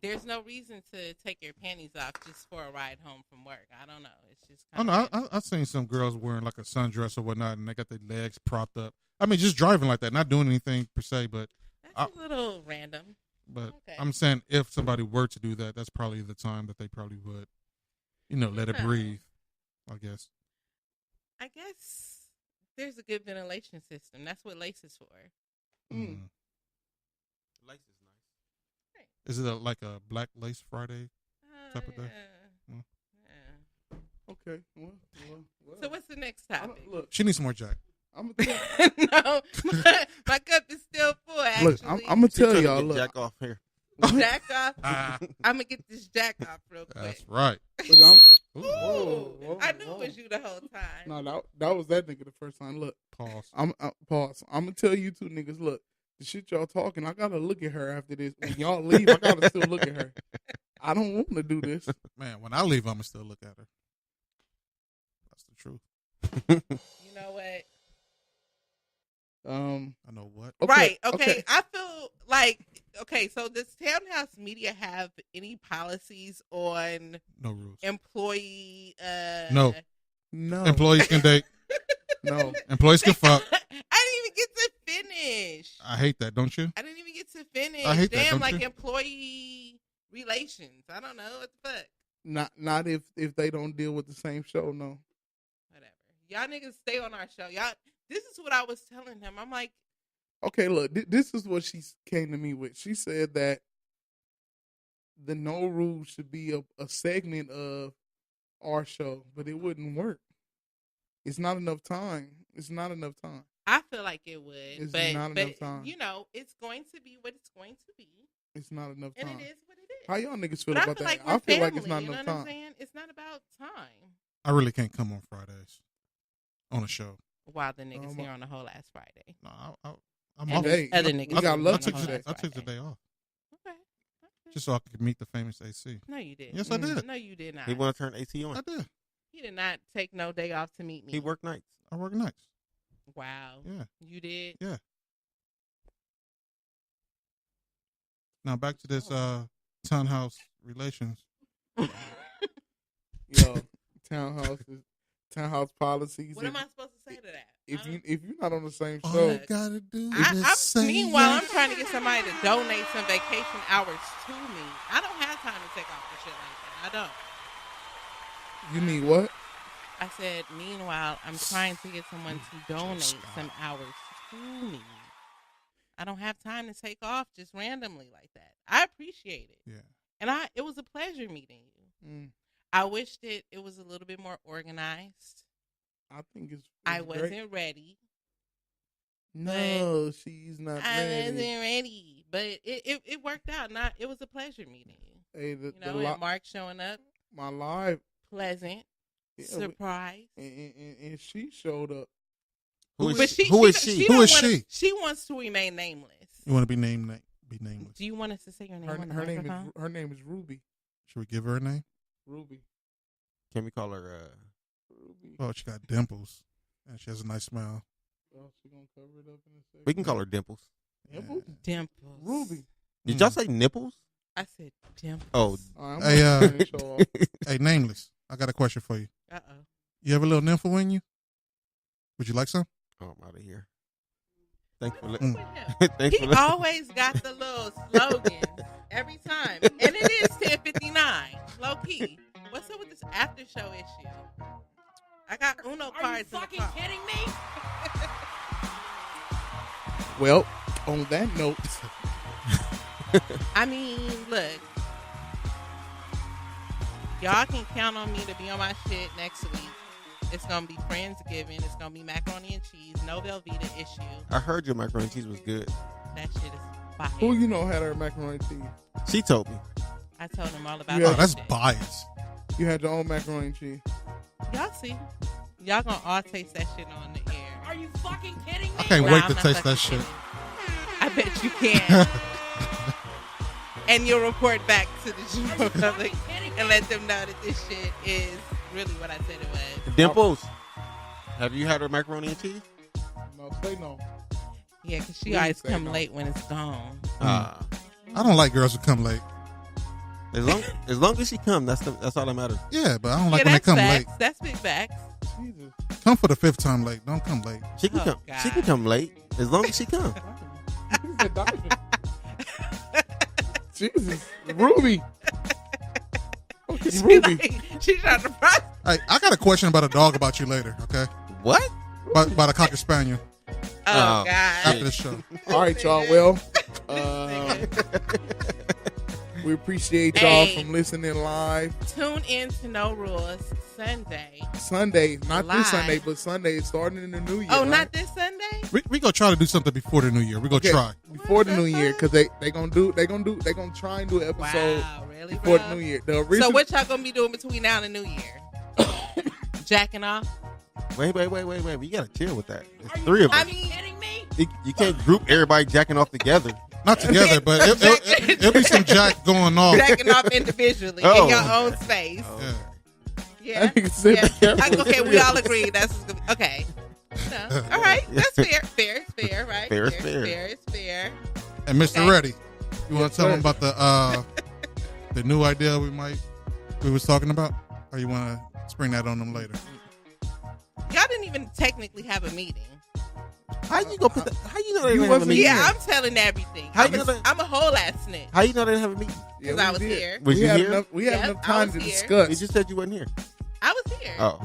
there's no reason to take your panties off just for a ride home from work. I don't know. It's just kind of. I've seen some girls wearing like a sundress or whatnot, and they got their legs propped up. I mean, just driving like that, not doing anything per se, but. That's a little random. But okay. I'm saying if somebody were to do that, that's probably the time that they probably would, let it breathe, I guess. I guess there's a good ventilation system. That's what lace is for. Mm. Lace is nice. Right. Is it like a Black Lace Friday type of day? Yeah. Okay. Well. So what's the next topic? Look, she needs some more Jack. I'm no, my cup is still full. Actually, look, I'm gonna tell y'all. Look, Jack off here. Jack off. I'm gonna get this Jack off real quick. That's right. Look, whoa, I knew it was you the whole time. No, that was that nigga the first time. Look, pause. Pause. I'm gonna tell you two niggas. Look, the shit y'all talking. I gotta look at her after this. When y'all leave, I gotta still look at her. I don't want to do this. Man, when I leave, I'm gonna still look at her. That's the truth. You know what? I know what. Okay, right. Okay. I feel like, so does Townhouse Media have any policies on no rules? Employee No. Employees can date. No. Employees can fuck. I didn't even get to finish. I hate that, don't you? I didn't even get to finish. I hate that, Damn, don't like you? employee relations. I don't know what the fuck. Not if they don't deal with the same show. No. Whatever. Y'all niggas stay on our show. Y'all. This is what I was telling him. I'm like, okay, look, this is what she came to me with. She said that the No Rules should be a segment of our show, but it wouldn't work. It's not enough time. It's not enough time. I feel like it would. It's but, not enough time. You know, it's going to be what it's going to be. It's not enough time. And it is what it is. How y'all niggas feel but about that? Like I feel family, like it's not enough time. time. What I'm saying? It's not about time. I really can't come on Fridays on a show. While the niggas here on the whole ass Friday. No, I'm and off. Hey, other niggas. I took the day off. Okay. Just so I could meet the famous AC. No, you didn't. Yes, I did. No, you did not. He want to turn AC on. I did. He did not take no day off to meet me. He worked nights. I work nights. Wow. Yeah. You did? Yeah. Now back to this townhouse relations. Yo, townhouse policies. What am I supposed to say to that? If you're not on the same show, all you gotta do is say meanwhile, I'm trying to get somebody to donate some vacation hours to me. I don't have time to take off for shit like that. I don't. You need what? I said, meanwhile, I'm trying to get someone to donate some hours to me. I don't have time to take off just randomly like that. I appreciate it. Yeah. And it was a pleasure meeting you. I wished it was a little bit more organized. I think it's I wasn't ready. No, she's not ready. I wasn't ready. But it worked out. It was a pleasure meeting you. Hey, and Mark showing up. My live. Pleasant. Yeah, surprise. And she showed up. Who is she? She wants to remain nameless. You want to be nameless? Do you want us to say your name on the microphone? Her name is Ruby. Should we give her a name? Ruby. Can we call her Ruby? Oh, she got dimples. And she has a nice smile. Oh, she gonna cover it up in a second. We can call her Dimples. Dimples? Dimples. Ruby. Did y'all say nipples? I said dimples. Oh. Hey, nameless. I got a question for you. Uh-oh. You have a little nympho in you? Would you like some? Oh, I'm out of here. Thanks for He always got the little slogan every time. And it is 10:59. Low key. What's up with this after show issue? I got Uno cards. Are you fucking kidding me? Well, on that note. I mean, look. Y'all can count on me to be on my shit next week. It's going to be Friendsgiving. It's going to be macaroni and cheese. No Velveeta issue. I heard your macaroni and cheese was good. That shit is fire. Who you know had her macaroni and cheese? She told me. I told him all about that. Oh, that's shit. bias. You had your own macaroni and cheese. Y'all see. Y'all going to all taste that shit on the air. Are you fucking kidding me? I can't wait to taste that shit. I bet you can. And you'll report back to the general public. and let them know that this shit is really what I said it was. Dimples, have you had her macaroni and cheese? No, say no. Yeah, because she Please always say come no. late when it's gone. I don't like girls who come late. As long as she come, that's all that matters. Yeah, but I don't like Yeah, when they that's come facts. late. That's big facts. Jesus. Come for the 5th time late. Don't come late. She can Oh, come. God. She can come late as long as she come. Jesus. Ruby. She Ruby. like, she's trying to process. Hey, I got a question about a dog about you later, okay? What? About a Cocker Spaniel Oh, God. after the show. All right, y'all. Well, we appreciate y'all Hey. from listening live. Tune in to No Rules Sunday. Not Live. this Sunday, but Sunday starting in the new year. Oh, right? not this Sunday? We gonna try to do something before the new year. We gonna Okay, try. before the new year, because they gonna try and do an episode Wow, really, before bro? the new year. The original, So what y'all gonna be doing between now and the new year? Jacking off? Wait. We gotta chill with that. There's 3 of us. I mean, kidding me? You can't group everybody jacking off together. Not together, but it'll be some jack going off. Jacking off individually in Oh. your own space. Yeah. Yeah. That nigga said be careful. Okay, we all agree that's okay. No. All right, that's fair. Fair is fair, right? Fair is fair. Fair is fair. And Mr. Okay. Reddy, you want Yes, to tell sir. them about the new idea we was talking about, or you want to spring that on them later? Y'all didn't even technically have a meeting. How you gonna put that? How you know they You didn't have a wasn't meeting? Yeah, I'm telling everything. How you know that? I'm a whole ass snitch. How you know they didn't have a meeting? Yeah, Because I we was did. here. Was we you had here? enough. We had Yes, enough I time was to here. discuss. You just said you wasn't here. I was here. Oh,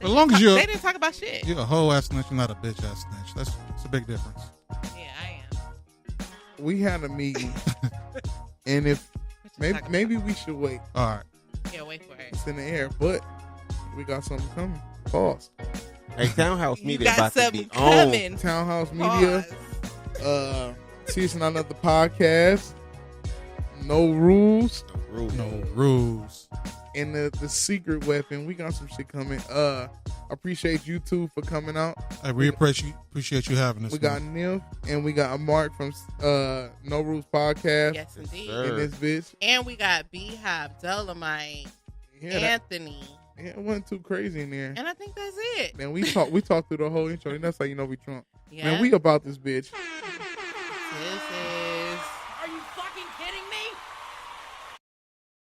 As long as They didn't talk about shit. you're a whole ass snitch, you're not a bitch ass snitch. That's a big difference. Yeah, I am. We had a meeting, and if What you talking maybe we should wait. All right. about? Yeah, wait for it. It's in the air, but we got something coming. Pause. hey, townhouse You meeting got about to something be on. coming. Townhouse Media. Pause. Season another podcast. No rules. No rules. And the secret weapon. We got some shit coming. Appreciate you two for coming out. Hey, we appreciate you having us. We got Nimpho and we got Mark from No Rules Podcast. Yes, indeed. sir. In this bitch. And we got Beehive, Dolomite, Yeah, that, Anthony, yeah, it wasn't too crazy in there. and I think that's it. Man, we talked through the whole intro, and that's how you know we drunk. Yeah. Man, we about this bitch. This is